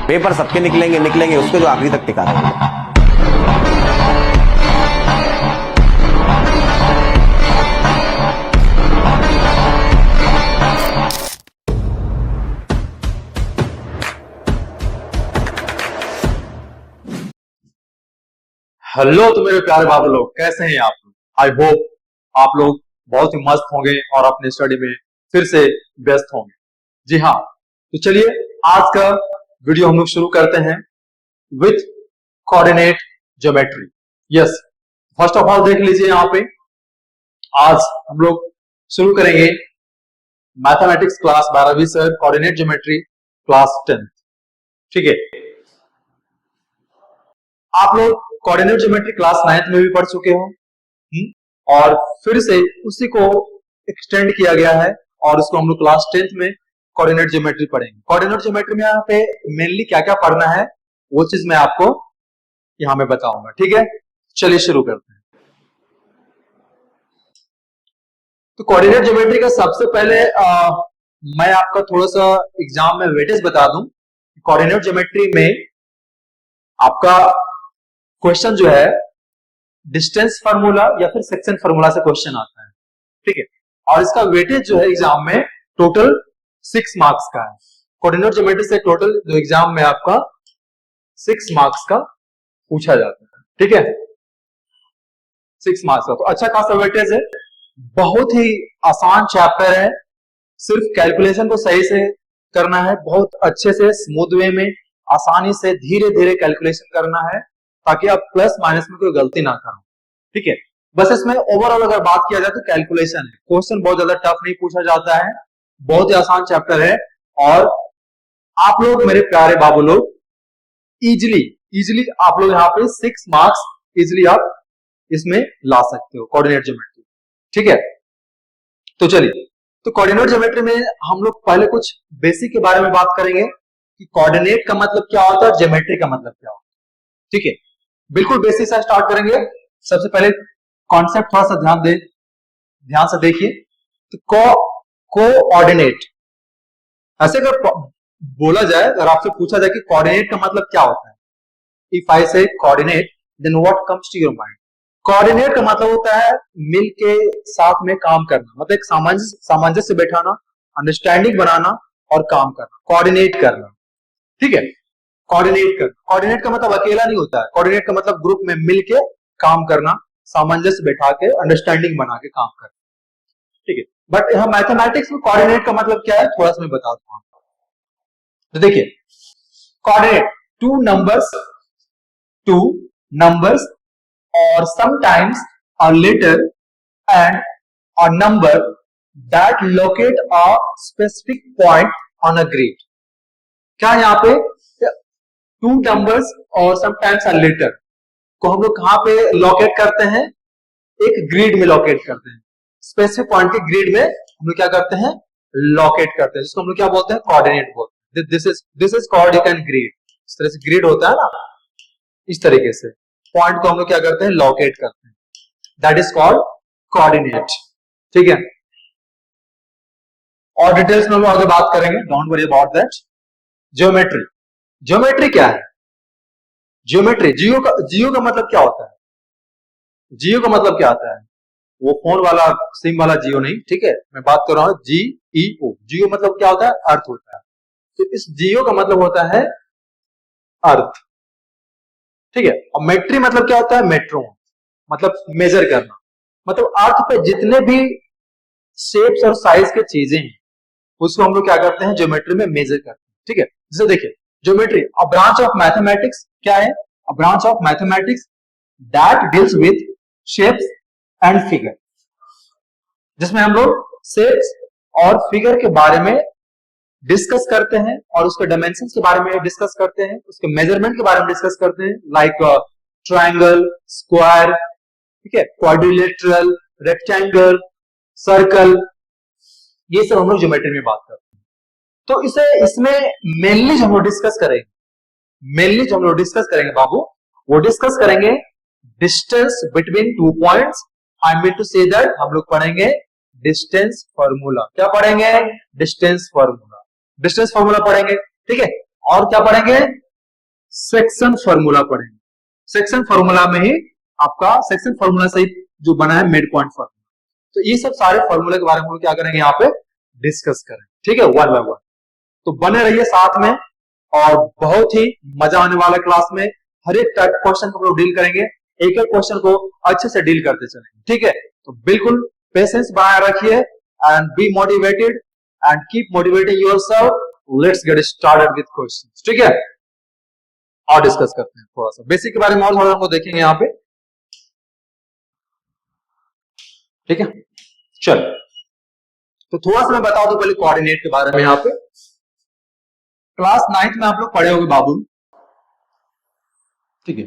Paper सबके निकलेंगे निकलेंगे, उसको जो आखिरी तक टिका रहेगा। हेलो तो मेरे प्यारे बाबू लोग, कैसे हैं आप लोग? आई होप आप लोग बहुत ही मस्त होंगे और अपने स्टडी में फिर से व्यस्त होंगे। जी हाँ, तो चलिए आज का वीडियो हम लोग शुरू करते हैं with coordinate geometry. Yes, first of all देख लीजिए यहाँ पे, आज हम लोग शुरू करेंगे मैथमेटिक्स क्लास 12वीं सर, कोऑर्डिनेट ज्योमेट्री क्लास 10। ठीक है, आप लोग कोऑर्डिनेट ज्योमेट्री क्लास 9th में भी पढ़ चुके हो और फिर से उसी को एक्सटेंड किया गया है और उसको हम लोग क्लास 10th में कोऑर्डिनेट ज्योमेट्री पढ़ेंगे। कोऑर्डिनेट ज्योमेट्री में यहाँ पे मेनली क्या क्या पढ़ना है वो चीज मैं आपको यहाँ में बताऊंगा। ठीक है, चलिए शुरू करते हैं। तो कोऑर्डिनेट ज्योमेट्री का सबसे पहले मैं आपका थोड़ा सा एग्जाम में वेटेज बता दूं। कोऑर्डिनेट ज्योमेट्री में आपका क्वेश्चन जो है डिस्टेंस फार्मूला या फिर सेक्शन फार्मूला से क्वेश्चन आता है। ठीक है, और इसका वेटेज जो है एग्जाम में टोटल 6 मार्क्स का है। कोऑर्डिनेट ज्योमेट्री से टोटल जो एग्जाम में आपका 6 मार्क्स का पूछा जाता है। ठीक है, 6 मार्क्स का, तो अच्छा खासा वेटेज है। बहुत ही आसान चैप्टर है, सिर्फ कैलकुलेशन को सही से करना है, बहुत अच्छे से स्मूथ वे में आसानी से धीरे धीरे कैलकुलेशन करना है ताकि आप प्लस माइनस में कोई गलती ना करो। ठीक है, बस इसमें ओवरऑल अगर बात किया जाए तो कैलकुलेशन है, क्वेश्चन बहुत ज्यादा टफ नहीं पूछा जाता है, बहुत ही आसान चैप्टर है और आप लोग मेरे प्यारे बाबू लोग इजिली आप लोग यहाँ पे 6 मार्क्स इजिली आप इसमें ला सकते हो कोऑर्डिनेट ज्योमेट्री। ठीक है, तो चलिए, तो कोऑर्डिनेट ज्योमेट्री में हम लोग पहले कुछ बेसिक के बारे में बात करेंगे कि कोऑर्डिनेट का मतलब क्या होता है और ज्योमेट्री का मतलब क्या होता है। ठीक है, बिल्कुल बेसिक से स्टार्ट करेंगे। सबसे पहले कॉन्सेप्ट थोड़ा सा ध्यान से देखिए। तो कोऑर्डिनेट ऐसे अगर बोला जाए, अगर आपसे पूछा जाए कि कोऑर्डिनेट का मतलब क्या होता है, if I say coordinate then what comes to your mind? Coordinate का मतलब होता है मिल के साथ में काम करना, मतलब एक सामंजस्य बैठाना, अंडरस्टैंडिंग बनाना और काम करना, कोऑर्डिनेट करना। ठीक है, कोऑर्डिनेट का मतलब अकेला नहीं होता है, कोऑर्डिनेट का मतलब ग्रुप में मिलके काम करना, सामंजस्य बैठा के अंडरस्टैंडिंग बना के काम करना। ठीक है, बट यहाँ मैथमेटिक्स में कोऑर्डिनेट का मतलब क्या है थोड़ा सा मैं बता दूं आपको। तो देखिए, कोऑर्डिनेट टू नंबर्स और sometimes a letter and a number that locate a specific point on a grid. क्या यहाँ पे 2 नंबर्स और समटाइम्स अ लेटर को हम लोग कहां पे लोकेट करते हैं? एक ग्रिड में लोकेट करते हैं, स्पेसिफिक पॉइंट के ग्रिड में हम लोग क्या करते हैं? लोकेट करते हैं, जिसको हम लोग क्या बोलते हैं? कोऑर्डिनेट बोलते हैं। This is coordinate grid. इस तरह से ग्रिड होता है ना, इस तरीके से पॉइंट को हम लोग क्या करते हैं? लोकेट करते हैं, दैट इज कॉल्ड कोऑर्डिनेट। ठीक है, और डिटेल्स में हम लोग आगे बात करेंगे, don't worry about that. Geometry क्या है? ज्योमेट्री, जियो का मतलब क्या होता है? जियो का मतलब क्या आता है? वो फोन वाला सिम वाला जियो नहीं, ठीक है, मैं बात कर रहा हूं GEO। जियो मतलब क्या होता है? अर्थ होता है। तो इस जियो का मतलब होता है अर्थ। ठीक है, और मेट्री मतलब क्या होता है? मेट्रो, मतलब मेजर करना, मतलब अर्थ पे जितने भी शेप्स और साइज के चीजें हैं उसको हम लोग क्या करते हैं? ज्योमेट्री में मेजर करते हैं। ठीक है, जैसे देखिए, geometry a branch of mathematics क्या है? A branch of mathematics that deals with shapes and figure, जिसमें हम लोग शेप्स और फिगर के बारे में डिस्कस करते हैं और उसके डायमेंशंस के बारे में डिस्कस करते हैं, उसके मेजरमेंट के बारे में डिस्कस करते हैं, लाइक ट्रायंगल, स्क्वायर, ठीक है, क्वाड्रिलेटरल, रेक्टेंगल, सर्कल, ये सब हम लोग ज्योमेट्री में बात करते हैं। तो इसमें मेनली जो हम लोग डिस्कस करेंगे बाबू, वो डिस्कस करेंगे distance between 2 points. I mean to say that हम लोग पढ़ेंगे डिस्टेंस फार्मूला। क्या पढ़ेंगे? डिस्टेंस फार्मूला पढ़ेंगे। ठीक है, और क्या पढ़ेंगे, सेक्शन फॉर्मूला पढ़ेंगे। सेक्शन फॉर्मूला में ही आपका सेक्शन फॉर्मूला से जो बना है मिड पॉइंट फॉर्मूला, तो ये सब सारे फॉर्मूले के बारे में हम क्या करेंगे यहाँ पे डिस्कस करेंगे, ठीक है, वन बाय वन। तो बने रहिए साथ में और बहुत ही मजा आने वाला क्लास में। हर एक टाइप क्वेश्चन को डील करेंगे, एक एक क्वेश्चन को अच्छे से डील करते चलेंगे, ठीक है। तो बिल्कुल पेशेंस बनाए रखिए and be motivated and keep motivating yourself. Let's get started with questions, ठीक है। और डिस्कस करते हैं थोड़ा सा बेसिक के बारे में, और थोड़ा हम देखेंगे यहाँ पे, ठीक है। चल तो थोड़ा सा मैं बता दूं पहले कोऑर्डिनेट के बारे में। यहाँ पे क्लास 9th में आप लोग पढ़े होंगे बाबू, ठीक है।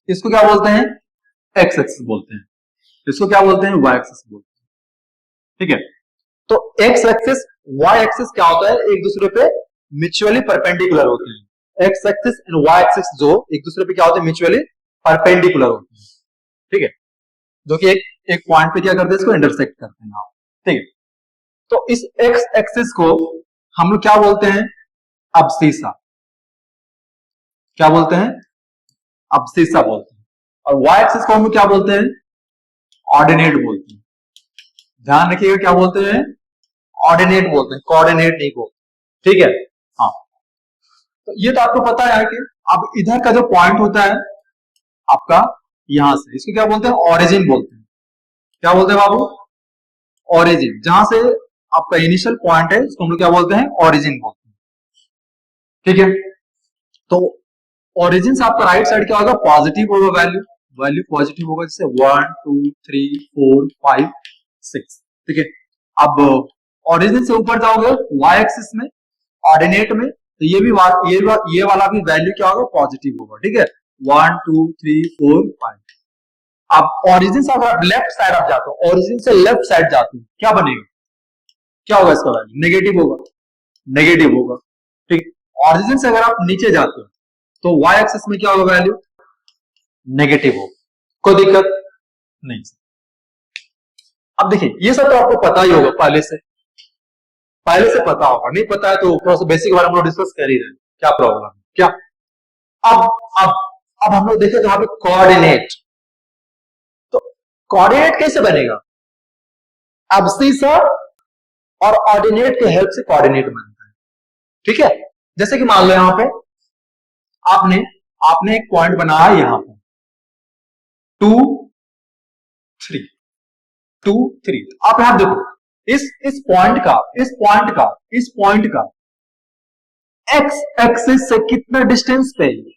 इसको क्या बोलते हैं, एक्स एक्सिस बोलते हैं, इसको क्या बोलते हैं, वाई एक्सिस बोलते हैं, ठीक है। तो एक्स एक्सिस वाई एक्सिस क्या होता है, एक दूसरे पे म्यूचुअली परपेंडिकुलर होते हैं। X axis and Y axis जो एक दूसरे पे क्या होते हैं, म्यूचुअली परपेंडिकुलर होते हैं, ठीक है। जो कि एक पॉइंट पे क्या करते हैं, इसको इंटरसेक्ट करते हैं, ठीक है। तो इस एक्स एक्सिस को हम लोग क्या बोलते हैं, अब्सीसा, क्या बोलते हैं, अब्सीसा बोलते हैं। और वाई एक्सिस को हम लोग क्या बोलते हैं, ऑर्डिनेट बोलते हैं। ध्यान रखिएगा, क्या बोलते हैं, ऑर्डिनेट बोलते हैं, कोऑर्डिनेट नहीं बोलते, ठीक है। हाँ, तो ये तो आपको पता है कि अब इधर का जो पॉइंट होता है आपका यहां से, इसको क्या बोलते हैं, ओरिजिन बोलते हैं। क्या बोलते हैं बाबू, ओरिजिन। जहां से आपका इनिशियल पॉइंट है इसको हम लोग क्या बोलते हैं, ओरिजिन बोलते हैं, ठीक है। तो ओरिजिन से आपका राइट साइड क्या होगा, पॉजिटिव होगा, वैल्यू पॉजिटिव होगा, जैसे 1 2 3 4 5 6, ठीक है। अब ओरिजिन से ऊपर जाओगे वाई एक्सिस में, ऑर्डिनेट में, तो ये वाला भी वैल्यू क्या होगा, पॉजिटिव होगा, ठीक है। 1 2 3 4 5। अब ओरिजिन से अगर आप लेफ्ट साइड आप जाते हो, ओरिजिन से लेफ्ट साइड जाते हो, क्या बनेगा, क्या होगा इसका वैल्यू, नेगेटिव होगा, नेगेटिव होगा, ठीक। ओरिजिन से अगर आप नीचे जाते हो तो वाई एक्सिस में क्या होगा, वैल्यू नेगेटिव होगा, कोई दिक्कत नहीं। अब देखिए ये सब तो आपको पता ही होगा, पहले से पता होगा, नहीं पता है तो थोड़ा सा बेसिक बारे में हम लोग डिस्कस कर ही रहे हैं, क्या प्रॉब्लम है क्या। अब हम लोग देखें तो यहाँ पे कोऑर्डिनेट, तो कोऑर्डिनेट कैसे बनेगा, अब्सीसा और ऑर्डिनेट के हेल्प से कोऑर्डिनेट बनता है, ठीक है। जैसे कि मान लो यहां पे आपने एक पॉइंट बनाया यहां पे 2 3 2 3। आप यहां देखो इस पॉइंट का एक्स एक्सिस से कितना डिस्टेंस पे है,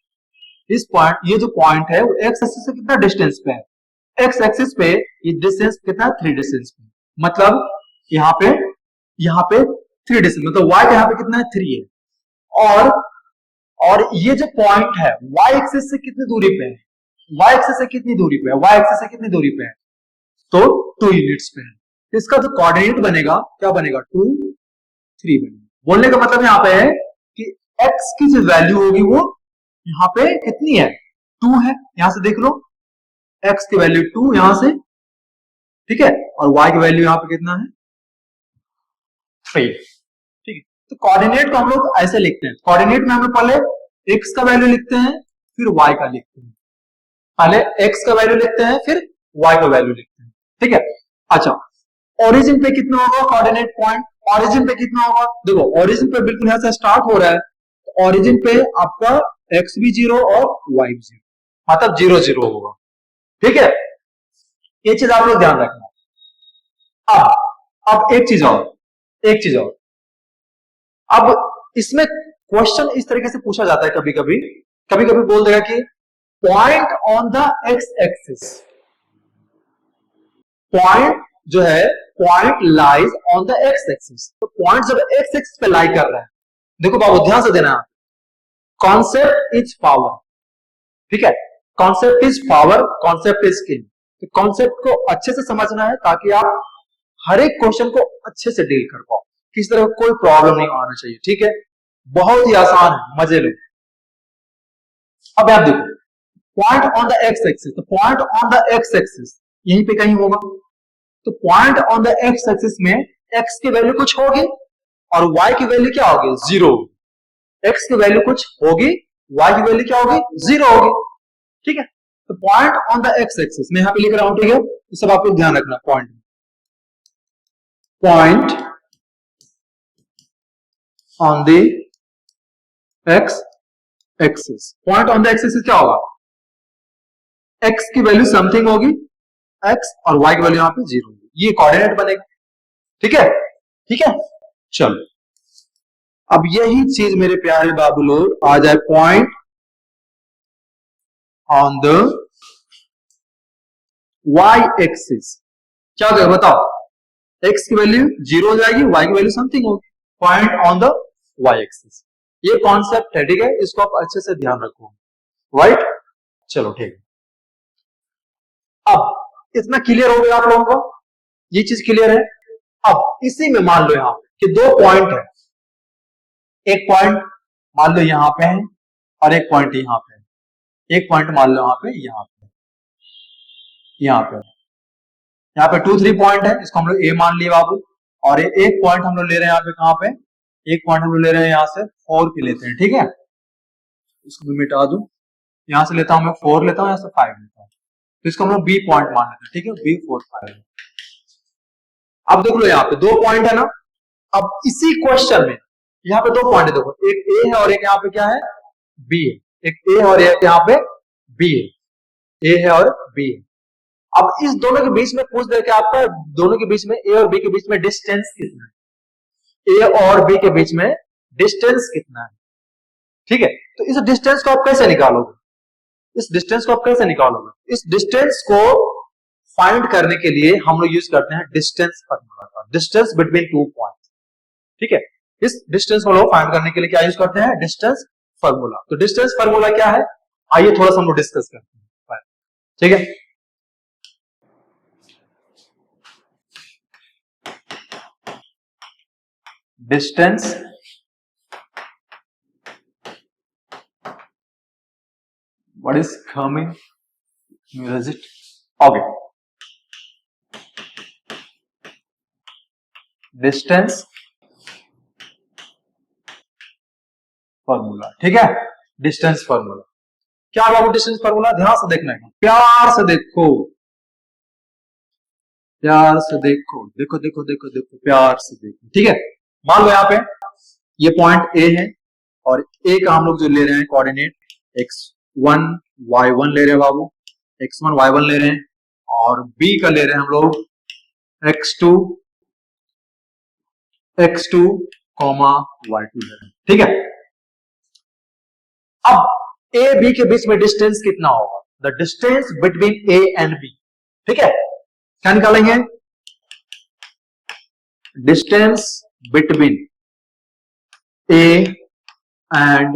इस पॉइंट, ये जो पॉइंट है वो एक्स एक्सिस से कितना डिस्टेंस पे है, एक्स एक्सिस पे ये डिस्टेंस कितना, 3 डिस्टेंस पे, मतलब यहाँ पे 3 डिस्टेंस, मतलब y का यहाँ पे कितना है, 3 है। और ये जो पॉइंट है y एक्सिस से कितनी दूरी पे है, y एक्सिस से कितनी दूरी पे है, y एक्सिस से कितनी दूरी पे है, तो 2 यूनिट्स पे है। तो इसका जो कोऑर्डिनेट बनेगा क्या बनेगा, 2 3 बनेगा। बोलने का मतलब यहाँ पे है कि x की जो वैल्यू होगी वो यहाँ पे कितनी है, 2 है, यहां से देख लो x की वैल्यू 2 यहां से, ठीक है, और y की वैल्यू यहां पे कितना है, 3, ठीक है। तो कोऑर्डिनेट को हम लोग ऐसे लिखते हैं, कोऑर्डिनेट में हम लोग पहले x का वैल्यू लिखते हैं फिर y का लिखते हैं, पहले x का वैल्यू लिखते हैं फिर y का वैल्यू लिखते हैं, ठीक है। अच्छा, ओरिजिन पे कितना होगा कोऑर्डिनेट पॉइंट, ओरिजिन पे कितना होगा, देखो ओरिजिन पे बिल्कुल यहां से स्टार्ट हो रहा है, तो ओरिजिन पे आपका x भी 0 और y भी 0, मतलब 0 0 होगा, ठीक है। ये चीज आप लोग ध्यान रखना। अब एक चीज और, अब इसमें क्वेश्चन इस तरीके से पूछा जाता है, कभी कभी बोल देगा कि point on the x axis, point जो है point lies on the x axis, तो पॉइंट जब एक्स एक्सिस पे लाई कर रहा है, देखो बाबू ध्यान से देना, कॉन्सेप्ट इज पावर, ठीक है, concept is power, concept is king. तो कॉन्सेप्ट को अच्छे से समझना है ताकि आप हर एक क्वेश्चन को अच्छे से डील कर पाओ, किसी तरह कोई प्रॉब्लम नहीं आना चाहिए, ठीक है। बहुत ही आसान है, मजे लो। अब आप देखो point on the x axis, तो point on the x axis यहीं पे कहीं होगा, तो point on the x axis में x की वैल्यू कुछ होगी और y की वैल्यू क्या होगी, जीरो। x की वैल्यू कुछ होगी, y की वैल्यू क्या होगी, जीरो होगी। ठीक है, तो point on the x axis मैं यहां पे लिख रहा हूं, ठीक है, तो सब आपको ध्यान रखना, point on the x axis. Point on the x axis क्या होगा, x की वैल्यू समथिंग होगी, x और y की वैल्यू यहां पे जीरो होगी, ये कोऑर्डिनेट बनेगा। ठीक है, ठीक है, चलो अब यही चीज मेरे प्यारे बाबू लोग आ जाए, point on the y axis. क्या होगा बताओ, x की वैल्यू जीरो हो जाएगी, y की वैल्यू समथिंग होगी, point on the y axis. ये कॉन्सेप्ट है, ठीक है, इसको आप अच्छे से ध्यान रखो, राइट। चलो ठीक है, अब इतना क्लियर हो गया आप लोगों को, ये चीज क्लियर है। अब इसी में मान लो यहां कि दो पॉइंट है, एक पॉइंट मान लो यहां पे है और एक पॉइंट यहां पे है, एक पॉइंट मान लो यहां पे, यहां पे 2 3 पॉइंट है, इसको हम लोग ए मान लिए बाबू, और एक पॉइंट हम लोग ले रहे हैं यहाँ पे, कहां पे, एक पॉइंट हम लोग ले रहे हैं यहां से 4 पे लेते हैं, ठीक है, इसको भी मिटा दूं, यहां से लेता हूं मैं 4 लेता हूं, यहां से 5 लेता हूं, तो इसको हम लोग बी पॉइंट मान लेते हैं, ठीक है, बी 4 5। अब देख लो यहाँ पे दो पॉइंट है ना, अब इसी क्वेश्चन में यहाँ पे दो पॉइंट है, देखो एक ए है और एक यहाँ पे क्या है, बी है, एक ए और एक यहाँ पे बी है, ए है और बी है। अब इस दोनों के बीच में पूछ दे कि आपका दोनों के बीच में ए और बी के बीच में डिस्टेंस कितना है, ए और बी के बीच में डिस्टेंस कितना है, ठीक है, तो इस डिस्टेंस को आप कैसे निकालोगे, इस डिस्टेंस को आप कैसे निकालोगे, इस डिस्टेंस को फाइंड करने के लिए हम लोग यूज करते हैं डिस्टेंस फार्मूला का, डिस्टेंस बिटवीन टू पॉइंट्स, ठीक है, इस डिस्टेंस को लोग फाइंड करने के लिए क्या यूज करते हैं, डिस्टेंस फार्मूला। तो डिस्टेंस फार्मूला क्या है, आइए थोड़ा सा हम लोग डिस्कस करते हैं, ठीक है। Distance what is coming, where is it, okay, distance formula, ठीक है, डिस्टेंस फार्मूला क्या बाबू, डिस्टेंस फार्मूला ध्यान से देखना है, प्यार से देखो, प्यार से देखो, देखो देखो देखो देखो, प्यार से देखो, ठीक है। मान लो यहाँ पे ये पॉइंट ए है और ए का हम लोग जो ले रहे हैं कोऑर्डिनेट x1 y1 ले रहे हैं बाबू, x1 y1 ले रहे हैं, और b का ले रहे हैं हम लोग x2 y2 ले रहे हैं, ठीक है। अब ए बी के बीच में डिस्टेंस कितना होगा, the distance between A and B, ठीक है, क्या निकालेंगे, distance between A and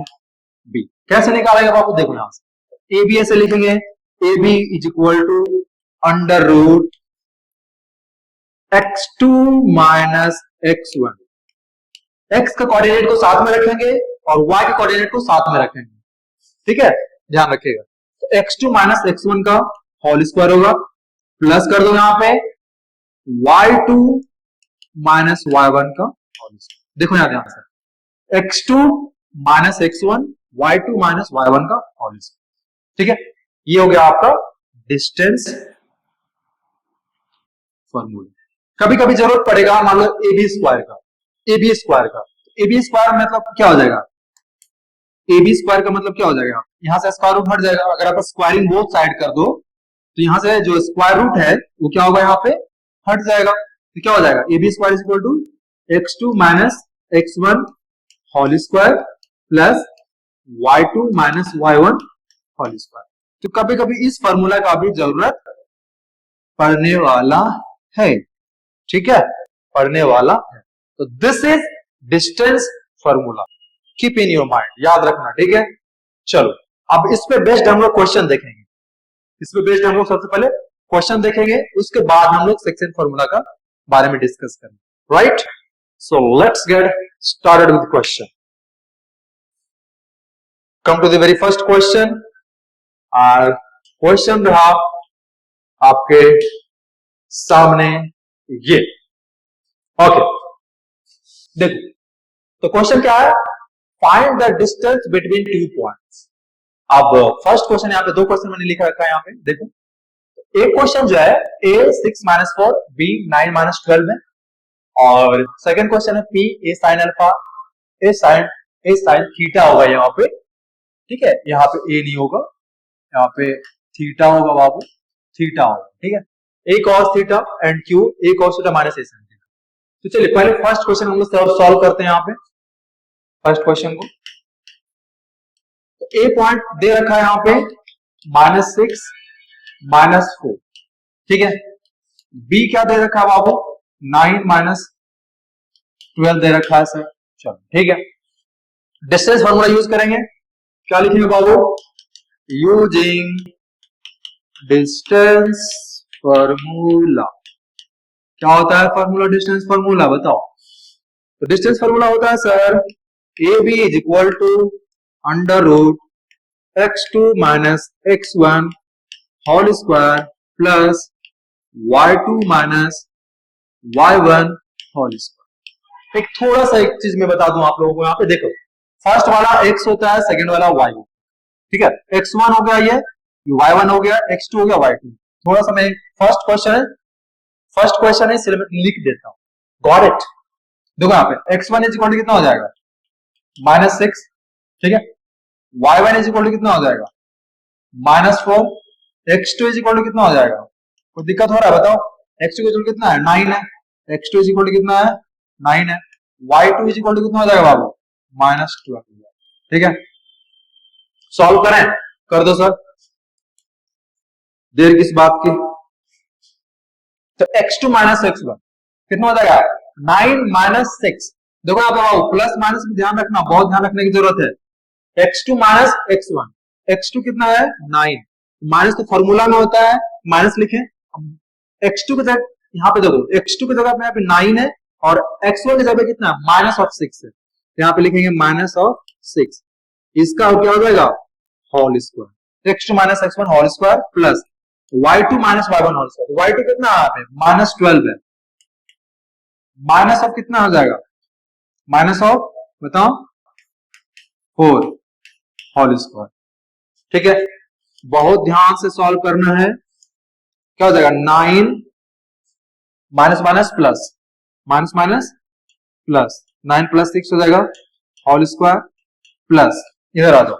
B, कैसे निकालेंगे बाबू, देखो यहां से ए बी ऐसे लिखेंगे, A B is equal to under root x2 minus x1, x का कोऑर्डिनेट को साथ में रखेंगे और y के कोऑर्डिनेट को साथ में रखेंगे, ठीक है, ध्यान रखिएगा, तो x2 माइनस x1 का होल स्क्वायर होगा, प्लस कर दो यहां पे y2 माइनस y1 का होल स्क्वायर, देखो यहां ध्यान से x2 minus x1 y2 minus y1 का होल स्क्वायर, ठीक है, ये हो गया आपका डिस्टेंस फॉर्मूला। कभी कभी जरूरत पड़ेगा मान लो ए बी स्क्वायर का, ए बी स्क्वायर का, ए बी स्क्वायर मतलब क्या हो जाएगा, ए बी स्क्वायर का मतलब क्या हो जाएगा, यहां से स्क्वायर रूट हट जाएगा, अगर आप स्क्वायरिंग बोथ साइड कर दो तो यहां से जो स्क्वायर रूट है वो क्या होगा, यहाँ पे हट जाएगा, तो क्या हो जाएगा, A B square is equal to x2 minus x1 whole square plus y2 minus y1 whole square. तो कभी कभी इस फॉर्मूला का भी जरूरत पड़ने वाला है, ठीक है, पढ़ने वाला है, तो this is distance formula, keep in your mind, याद रखना, ठीक है। चलो अब इस पे बेस्ड हम लोग क्वेश्चन देखेंगे, इस पे बेस्ड हम लोग सबसे पहले क्वेश्चन देखेंगे, उसके बाद हम लोग सेक्शन फॉर्मूला का बारे में डिस्कस करेंगे, right. So let's get started with question, come to the very first question, और क्वेश्चन रहा आपके सामने ये, ओके, देखो तो क्वेश्चन क्या है, find the distance between two points. अब फर्स्ट क्वेश्चन, यहाँ पे दो क्वेश्चन मैंने लिखा रखा है यहाँ पे, देखो एक क्वेश्चन जो है a 6 - 4 b 9 - 12 है, और सेकंड क्वेश्चन है p a sin alpha a sin theta होगा यहाँ पे, ठीक है, यहाँ पे a नहीं होगा, यहाँ पे थीटा होगा बाबू, थीटा होगा, ठीक है, a cos theta and q a cos theta minus a sin theta. तो चलिए पहले फर्स्ट क्वेश्चन हम लोग सॉल्व करते हैं यहाँ पे, फर्स्ट क्वेश्चन को। तो a पॉइंट दे रखा है यहाँ पे -6 -4, ठीक है, b क्या दे रखा है बाबू, 9 - 12 दे रखा है सर। चलो ठीक है, डिस्टेंस फॉर्मूला यूज करेंगे, क्या लिखेंगे बाबू, यूजिंग डिस्टेंस फॉर्मूला। क्या होता है फॉर्मूला, डिस्टेंस फॉर्मूला बताओ। तो डिस्टेंस फॉर्मूला होता है sir A B is equal to under root x2 - x1 whole square plus y2 - y1 whole square. एक थोड़ा सा एक चीज मैं बता दूं आप लोगों को, यहाँ पे देखो फर्स्ट वाला x होता है, सेकंड वाला y, ठीक है, x1 हो गया, ये y1 हो गया, x2 हो गया, y2। थोड़ा सा मैं फर्स्ट क्वेश्चन है इसलिए मैं लिख देता हूं, गॉट इट। देखो यहाँ पे x1 इज इक्वल टू कितना हो जाएगा, -6, ठीक है, y1 इज इक्वल टू कितना हो जाएगा, -4, x2 इज इक्वल टू कितना हो जाएगा, कोई दिक्कत हो रहा है बताओ, x2 इज इक्वल टू कितना है, 9 है, x2 इज इक्वल टू कितना है, 9 है, y2 इज इक्वल टू कितना हो जाएगा बाबू, -12, ठीक है। सॉल्व करें, कर दो सर, देर किस बात की। तो x2 - x1 कितना हो जाएगा, 9 - 6। देखो यहाँ पे बाबू प्लस माइनस में ध्यान रखना, बहुत ध्यान रखने की जरूरत है। x2 - x1, x2 कितना है, 9, माइनस तो फॉर्मूला में होता है, माइनस लिखें, x2 की जगह यहाँ पे देखो, x2 की जगह पे यहाँ पे 9 है और x1 की जगह पे कितना है, -6 है, यहाँ पे लिखेंगे -6, इसका क्या हो जाएगा, whole square, x2 - x1 whole square plus y2 - y1 whole square. y2 कितना है यहाँ पे, -12 है, माइनस ऑफ कितना हो जाएगा, माइनस ऑफ बताओ 4 होल स्क्वायर, ठीक है। बहुत ध्यान से सॉल्व करना है, क्या हो जाएगा, 9 minus minus plus, minus minus plus, 9 + 6 हो जाएगा होल स्क्वायर प्लस, इधर आ जाओ,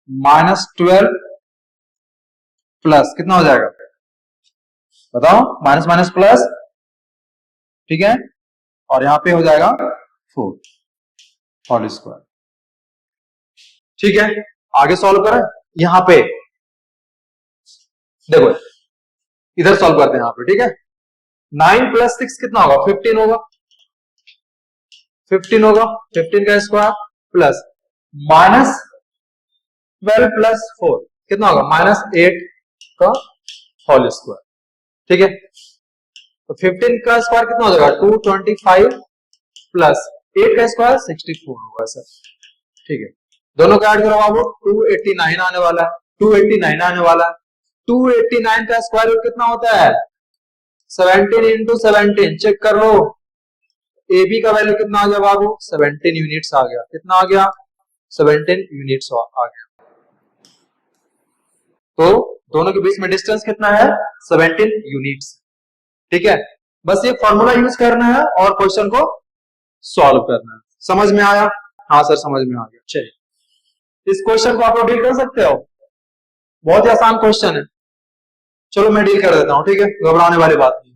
-12 प्लस कितना हो जाएगा बताओ, माइनस माइनस प्लस, ठीक है, और यहां पे हो जाएगा 4 होल स्क्वायर, ठीक है। आगे सॉल्व करें, यहां पे देखो इधर सॉल्व करते हैं यहां पे, ठीक है, 9 + 6 कितना होगा, 15 होगा, 15 होगा, 15 का स्क्वायर प्लस -12 + 4 कितना होगा, -8 का होल स्क्वायर, ठीक है। तो 15 का स्क्वायर कितना हो जाएगा, 225 प्लस 8 का स्क्वायर 64 होगा सर, ठीक है। दोनों का ऐड करो बाबू, 289 आने वाला है, 289 आने वाला है। 289 का स्क्वायर रूट कितना होता है, 17 × 17, चेक कर लो, ए बी का वैल्यू कितना आ गया बाबू, 17 यूनिट्स आ गया, कितना आ गया, 17 यूनिट्स आ गया। तो दोनों के बीच में डिस्टेंस कितना है, 17 यूनिट्स, ठीक है। बस ये फॉर्मूला यूज करना है और क्वेश्चन को सॉल्व करना है। समझ में आया, हाँ सर समझ में आ गया। चलिए इस क्वेश्चन को आप लोग डील कर सकते हो, बहुत ही आसान क्वेश्चन है, चलो मैं डील कर देता हूं, ठीक है, घबराने वाली बात नहीं।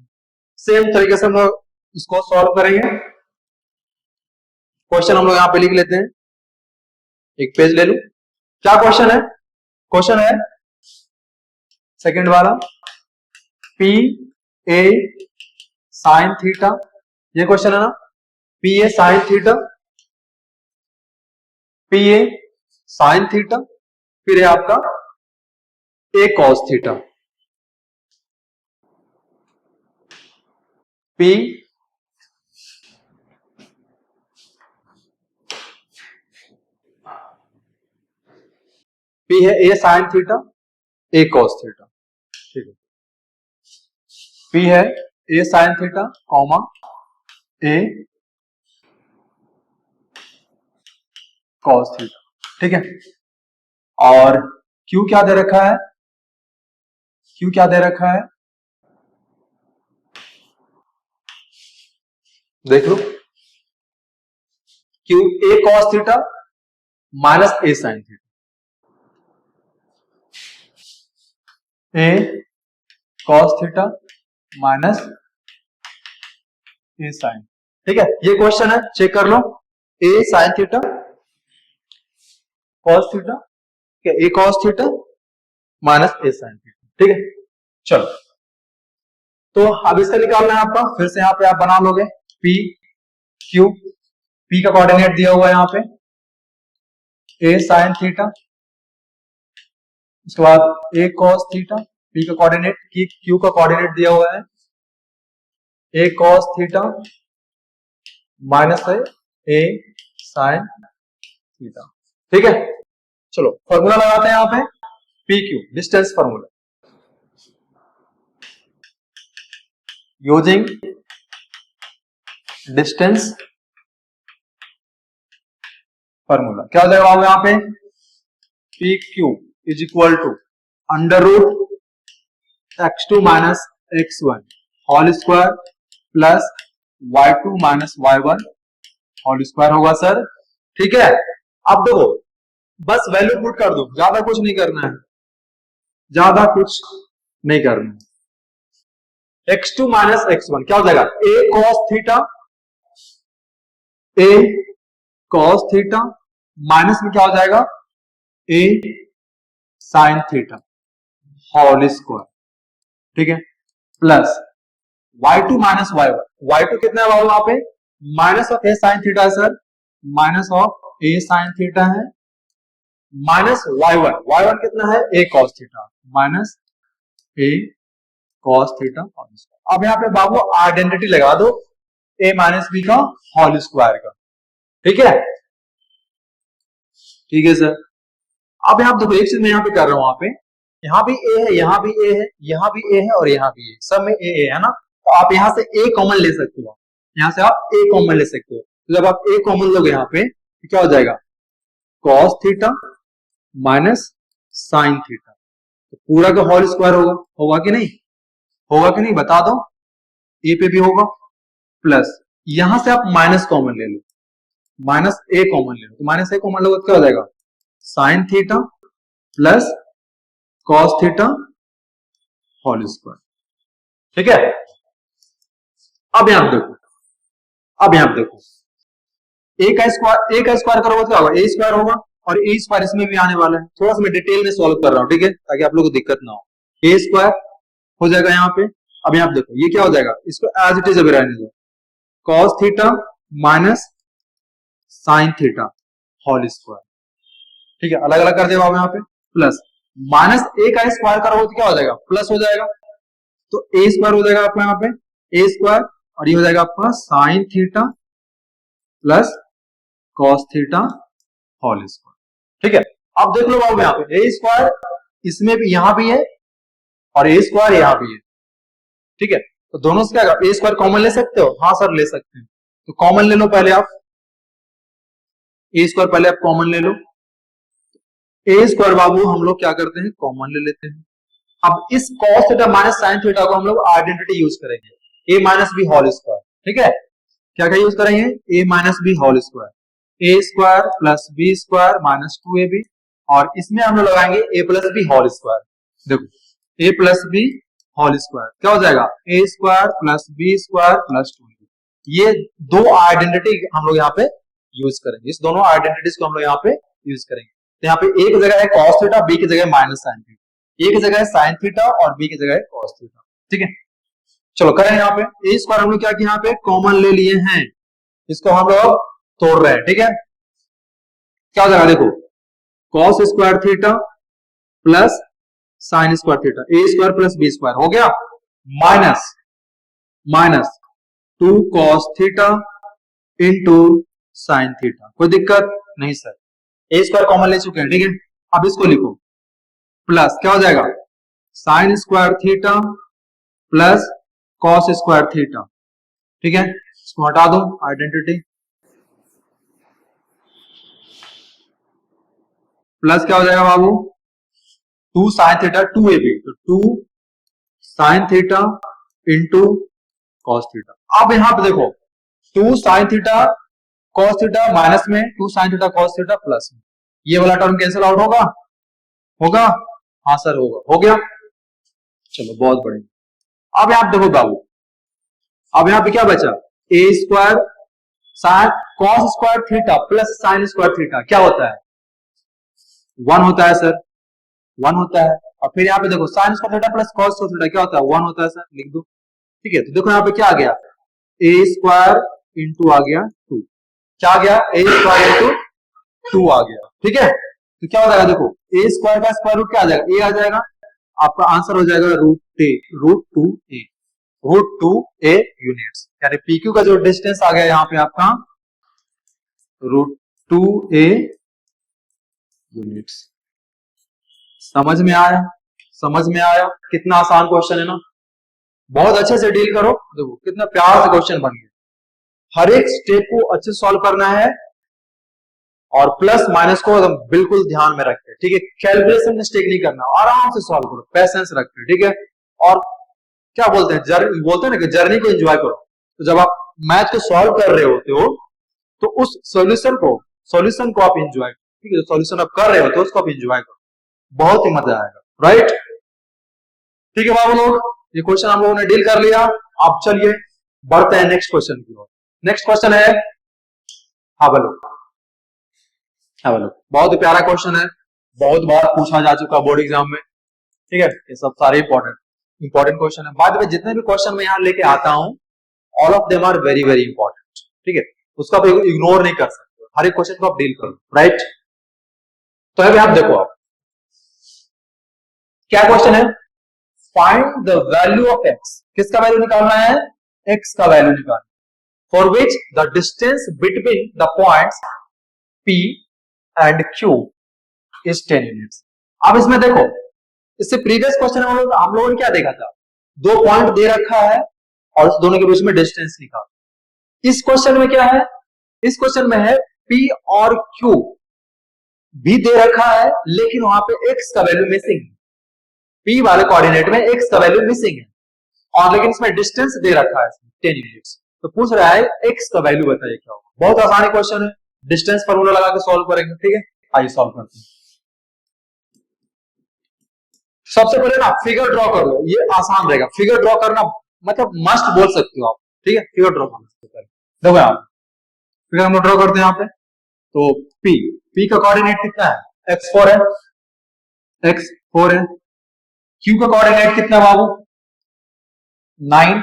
सेम तरीके से हम लोग इसको सॉल्व करेंगे। क्वेश्चन हम लोग यहां पे लिख लेते हैं, एक पेज ले लूं, क्या क्वेश्चन है, क्वेश्चन है सेकंड वाला, पी ए साइन थीटा, ये क्वेश्चन है ना, P A sine theta, P A sine theta, फिर है आपका ए कॉस थीटा, पी पी है ए sine theta, A cos theta, ठीक है, पी है ए साइन थीटा कॉमा ए कॉस थीटा, ठीक है। और क्यू क्या दे रखा है, क्यू क्या दे रखा है, देख लो, Q A cos theta minus A sine theta, A cos theta minus A sine, ठीक है। ये क्वेश्चन है, चेक कर लो, A sine theta cos theta, क्या A cos theta minus A sine theta, ठीक है। चलो, तो अब इसका निकालना है आपका, फिर से यहां पे आप बना लोगे पी क्यू, पी का कोऑर्डिनेट दिया हुआ है यहां पे ए साइन थीटा, उसके बाद ए कॉस थीटा, पी का कोऑर्डिनेट, क्यू का कोऑर्डिनेट दिया हुआ है ए कॉस थीटा माइनस है ए साइन थीटा, ठीक है। चलो फॉर्मूला लगाते हैं यहां पे, P Q distance formula, using distance formula, क्या हो जाएगा यहां पे, P Q is equal to under root x2 minus x1 whole square plus y2 minus y1 whole square होगा सर, ठीक है। अब देखो, बस वैल्यू पुट कर दो, ज्यादा कुछ नहीं करना है, ज्यादा कुछ नहीं करना है। x2 माइनस x1 क्या हो जाएगा, a cos theta, a cos theta minus में क्या हो जाएगा, a sin theta whole square, ठीक है, plus y2 minus y1, y2 कितना है वहां पे, minus of a sin theta है sir, minus of a sin theta है, माइनस y1, y1 कितना है, a cos theta minus a cos theta whole square. अब यहाँ पे बाबू आइडेंटिटी लगा दो a माइनस b का होल स्क्वायर का, ठीक है, ठीक है सर। अब यहाँ देखो, एक चीज मैं यहाँ पे कर रहा हूं, यहाँ भी a है, यहाँ भी a है, यहाँ भी a है और यहाँ भी a, सब में a है ना, तो आप यहाँ से a कॉमन ले सकते हो, यहाँ से आप a कॉमन ले सकते हो, तो जब आप a कॉमन लोगे यहाँ पे तो क्या हो जाएगा, cos theta minus sine theta, तो पूरा का होल स्क्वायर होगा, होगा कि नहीं, होगा कि नहीं बता दो, a पे भी होगा, प्लस यहां से आप माइनस कॉमन ले लो, माइनस a कॉमन ले लो, तो माइनस a कॉमन लोगे तो क्या हो जाएगा, sine theta plus cos theta whole square, ठीक है। अब यहां देखो, अब यहां देखो, a का स्क्वायर करोगे तो क्या होगा, a स्क्वायर होगा, और a स्क्वायर इसमें भी आने वाला है, थोड़ा सा मैं डिटेल में सॉल्व कर रहा हूं, ठीक है, ताकि आप लोगों को दिक्कत ना हो, a स्क्वायर हो जाएगा यहाँ पे। अब यहाँ देखो, ये क्या हो जाएगा, इसको एज इट इज अभी रहने दो, cos theta minus sine theta whole square, ठीक है, अलग अलग कर दिया यहाँ पे, प्लस माइनस a का स्क्वायर करोगे तो क्या हो जाएगा, प्लस हो जाएगा, तो a स्क्वायर हो जाएगा आपका यहाँ पे a स्क्वायर, और ये हो जाएगा आपका sine theta plus cos theta whole square, ठीक है। अब देख लो बाबू, यहाँ पे a स्क्वायर इसमें भी, यहां भी है, और a स्क्वायर यहां भी है, ठीक है, तो दोनों से क्या, a स्क्वायर कॉमन ले सकते हो, हाँ सर ले सकते हैं, तो कॉमन ले लो पहले आप, a स्क्वायर पहले आप कॉमन ले लो, a स्क्वायर बाबू हम लोग क्या करते हैं, कॉमन ले लेते हैं। अब इस cos theta minus sine theta को हम लोग आइडेंटिटी यूज करेंगे, a minus B whole square, ठीक है, क्या क्या यूज करेंगे, a minus B whole square, a square plus B square minus 2ab, और इसमें हम लोग लगाएंगे a plus B whole square, देखो a plus B whole square क्या हो जाएगा, a square plus B square plus 2ab, ये दो आइडेंटिटी हम लोग यहाँ पे यूज करेंगे, इस दोनों आइडेंटिटीज को हम लोग यहाँ पे यूज करेंगे। तो यहाँ पे एक जगह है cos थीटा, बी की जगह माइनस साइन थीटा, एक जगह है साइन थीटा और बी की जगह है cos थीटा, ठीक है। चलो करें, यहाँ पे a स्क्वायर हम लोग क्या किया, यहाँ पे कॉमन ले लिए हैं, इसको हम लोग तोड़ रहे हैं, ठीक है, क्या हो जाएगा देखो, cos square theta plus sine square theta, a square plus B square हो गया, minus minus 2 cos theta into sine theta, कोई दिक्कत नहीं सर, a स्क्वायर कॉमन ले चुके हैं, ठीक है। अब इसको लिखो, प्लस क्या हो जाएगा, sign square theta plus cos square theta, ठीक है, इसको हटा दूं आइडेंटिटी, प्लस क्या हो जाएगा बाबू 2 साइन थीटा 2ab, तो 2 sine theta into cos theta. अब यहां पे देखो 2 sign theta cos theta minus में 2 sign theta cos theta plus में, ये वाला टर्म कैंसिल आउट होगा, होगा, हाँ सर होगा, हो गया, चलो बहुत बढ़िया। अब यहां देखो बाबू, अब यहां पे क्या बचा, A square sine cos square theta plus sine square theta क्या होता है 1 होता है सर, 1 होता है। और फिर यहाँ पे देखो sign square theta plus cos square theta क्या होता है 1 होता है सर, लिख दो, ठीक है। तो देखो यहाँ पे क्या आ गया, ए स्क्वायर इंटू आ गया 2, क्या आ गया ए स्क्वायर इंटू 2 आ गया, ठीक है। तो क्या हो जाएगा देखो ए स्क्वायर का स्क्वायर रूट क्या आ जाएगा, ए आ जाएगा, आपका आंसर हो जाएगा रूट टू ए यूनिट्स, यानी पीक्यू का जो डिस्टेंस आ गया यहाँ पे आपका √2a यूनिट्स। समझ में आया, समझ में आया, कितना आसान क्वेश्चन है ना, बहुत अच्छे से डील करो, देखो कितना प्यार से क्वेश्चन बन गया, हर एक स्टेप को अच्छे से सॉल्व करना है और प्लस माइनस को एकदम बिल्कुल ध्यान में रखे, ठीक है। कैलकुलेशन मिस्टेक नहीं करना, आराम से सॉल्व करो, पैसेंस रखे, ठीक है। और क्या बोलते हैं बोलते हैं ना कि जर्नी को एंजॉय करो, तो जब आप मैथ को सॉल्व कर रहे होते हो तो उस सॉल्यूशन को आप एंजॉय, ठीक है, सॉल्यूशन आप कर रहे होते हो उसको आप एंजॉय करो, बहुत ही मजा आएगा, राइट। ठीक है बाबू लोग, ये क्वेश्चन हम लोगों ने डील कर लिया। अब चलिए बढ़ते हैं नेक्स्ट क्वेश्चन की ओर। नेक्स्ट क्वेश्चन है हाँ बोलो, बहुत ही प्यारा क्वेश्चन है, बहुत बार पूछा जा चुका बोर्ड एग्जाम में, ठीक है। ये सब सारे इंपॉर्टेंट क्वेश्चन है, बाद में जितने भी क्वेश्चन मैं यहाँ लेके आता हूँ all of them are very very important, ठीक है, उसका आप इग्नोर नहीं कर सकते, हर एक क्वेश्चन को आप डील करो, राइट। तो अभी आप देखो, आप क्या क्वेश्चन है, find the value of x, किसका वैल्यू निकालना है, एक्स का वैल्यू निकालना, for which the distance between the points P and Q is 10 units. अब इसमें देखो, इससे प्रीवियस क्वेश्चन में हम लोगों ने क्या देखा था, 2 पॉइंट दे रखा है और उस दोनों के बीच में डिस्टेंस निकाल। इस क्वेश्चन में क्या है, इस क्वेश्चन में है P और Q भी दे रखा है लेकिन वहां पे x का वैल्यू मिसिंग है, P वाले कोऑर्डिनेट में x का वैल्यू मिसिंग है, और लेकिन इसमें डिस्टेंस दे रखा है 10 यूनिट्स। तो पूछ रहा है x का वैल्यू बताइए क्या होगा। बहुत आसान क्वेश्चन है, डिस्टेंस फार्मूला लगा के सॉल्व करेंगे, ठीक है। आइए सॉल्व करते हैं। सबसे पहले ना फिगर ड्रॉ कर लो, ये आसान रहेगा, फिगर ड्रॉ करना मतलब मस्ट बोल सकते हो आप, ठीक है। फिगर ड्रॉ करना, देखो आप फिगर हम ड्रॉ करते हैं यहाँ पे, तो P का कोऑर्डिनेट कितना है, x4 है, x4 है। Q का कोऑर्डिनेट कितना है बाबू, 9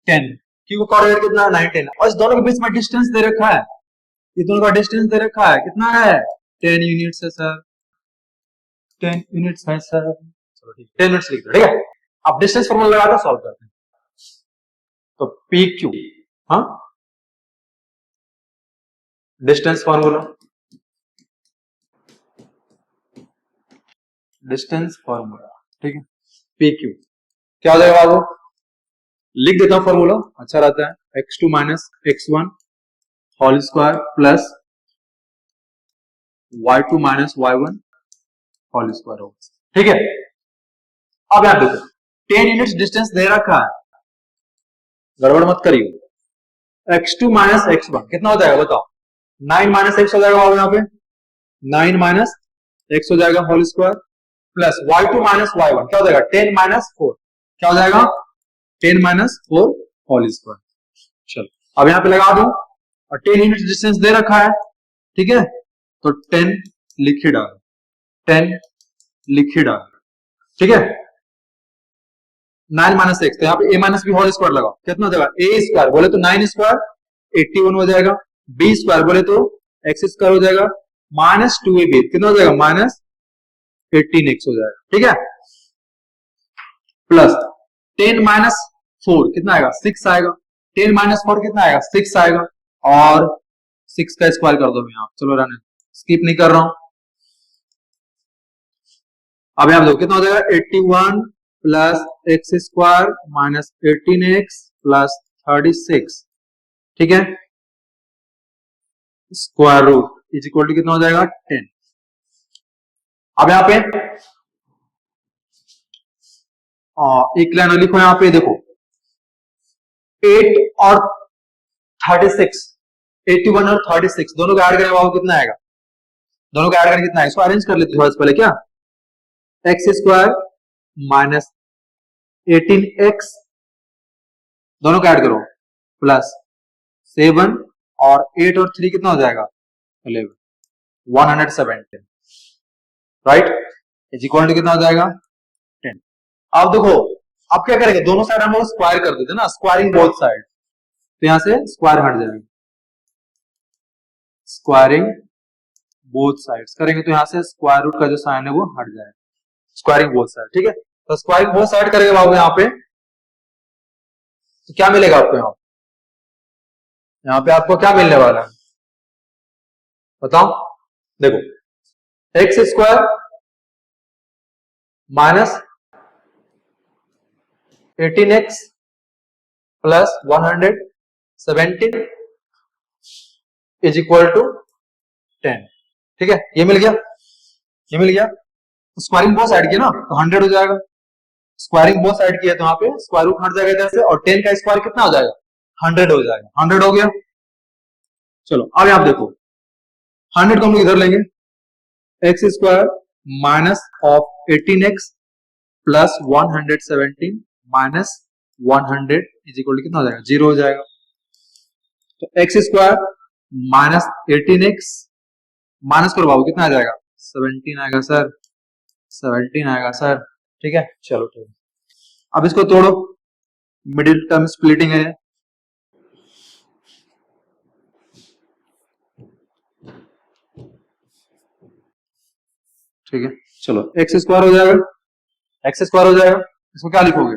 10, Q का कोऑर्डिनेट कितना है 9 10, और इस दोनों के बीच में डिस्टेंस दे रखा है, ये दोनों का डिस्टेंस दे रखा है, कितना है 10 यूनिट्स है सर, 10 यूनिट्स है सर, चलो ठीक है 10 यूनिट्स लिख दो, ठीक है। अब डिस्टेंस फॉर्मूला लगाकर सॉल्व करते हैं, तो PQ, हाँ डिस्टेंस फॉर्मूला, ठीक है, PQ क्या हो जाएगा बाबू, लिख देता हूं फॉर्मूला, अच्छा रहता है, x2 minus x1 whole square plus y2 minus y1 whole square होगा, ठीक है। अब यहां देखो 10 यूनिट्स डिस्टेंस दे रखा है, गड़बड़ मत करिए, x2 माइनस x1 कितना हो जाएगा बताओ, 9 माइनस x हो जाएगा बाबू, यहाँ पे 9 माइनस x हो जाएगा whole square plus y2 minus y1 क्या हो जाएगा 10 माइनस 4, क्या हो जाएगा 10 माइनस 4 होल स्क्वायर। चलो अब यहां पे लगा दो, और 10 यूनिट डिस्टेंस दे रखा है, ठीक है, तो 10 लिख ही डालो, 10 लिख ही डालो, ठीक है। 9 माइनस x, तो यहाँ पे a minus B whole square लगाओ, कितना हो जाएगा a स्क्वायर बोले तो 9 स्क्वायर 81 हो जाएगा, b स्क्वायर बोले तो x स्क्वायर हो जाएगा, माइनस 2ab कितना हो जाएगा माइनस 18x हो जाएगा, ठीक है, प्लस 10 माइनस 4 कितना आएगा 6 आएगा, 10 माइनस 4 कितना आएगा 6 आएगा, और 6 का स्क्वायर कर दो, मैं यहाँ चलो रहने स्किप नहीं कर रहा हूं। अब यहां देखो कितना हो जाएगा 81 plus x square minus 18x plus 36, ठीक है, square root is equal to कितना हो जाएगा 10। अब यहाँ पे एक लाइन और लिखो, यहाँ पे देखो 8 और 36, 81 और 36 दोनों को ऐड करें बाबू कितना आएगा, दोनों को ऐड करें कितना आएगा, इसको अरेंज कर लेते थोड़ा सा पहले, क्या एक्स स्क्वायर माइनस 18x, दोनों को ऐड करो, प्लस 7 और 8 और 3 कितना हो जाएगा 11, 117, राइट, इज इक्वल टू कितना हो जाएगा 10। अब देखो अब क्या करेंगे, दोनों साइड हम लोग स्क्वायर कर देते ना, स्क्वायरिंग बोथ साइड, तो यहां से स्क्वायर हट जाएगा, स्क्वायरिंग बोथ साइड्स करेंगे तो यहां से स्क्वायर रूट का जो साइन है वो हट जाएगा, स्क्वायरिंग बोथ साइड, ठीक है, तो स्क्वायरिंग बोथ साइड करेंगे बाबू यहाँ पे, तो क्या मिलेगा आपको, यहाँ पे आपको क्या मिलने वाला है बताओ, देखो X square minus 18x plus 117 is equal to 10, ठीक है, ये मिल गया, ये मिल गया, स्क्वायरिंग बोथ साइड किया ना तो 100 हो जाएगा, स्क्वायरिंग बोथ साइड किया तो यहाँ पे स्क्वायर रूट हट जाएगा इधर से, और 10 का स्क्वायर कितना हो जाएगा 100 हो जाएगा, 100 हो गया। चलो अब आप देखो 100 को हम लोग इधर लेंगे, X square minus of 18x plus 117 minus 100 is equal to कितना हो जाएगा 0 हो जाएगा, तो x square minus 18x minus करो बाबू कितना आ जाएगा 17 आएगा सर, 17 आएगा सर, ठीक है, चलो ठीक है, अब इसको तोड़ो, मिडिल टर्म स्प्लिटिंग है, ठीक है, चलो एक्स स्क्वायर हो जाएगा, एक्स स्क्वायर हो जाएगा, इसको क्या लिखोगे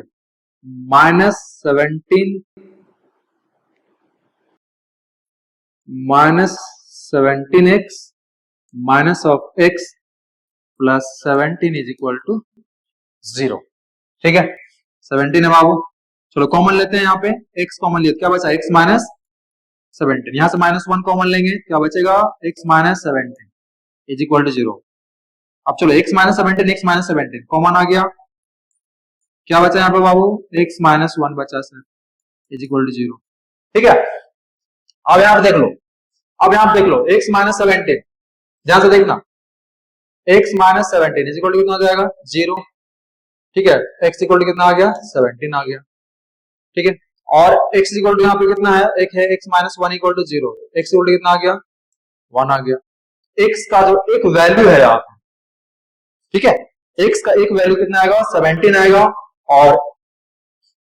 minus 17x minus of x plus 17 is equal to 0, ठीक है, 17 है बाबू, चलो कॉमन लेते हैं, यहाँ पे x कॉमन लिया, क्या बचा x माइनस 17, यहां से -1 कॉमन लेंगे, क्या बचेगा x minus 17 is equal to 0। अब चलो x माइनस 17 कॉमन आ गया, क्या बचा यहाँ पे बाबू x माइनस 1 बचा सर इज इक्वल टू 0, ठीक है, अब यहां देख लो, अब यहां देख लो x माइनस 17, ध्यान से देखना x minus 17 is equal to कितना आ जाएगा 0, ठीक है, x इक्वल टू कितना आ गया 17 आ गया, ठीक है, और x इक्वल टू यहाँ पे कितना है, एक है x minus 1 equal to 0, x equal to कितना आ गया 1 आ गया, x का जो एक वैल्यू है यहाँ पे, ठीक है, x का एक वैल्यू कितना आएगा 17 आएगा और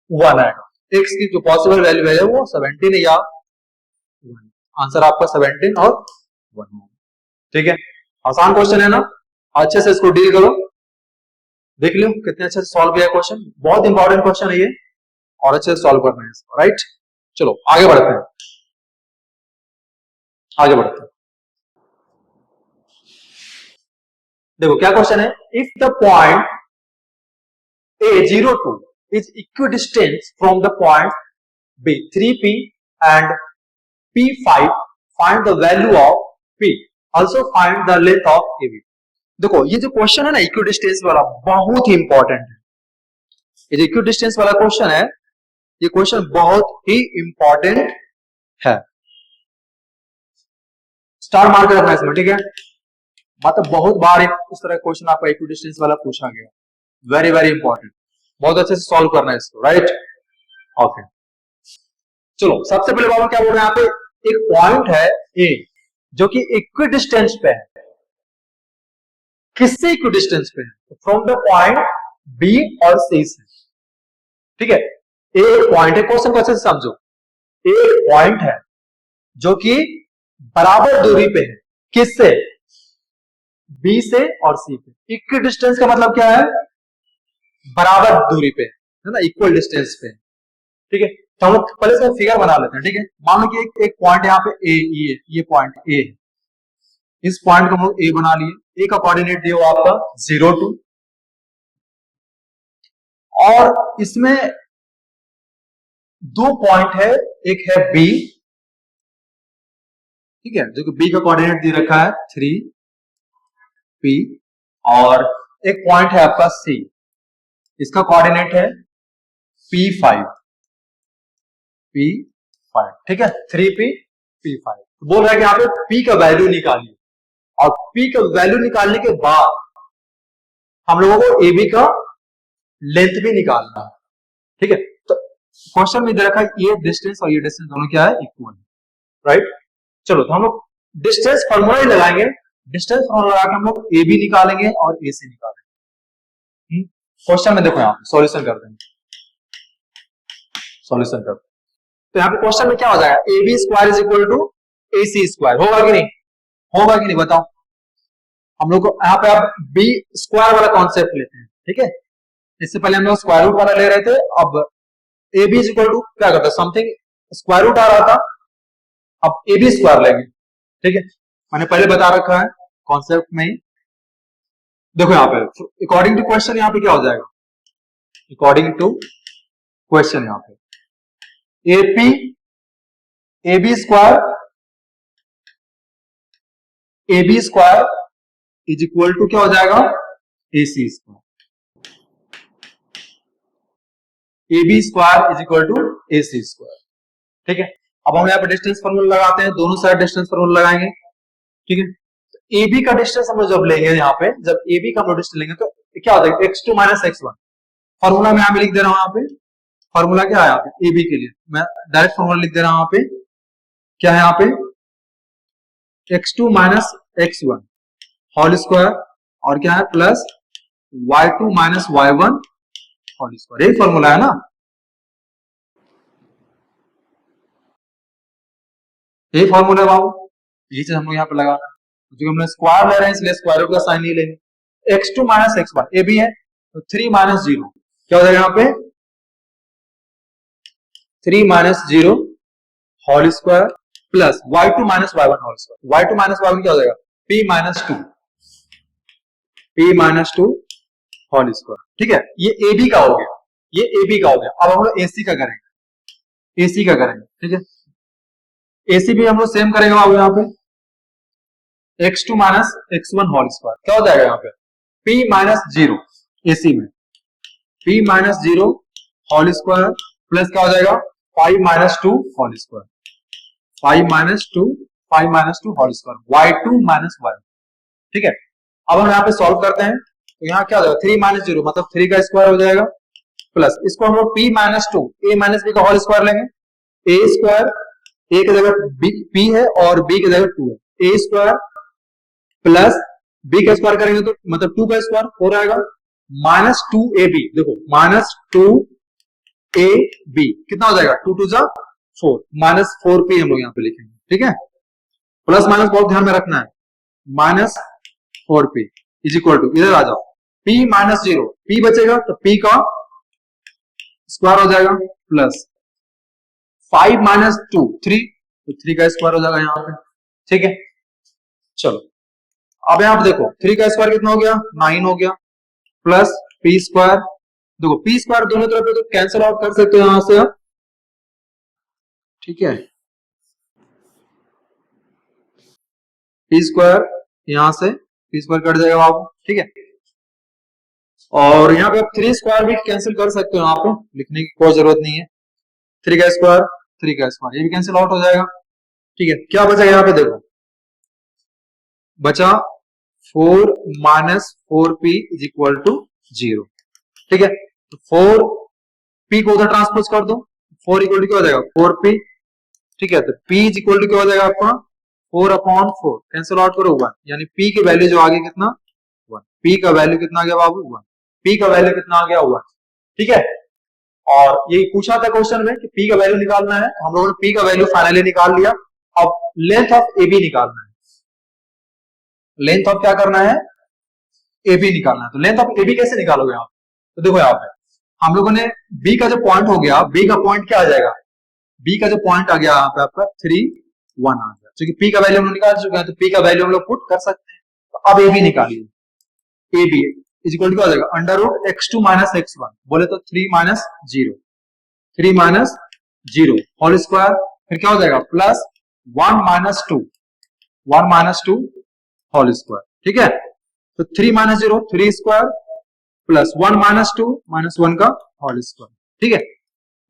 1 आएगा, x की जो पॉसिबल वैल्यू है वो 17 या 1, आंसर आपका 17 और 1, ठीक है, आसान क्वेश्चन है ना, अच्छे से इसको डील करो, देख लो कितने अच्छे से सॉल्व किया क्वेश्चन, बहुत इंपॉर्टेंट क्वेश्चन है ये और अच्छे से सॉल्व करना है इसको, राइट, चलो आगे बढ़ते हैं, आगे बढ़ते हैं, देखो क्या क्वेश्चन है, if the point A02 is equidistant from the point B 3P and P5, find the value of P, also find the length of AB। देखो ये जो क्वेश्चन है ना इक्विडिस्टेंस वाला बहुत ही इंपॉर्टेंट है, ये जो इक्विडिस्टेंस वाला क्वेश्चन है ये क्वेश्चन बहुत ही इंपॉर्टेंट है, स्टार मार्क रखना इसमें, ठीक है, मतलब बहुत बार इस तरह क्वेश्चन आपका इक्विडिस्टेंस वाला पूछा गया, वेरी वेरी इंपॉर्टेंट, बहुत अच्छे से सॉल्व करना है इसको, राइट, ओके, चलो सबसे पहले बाबू क्या बोल रहे हैं यहाँ पे, एक पॉइंट है ए जो कि इक्विडिस्टेंस पे है, किससे इक्विडिस्टेंस पे है, फ्रॉम द पॉइंट बी और सी से, ठीक है, एक पॉइंट है, क्वेश्चन को अच्छे से समझो, एक पॉइंट है जो कि बराबर दूरी पे है, किससे, बी से और सी पे, इक्विडिस्टेंस का मतलब क्या है, बराबर दूरी पे है ना, इक्वल डिस्टेंस पे, ठीक है, तो हम लोग पहले इसका फिगर बना लेते हैं, ठीक है, मान लो कि एक पॉइंट यहाँ पे ए, ये पॉइंट ए है, इस पॉइंट को हम लोग ए बना लिए, ए का कोऑर्डिनेट दिया हुआ आपका 0 2, और इसमें दो पॉइंट है, एक है बी, ठीक है, जो कि बी का कोऑर्डिनेट दे रखा है 3p, और एक पॉइंट है आपका सी, इसका कोऑर्डिनेट है p5, ठीक है, 3p p5। बोल रहा है कि यहाँ पे p का वैल्यू निकालिए, और p का वैल्यू निकालने के बाद हम लोगों को ab का लेंथ भी निकालना है, ठीक है। तो क्वेश्चन में दे रखा है ये डिस्टेंस और ये डिस्टेंस दोनों क्या है, इक्वल, राइट। चलो तो हम लोग डिस्टेंस फॉर्मूला ही लगाएंगे, डिस्टेंस फॉर्मूला लगा के हम लोग ए बी निकालेंगे और ए सी निकालेंगे। क्वेश्चन में देखो, यहाँ पे सॉल्यूशन करते हैं, सॉल्यूशन करते हैं। तो यहाँ पे क्वेश्चन में क्या हो जाएगा, A B square is equal to A C square, होगा कि नहीं, होगा कि नहीं बताओ। हम लोग को यहाँ पे आप बी स्क्वायर वाला कॉन्सेप्ट लेते हैं, ठीक है। इससे पहले हम लोग स्क्वायर रूट वाला ले रहे थे, अब A B is equal to क्या करता है, समथिंग स्क्वायर रूट आ रहा था, अब ए बी स्क्वायर लेंगे, ठीक है। मैंने पहले बता रखा है कॉन्सेप्ट में ही। देखो यहाँ पे अकॉर्डिंग टू क्वेश्चन यहाँ पे क्या हो जाएगा, अकॉर्डिंग टू क्वेश्चन यहाँ पे AP A B square is equal to क्या हो जाएगा, A C square, A B square is equal to A C square, ठीक है। अब हम यहाँ पे डिस्टेंस फॉर्मूला लगाते हैं, दोनों साइड डिस्टेंस फॉर्मूला लगाएंगे, ठीक है। ए बी का डिस्टेंस हम लोग जब लेंगे, यहाँ पे जब ए बी का हम लोग डिस्टेंस लेंगे तो क्या हो जाएगा, x2 माइनस x1। फॉर्मूला में यहाँ पे लिख दे रहा हूँ, यहाँ पे फॉर्मूला क्या है यहाँ पे ए बी के लिए, मैं डायरेक्ट फॉर्मूला लिख दे रहा हूँ। यहाँ पे क्या है, यहाँ पे x2 minus x1 whole square, और क्या है plus y2 minus y1 whole square, यही फॉर्मूला है ना। यही फॉर्मूला है बाबू, ये चीज हम लोग यहाँ पे लगाना है, क्योंकि हमने स्क्वायर ले रहे हैं इसलिए स्क्वायर रूट का साइन नहीं लेंगे। x2 minus x1 A B है, तो 3 माइनस 0 क्या हो जाएगा, यहाँ पे 3 minus 0 whole square plus y2 minus y1 whole square, y2 minus y1 क्या हो जाएगा, p minus 2, p minus 2 whole square, ठीक है। ये ए बी का हो गया, ये ए बी का हो गया। अब हम लोग एसी का करेंगे, एसी का करेंगे, ठीक है। एसी भी हम लोग सेम करेंगे बाबू, यहाँ पे x2 minus x1 whole square क्या हो जाएगा, यहाँ पे p माइनस 0 एसी में p minus 0 whole square plus क्या हो जाएगा 5 minus 2 whole square, 5 minus 2 whole square, y2 minus y, ठीक है। अब हम यहाँ पे सॉल्व करते हैं, तो यहाँ क्या हो जाएगा 3 माइनस 0 मतलब 3 का स्क्वायर हो जाएगा, प्लस इसको हम लोग p minus 2 a minus b का होल स्क्वायर लेंगे, a स्क्वायर a की जगह p है और b की जगह 2 है, a स्क्वायर प्लस b का स्क्वायर करेंगे तो मतलब 2 का स्क्वायर हो जाएगा, माइनस 2ab, देखो माइनस 2ab कितना हो जाएगा, 2 2 जा 4 माइनस 4p हम लोग यहाँ पे लिखेंगे, ठीक है। प्लस माइनस बहुत ध्यान में रखना है, minus 4p is equal to, इधर आ जाओ p माइनस 0, p बचेगा तो p का स्क्वायर हो जाएगा प्लस 5 माइनस 2 3, तो 3 का स्क्वायर हो जाएगा यहाँ पे, ठीक है। चलो अब यहाँ पे देखो 3 का स्क्वायर कितना हो गया, 9 हो गया, प्लस p स्क्वायर, देखो p स्क्वायर दोनों तरफ पे तो कैंसिल आउट कर सकते हो यहां से आप, ठीक है। p स्क्वायर यहां से p स्क्वायर कट जाएगा आपको, ठीक है। और यहाँ पे आप 3 स्क्वायर भी कैंसिल कर सकते हो, यहाँ पे लिखने की कोई जरूरत नहीं है, 3 का स्क्वायर 3 का स्क्वायर ये भी कैंसिल आउट हो जाएगा, ठीक है। क्या बचेगा यहाँ पे देखो, बचा 4 minus 4p is equal to 0, ठीक है। तो 4p को उधर ट्रांसपोज कर दो, 4 इक्वल टू क्या हो जाएगा 4p, ठीक है। तो p इज इक्वल टू क्या हो जाएगा आपका 4/4, कैंसिल आउट करो 1, यानी p की वैल्यू जो आ गई कितना 1, p का वैल्यू कितना आ गया बाबू 1, p का वैल्यू कितना आ गया 1, ठीक है। और ये पूछा था क्वेश्चन में कि p का वैल्यू निकालना है, हम लोगों ने p का वैल्यू फाइनली निकाल लिया। अब लेंथ ऑफ AB निकालना है, लेंथ ऑफ क्या करना है AB निकालना है। तो लेंथ ऑफ AB कैसे निकालोगे आप, तो देखो यहाँ पे हम लोगों ने B का जो पॉइंट हो गया, B का पॉइंट क्या आ जाएगा, B का जो पॉइंट आ गया यहाँ पे आपका 3 1 आ गया, क्योंकि P का वैल्यू हम लोग निकाल चुके हैं, तो P का वैल्यू हम लोग पुट कर सकते हैं। तो अब AB निकालिए, AB इज इक्वल टू क्या हो जाएगा under root x2 minus x1, बोले तो 3 minus 0, 3 minus zero whole square, फिर क्या हो जाएगा प्लस 1 - 2 होल स्क्वायर। ठीक है, तो 3 - 0 3 स्क्वायर प्लस 1 - 2 -1 का होल स्क्वायर। ठीक है,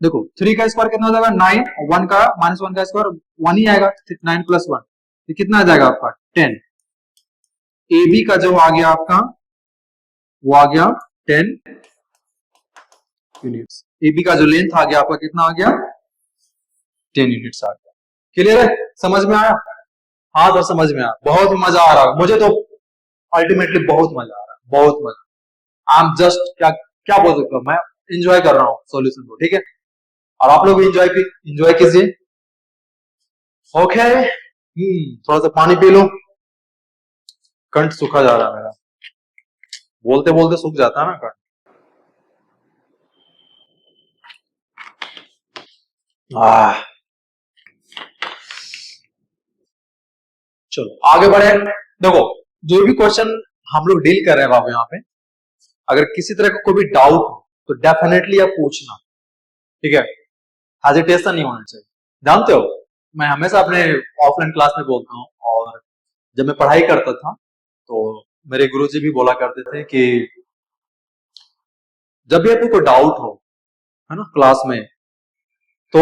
देखो 3 का स्क्वायर कितना हो जाएगा 9, और 1 का -1 का स्क्वायर 1 ही आएगा, 9 + 1 ये कितना आ जाएगा आपका 10। ए बी का जो आ गया आपका वो आ गया 10 यूनिट्स। ए बी का जो लेंथ आ गया आपका कितना आ गया 10 यूनिट्स आ गया। क्लियर है, समझ में आया? हाँ सर समझ में आया, बहुत मजा आ रहा है मुझे तो, अल्टीमेटली बहुत मजा आ रहा है, बहुत मजा। आई एम जस्ट क्या क्या बोल सकता हूँ, मैं इंजॉय कर रहा हूँ सॉल्यूशन को। ठीक है, और आप लोग भी इंजॉय कीजिए। ओके, थोड़ा सा पानी पी लो, कंठ सूखा जा रहा है मेरा, बोलते बोलते सूख जाता है ना कंठ। चलो आगे बढ़े। देखो जो भी क्वेश्चन हम लोग डील कर रहे हैं बाबू यहाँ पे, अगर किसी तरह का कोई भी डाउट हो तो डेफिनेटली आप पूछना। ठीक है, हेजिटेशन नहीं होना चाहिए। जानते हो मैं हमेशा अपने ऑफलाइन क्लास में बोलता हूँ, और जब मैं पढ़ाई करता था तो मेरे गुरुजी भी बोला करते थे कि जब भी आपको कोई डाउट हो है ना क्लास में, तो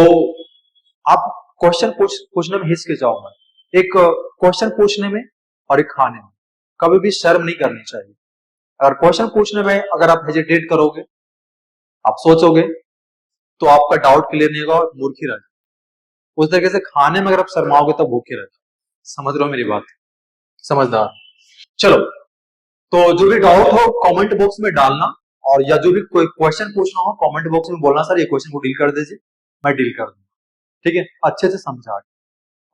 आप क्वेश्चन पूछने में हिचकिचाओ मत। एक क्वेश्चन पूछने में और एक खाने में कभी भी शर्म नहीं करनी चाहिए। अगर क्वेश्चन पूछने में अगर आप हेजिटेट करोगे, आप सोचोगे, तो आपका डाउट क्लियर नहीं होगा और मूर्ख ही रह जाओगे। उस तरीके से खाने में अगर आप शर्माओगे तो भूखे रह जाओगे। समझ रहे हो मेरी बात? समझदार। चलो, तो जो भी डाउट हो कमेंट बॉक्स में डालना, और या जो भी कोई क्वेश्चन पूछना हो कमेंट बॉक्स में बोलना, सर ये क्वेश्चन को डील कर दीजिए, मैं डील कर दूंगा। ठीक है, अच्छे से समझा।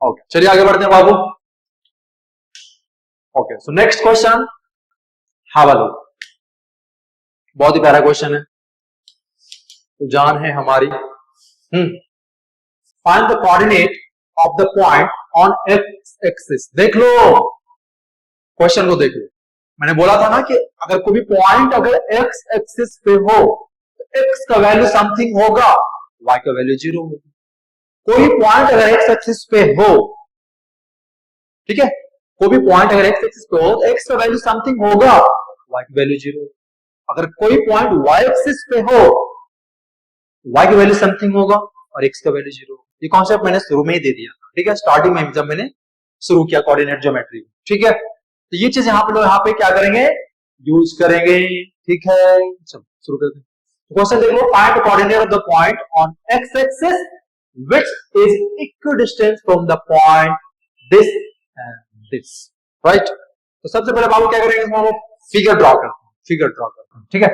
ओके चलिए आगे बढ़ते हैं बाबू। Okay so next question, have a look. बहुत ही प्यारा क्वेश्चन है, तो जान है हमारी। Find the coordinate of the point on x axis. देख लो क्वेश्चन को, देख लो। मैंने बोला था ना कि अगर कोई भी पॉइंट अगर एक्स एक्सिस पे हो तो एक्स का वैल्यू समथिंग होगा, वाई का वैल्यू 0 होगा। कोई पॉइंट अगर एक्स एक्सिस पे हो, ठीक है, कोई भी पॉइंट अगर एक्स एक्सिस पे हो तो एक्स का वैल्यू समथिंग होगा, वाई की वैल्यू 0। अगर कोई पॉइंट वाई एक्सिस पे हो, वाई की वैल्यू समथिंग होगा और एक्स का वैल्यू 0। ये कॉन्सेप्ट मैंने शुरू में ही दे दिया, ठीक है, स्टार्टिंग में जब मैंने शुरू किया कोऑर्डिनेट ज्योमेट्री। ठीक है, तो ये चीज यहाँ पे क्या करेंगे, यूज करेंगे। ठीक है, चलो शुरू करते हैं। क्वेश्चन देख लो, find the coordinate of the point on x axis which is equidistance from the point this and this. Right, तो सबसे पहले बाबू क्या करेंगे, हम लोग फिगर ड्रॉ करते हैं, फिगर ड्रॉ करते हैं। ठीक है,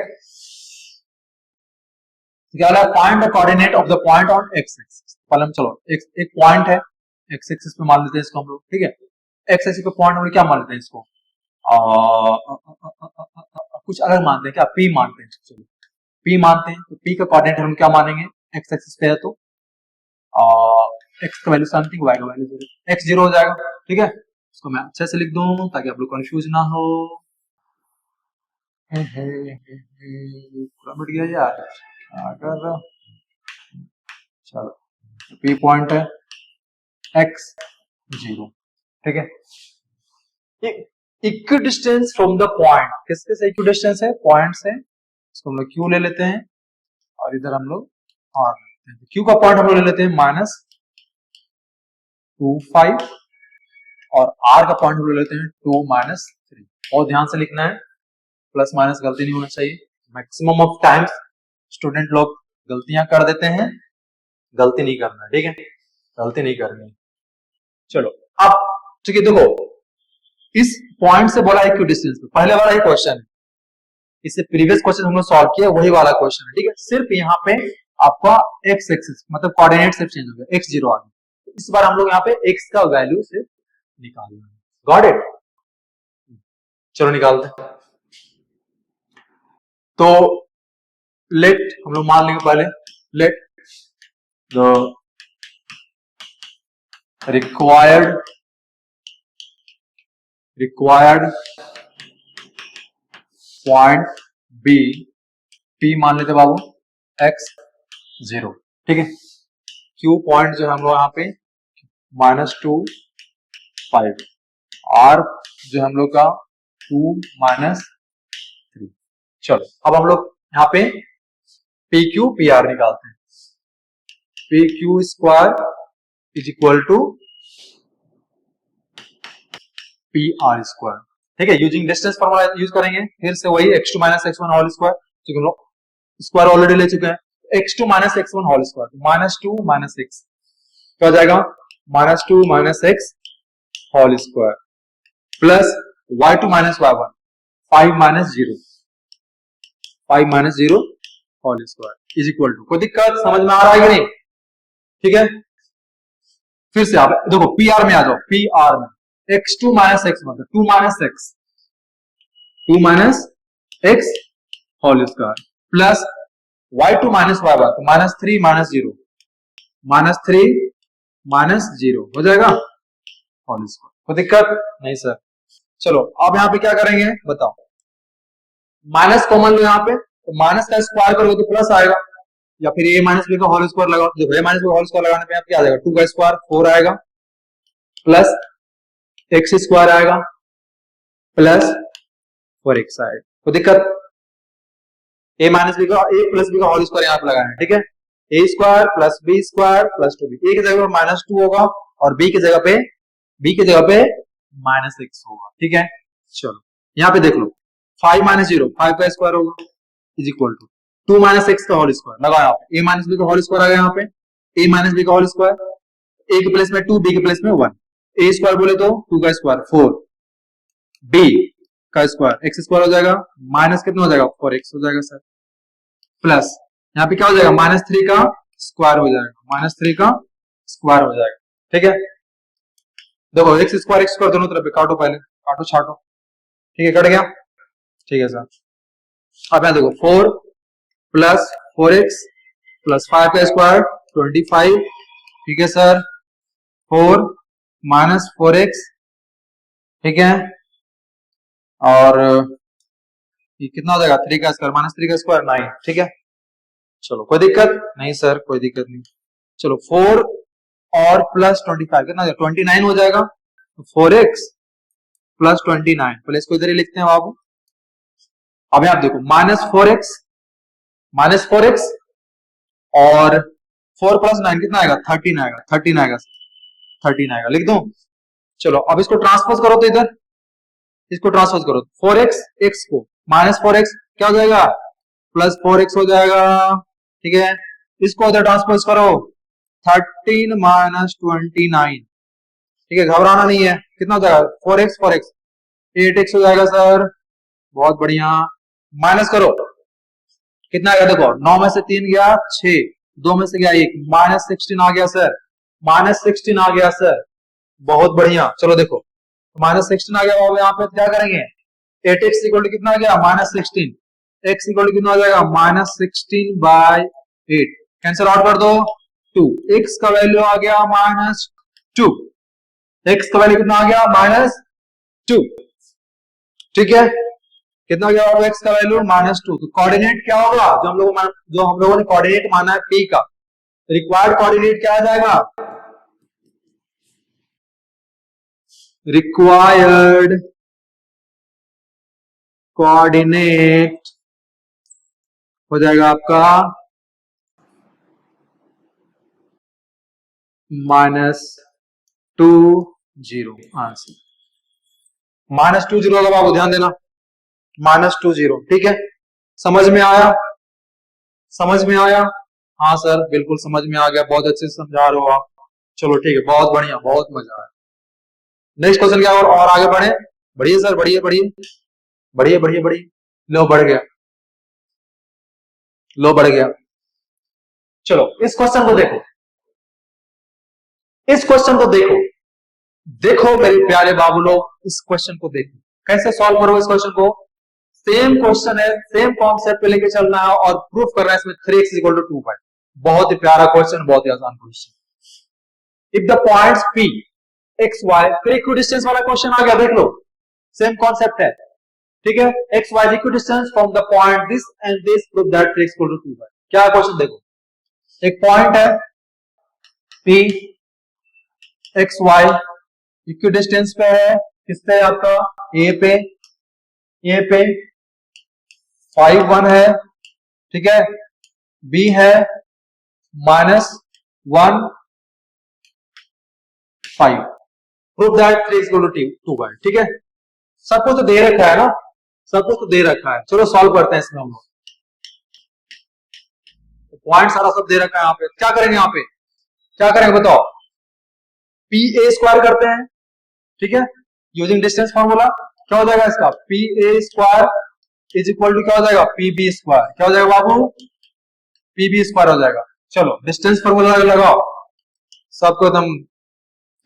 क्या है, find the coordinate of the point on x axis. पहले हम चलो एक पॉइंट है एक्स एक्सिस पे मान लेते हैं इसको हम लोग। ठीक है, एक्स एक्सिस पे पॉइंट हम लोग क्या मान लेते हैं इसको, कुछ अलग मानते हैं क्या, पी मानते हैं। चलो पी मानते हैं, तो पी का कोऑर्डिनेट हम क्या मानेंगे, एक्स एक्सिस पे है तो एक्स का वैल्यू समथिंग, वाई का वैल्यू 0, एक्स 0 हो जाएगा। ठीक है, इसको मैं अच्छे से लिख दूं ताकि आप लोग कंफ्यूज ना हो। पूरा मिट गया यार, अगर चलो पी पॉइंट है एक्स 0। ठीक है, इक्विडिस्टेंस फ्रॉम द पॉइंट, किसके से इक्विडिस्टेंस है, पॉइंट से। इसको हम लोग क्यू ले लेते हैं और इधर हम लोग आर लेते हैं। क्यू का पॉइंट हम लोग ले लेते हैं -2, 5, और आर का पॉइंट हम लोग लेते हैं 2, -3। और ध्यान से लिखना है, प्लस माइनस गलती नहीं होना चाहिए। मैक्सिमम ऑफ टाइम्स स्टूडेंट लोग गलतियां कर देते हैं, गलती नहीं करना। ठीक है, गलती नहीं करनी। चलो अब ठीक है, देखो इस पॉइंट से बोला इक्विडिस्टेंस, पहले वाला ही क्वेश्चन है, इससे प्रीवियस क्वेश्चन हम लोग सॉल्व किया वही वाला क्वेश्चन है। ठीक है, सिर्फ यहाँ पे आपका एक्स एक्सिस मतलब कोऑर्डिनेट सिर्फ चेंज हो गया, x 0 आ गया। इस बार हम लोग यहाँ पे x का वैल्यू सिर्फ निकालना है। Got it? चलो निकालते हैं। तो लेट हम लोग मान लेंगे पहले, let the required point be, P मान लेते बाबू x 0। ठीक है, Q पॉइंट जो है हम लोग यहाँ पे -2 5, R जो है हम लोग का 2 -3। चलो अब हम लोग यहाँ पे PQ PR निकालते हैं। PQ square is equal to PR square, ठीक है। यूजिंग डिस्टेंस फॉर्मूला यूज करेंगे, फिर से वही x2 -x1 होल स्क्वायर, क्योंकि हम लोग स्क्वायर ऑलरेडी ले चुके हैं। x2 -x1 whole square, -2 -x क्या हो जाएगा, -2 -x whole square plus y2 -y1 5 -0 whole square is equal to, कोई दिक्कत समझ में आ रहा है कि नहीं, ठीक है। फिर से आप देखो PR में आ जाओ, PR में x2 -x मतलब 2 -x whole square plus y2 -y1 तो -3 -0 हो जाएगा होल स्क्वायर, कोई दिक्कत नहीं सर। चलो अब यहाँ पे क्या करेंगे बताओ, माइनस कॉमन लो यहाँ पे, तो माइनस का स्क्वायर करोगे तो प्लस आएगा, या फिर a -b का होल स्क्वायर लगाओ, देखो a -b का होल स्क्वायर लगाने पे आप क्या आ जाएगा, 2 का स्क्वायर 4 आएगा प्लस x स्क्वायर आएगा प्लस 4x आएगा, कोई दिक्कत। a प्लस b का होल स्क्वायर यहाँ पे लगाना है, ठीक है। a square plus b square plus 2b, a की जगह पे -2 होगा और b की जगह पे -x होगा, ठीक है। चलो यहाँ पे देख लो 5 -0 5 का स्क्वायर होगा इज इक्वल टू 2 -x का होल स्क्वायर लगाओ, यहाँ पे a -b का होल स्क्वायर आ गया, यहाँ पे a -b का होल स्क्वायर, a के प्लेस में 2 b के प्लेस में 1, a स्क्वायर बोले तो 2 का स्क्वायर 4, b का स्क्वायर x स्क्वायर हो जाएगा, माइनस कितना हो जाएगा 4x हो जाएगा सर, प्लस यहाँ पे क्या हो जाएगा -3 का स्क्वायर हो जाएगा, -3 का स्क्वायर हो जाएगा, ठीक है। देखो x स्क्वायर दोनों तरफ पे काटो, पहले काटो छाटो, ठीक है, कट गया, ठीक है सर। अब यहाँ देखो 4 प्लस 4x प्लस 5 का स्क्वायर 25, ठीक है सर, 4 माइनस 4x, ठीक है, और ये कितना हो जाएगा 3 का स्क्वायर -3 का स्क्वायर 9, ठीक है। चलो कोई दिक्कत नहीं सर, कोई दिक्कत नहीं। चलो 4 और प्लस 25 कितना 29 हो जाएगा, तो 4x प्लस 29, पहले इसको इधर ही लिखते हैं बाबू। अब आप देखो -4x और 4 प्लस 9 कितना आएगा 13 आएगा, 13 आएगा, लिख दूं। चलो अब इसको ट्रांसपोज करो, तो इधर इसको ट्रांसपोज करो, 4x x को -4x क्या हो जाएगा प्लस 4x हो जाएगा, ठीक है। इसको उधर ट्रांसपोज करो 13 माइनस 29, ठीक है, घबराना नहीं है, कितना हो जाएगा 4x 8x हो जाएगा सर, बहुत बढ़िया। माइनस करो कितना आएगा, देखो 9 में से 3 गया 6, 2 में से गया 1, -16 आ गया सर, -16 आ गया सर, बहुत बढ़िया। चलो देखो -16 आ गया, अब यहाँ पे क्या करेंगे 8x इक्वल टू कितना आ गया -16, x इक्वल टू कितना हो जाएगा -16/8, कैंसिल आउट कर दो 2, x का वैल्यू आ गया -2, x का वैल्यू कितना आ गया -2, ठीक है, कितना गया होगा x का वैल्यू -2। तो कोऑर्डिनेट क्या होगा, जो हम लोगों ने कोऑर्डिनेट माना है p का, रिक्वायर्ड कोऑर्डिनेट क्या आ जाएगा, रिक्वायर्ड कोऑर्डिनेट हो जाएगा आपका -20, आंसर -20 होगा बाबू, ध्यान देना -20, ठीक है। समझ में आया, हाँ सर बिल्कुल समझ में आ गया, बहुत अच्छे से समझा रहे हो आप, चलो ठीक है, बहुत बढ़िया, बहुत मजा आया। नेक्स्ट क्वेश्चन क्या और आगे बढ़े, बढ़िए सर, बढ़िए, लो बढ़ गया, चलो इस क्वेश्चन को देखो मेरे प्यारे बाबू लोग, इस क्वेश्चन को देखो कैसे सॉल्व करो इस क्वेश्चन को। सेम क्वेश्चन है, सेम कॉन्सेप्ट पे लेके चलना है और प्रूफ करना है इसमें 3x = 2y, बहुत ही प्यारा क्वेश्चन, बहुत ही आसान question. If the points P x y, फिर इक्विडिस्टेंस वाला क्वेश्चन आ गया, देख लो सेम कॉन्सेप्ट है, ठीक है, x y equidistance from the point this and this, prove that 3x = 2y। क्या क्वेश्चन देखो, एक पॉइंट है P X Y equidistance पे है, किस पे है आपका, ए पे 5 1 है, ठीक है, बी है -1 5। Prove that 3 equal to 2 y, ठीक है। सब कुछ तो दे रखा है ना, सब कुछ तो दे रखा है, चलो सॉल्व करते हैं इसमें हम लोग। पॉइंट सारा सब दे रखा है यहाँ पे, क्या करेंगे, यहाँ पे क्या करेंगे बताओ, पी ए स्क्वायर करते हैं, ठीक है, यूजिंग डिस्टेंस फॉर्मूला। क्या हो जाएगा इसका, P A square is equal to क्या हो जाएगा, पी बी स्क्वायर, क्या हो जाएगा बाबू, पी बी स्क्वायर हो जाएगा। चलो डिस्टेंस फॉर्मूला लगाओ सबको एकदम,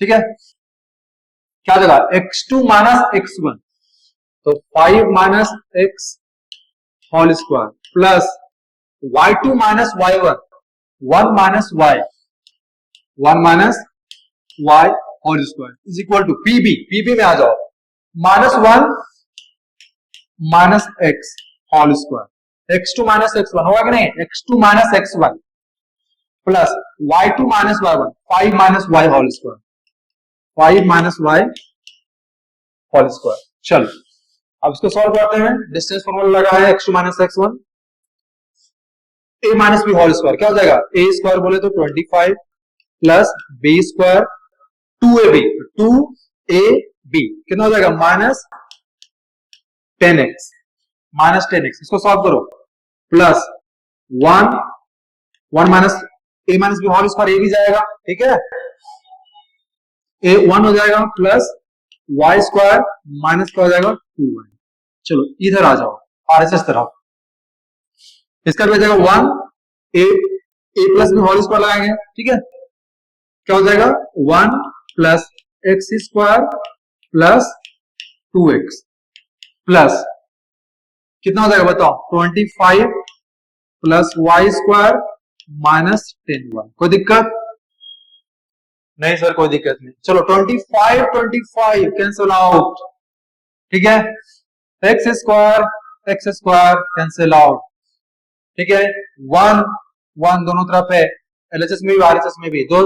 ठीक है। क्या जगह x2 माइनस x1, तो 5 minus X whole square plus y2 minus y1, 1 minus y, 1 minus y whole square is equal to PB में आ जाओ, -1 minus X whole square, x2 minus x1 होगा कि नहीं, x2 minus x1 plus y2 minus y1, 5 minus y whole square, 5 minus y whole square. चलो अब इसको solve करते हैं, डिस्टेंस फॉर्मूला लगा है x2 minus x1, a minus B whole square, क्या हो जाएगा, a स्क्वायर बोले तो 25 plus b square 2ab, 2ab कितना हो जाएगा, -10x, इसको सॉल्व करो, plus 1 minus a minus B whole square, a भी जाएगा, ठीक है, a 1 हो जाएगा प्लस y स्क्वायर माइनस क्या हो जाएगा 2y। चलो इधर आ जाओ आरएसएस तरफ, इसका भी जाएगा 1 a plus B whole square लगाएंगे, ठीक है, क्या हो जाएगा 1 plus X square plus 2x plus कितना हो जाएगा बताओ, 25 plus Y square minus 10y। कोई दिक्कत नहीं सर, कोई दिक्कत नहीं। चलो 25 कैंसिल आउट, ठीक है, एक्स स्क्वायर कैंसिल आउट, ठीक है, 1 दोनों तरफ है, एलएचएस में भी आरएचएस में भी, दो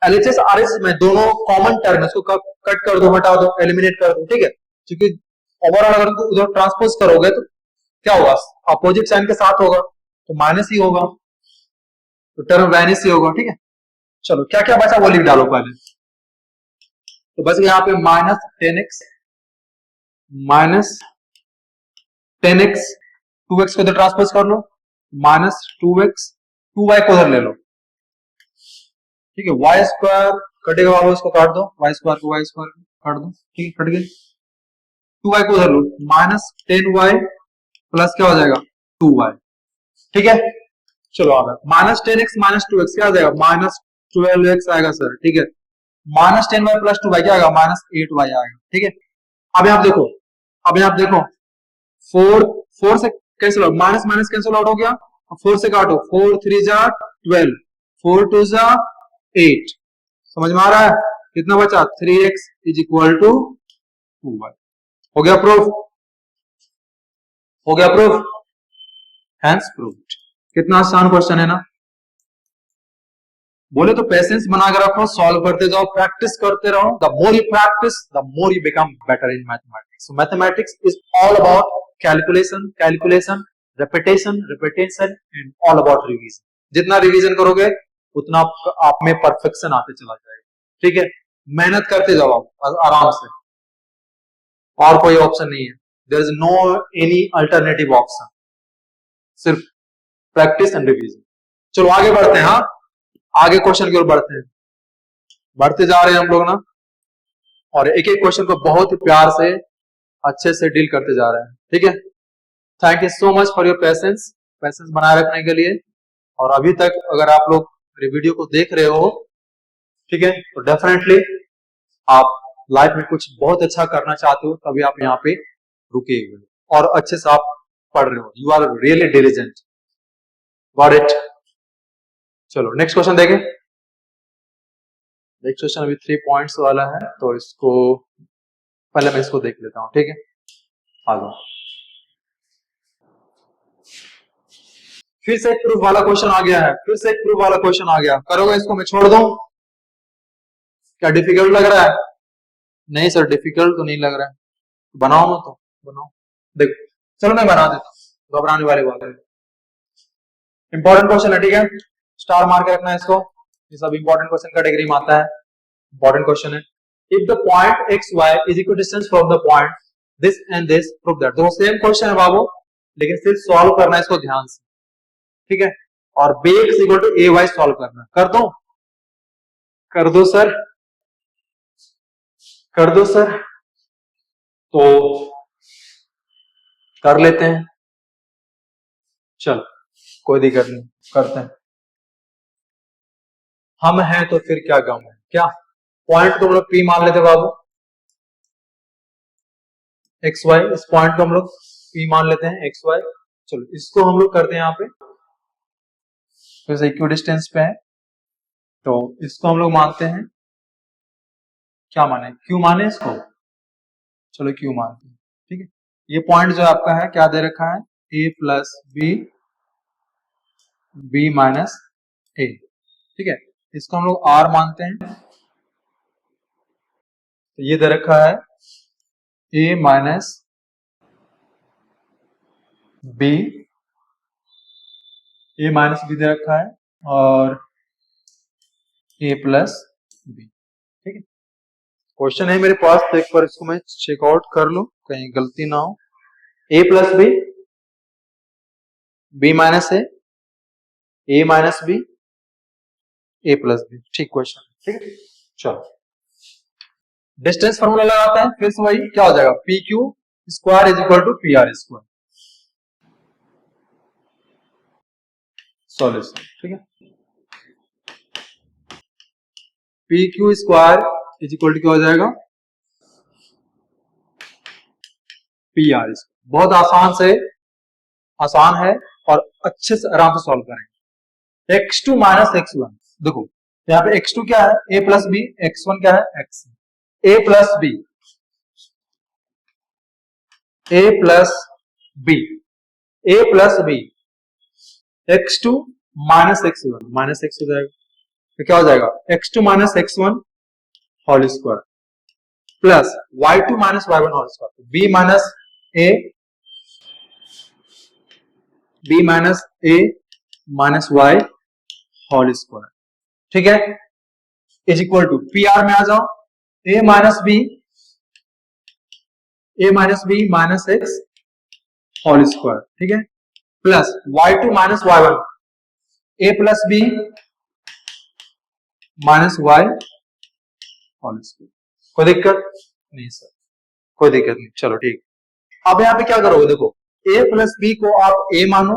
एलएचएस आरएचएस में दोनों कॉमन टर्म है, इसको कट कर दो, हटा दो, एलिमिनेट कर दो, ठीक है, क्योंकि ओवरऑल अगर उधर ट्रांसपोज करोगे तो क्या होगा, अपोजिट साइन के साथ होगा तो माइनस ही होगा, तो टर्म माइनस ही होगा, ठीक है। चलो क्या क्या बचा वो लिख डालो पहले, तो बस यहाँ पे -10x 2x को उधर ट्रांसपोज कर लो, -2x 2y को उधर ले लो, ठीक है, y स्क्वायर कटेगा बाबू, इसको काट दो, y स्क्वायर को y स्क्वायर काट दो, ठीक है, कट गए, 2y को उधर लो, -10y प्लस क्या हो जाएगा 2y, ठीक है। चलो आ गया -10x -2x क्या आ जाएगा, -12x आएगा सर, ठीक है, -10y प्लस 2y क्या आएगा, -8y आएगा, ठीक है। अब यहाँ देखो 4 से cancel out, minus minus cancel out हो गया, 4 से काटो, 4 3 जा 12, 4 2 जा 8, समझ में आ रहा है, कितना बचा 3x is equal to 2y। हो गया प्रूफ, हैंस प्रूव्ड। कितना आसान क्वेश्चन है ना, बोले तो पेशेंस बना के रखो, सॉल्व करते जाओ, प्रैक्टिस करते रहो, the more you practice the more you become better in mathematics. So mathematics is all about calculation, repetition and all about revision. जितना रिवीजन करोगे उतना आप में परफेक्शन आते चला जाएगा, ठीक है, मेहनत करते जाओ आराम से, और कोई ऑप्शन नहीं है, there is no any alternative option, सिर्फ प्रैक्टिस एंड रिवीजन। चलो आगे बढ़ते हैं, हाँ आगे क्वेश्चन की ओर बढ़ते जा रहे हैं हम लोग ना, और एक एक क्वेश्चन को बहुत ही प्यार से अच्छे से डील करते जा रहे हैं, ठीक है। Thank you so much for your patience बनाए रखने के लिए, और अभी तक अगर आप लोग मेरे वीडियो को देख रहे हो, ठीक है, तो डेफिनेटली आप लाइफ में कुछ बहुत अच्छा करना चाहते हो, तभी आप यहाँ पे रुके हुए और अच्छे से आप पढ़ रहे हो, you are really diligent, got it. चलो नेक्स्ट क्वेश्चन देखें, नेक्स्ट क्वेश्चन अभी 3 पॉइंट्स वाला है, तो इसको पहले मैं इसको देख लेता हूं, ठीक है, आ जाओ। फिर से एक प्रूफ वाला क्वेश्चन आ गया है, करोगे इसको मैं छोड़ दूं, क्या डिफिकल्ट लग रहा है? नहीं सर डिफिकल्ट तो नहीं लग रहा है। बनाओ ना, तो बनाओ। देखो चलो मैं बना देता हूँ, घबराने वाली बात है। इंपॉर्टेंट क्वेश्चन है, ठीक है, स्टार मार के रखना है इसको, ये सब इंपॉर्टेंट क्वेश्चन कैटेगरी में आता है। इंपॉर्टेंट क्वेश्चन है, if the point X Y is equal distance from the point this and this prove that. तो सेम क्वेश्चन है बाबू, लेकिन सिर्फ सॉल्व करना है इसको ध्यान से, ठीक है। और B X equal to A Y solve करना। कर दो, कर दो सर, कर दो सर। तो कर लेते हैं, चल कोई दिक्कत नहीं, करते हैं। हम हैं तो फिर क्या गम है, क्या पॉइंट को हम लोग पी मान लेते बाबू, एक्स वाई, इस पॉइंट को हम लोग पी मान लेते हैं, एक्स वाई। चलो इसको हम लोग करते हैं यहाँ पे, तो इक्वी डिस्टेंस पे है, तो इसको हम लोग मानते हैं, क्या माने, क्यू माने इसको, चलो क्यू मानते हैं, ठीक है। ये पॉइंट जो आपका है क्या दे रखा है, ए प्लस बी, बी माइनस ए, ठीक है। इसको हम लोग आर मानते हैं, तो ये दे रखा है ए माइनस बी, ए माइनस बी दे रखा है, और ए प्लस बी, ठीक है। क्वेश्चन है मेरे पास, तो एक बार इसको मैं चेकआउट कर लूं, कहीं गलती ना हो। ए प्लस बी, बी माइनस ए माइनस बी, ए प्लस बी, ठीक क्वेश्चन, ठीक है। चलो डिस्टेंस फॉर्मूला लगाते हैं, फिर से वही क्या हो जाएगा, P Q square is equal to P R square, solution, ठीक है। P Q square is equal to क्या हो जाएगा, पी आर स्क्वायर। बहुत आसान है, और अच्छे से आराम से सॉल्व करेंगे। x2 माइनस x1, देखो यहाँ पे x2 क्या है, a प्लस बी, x1 क्या है, x, a plus B, a plus B, a plus B, x2 minus x1, minus x हो जाएगा, तो क्या हो जाएगा, x2 minus x1 whole square plus y2 minus y1 whole square, b minus a, b minus a minus y whole square, ठीक है, is equal to P R में आ जाओ, a minus B, a minus B minus X whole square, ठीक है, plus y2 minus y1, a plus B minus y whole square. कोई दिक्कत नहीं सर, कोई दिक्कत नहीं, चलो ठीक। अब यहाँ पे क्या करोगे, देखो a प्लस बी को आप a मानो,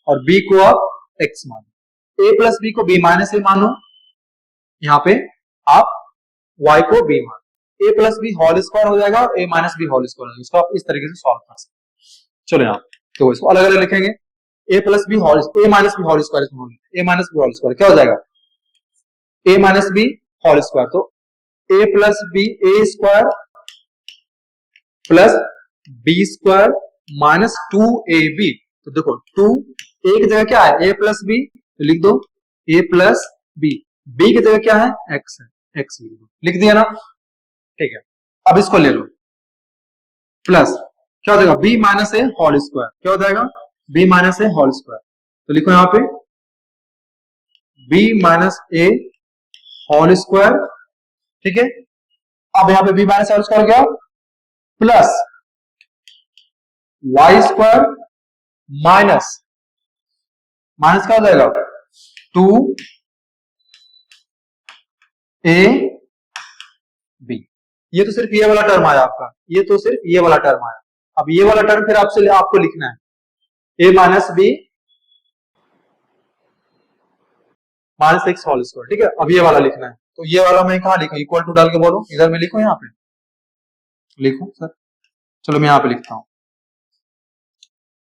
और b को आप x मानो, a प्लस बी को b माइनस a मानो, यहाँ पे आप y को b मानो, a plus B whole square हो जाएगा, और a minus B whole square हो जाएगा। इसको आप इस तरीके से सॉल्व कर सकते हैं। चलो यहाँ तो इसको अलग अलग लिखेंगे, a plus B whole, a minus B whole square, a minus B whole square क्या हो जाएगा, a minus B whole square, तो a plus B A square plus B square minus 2ab। तो देखो 2 a की जगह क्या है, a प्लस बी, तो लिख दो a प्लस बी, b की जगह क्या है, x है, x लिख दो, लिख दिया ना, ठीक है। अब इसको ले लो, प्लस क्या हो जाएगा, b minus A whole square, क्या हो जाएगा, b minus A whole square, तो लिखो यहाँ पे b minus A whole square, ठीक है। अब यहाँ पे b माइनस होल स्क्वायर क्या, plus Y square minus, minus क्या हो जाएगा, 2ab। ये तो सिर्फ ये वाला टर्म आया आपका, ये तो सिर्फ ये वाला टर्म आया। अब ये वाला टर्म फिर आपको लिखना है, a minus B minus X whole square, ठीक है। अब ये वाला लिखना है, तो ये वाला मैं कहा लिखूं, इक्वल टू डाल के बोलो, इधर में लिखो, यहाँ पे लिखो सर, चलो मैं यहाँ पे लिखता हूं,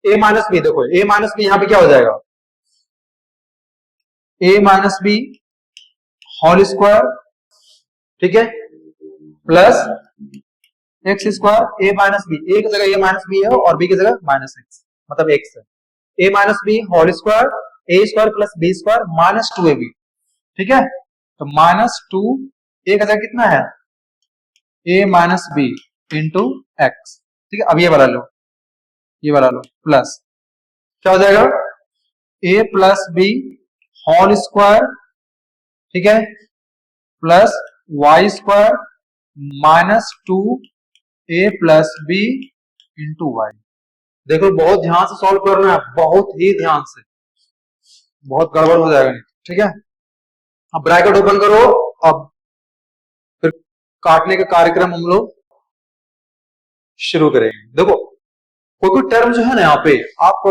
a माइनस बी, देखो a माइनस बी यहाँ पे क्या हो जाएगा, a minus B whole square, ठीक है, plus X square, a minus B, a की जगह a माइनस बी है, और b की जगह माइनस एक्स, मतलब x है, a minus B whole square, a square plus B square minus 2ab, ठीक है, तो माइनस 2 एक हजार कितना है, a minus B into X, ठीक है। अब ये वाला लो, ये वाला लो, प्लस क्या हो जाएगा, a plus B whole square, ठीक है, plus Y square minus 2a plus B into Y. देखो बहुत ध्यान से सॉल्व करना है, बहुत ही ध्यान से, बहुत गड़बड़ हो जाएगा नहीं, ठीक है। अब ब्रैकेट ओपन करो, अब फिर काटने का कार्यक्रम हम लोग शुरू करेंगे। देखो कोई कोई टर्म जो है ना यहाँ पे आप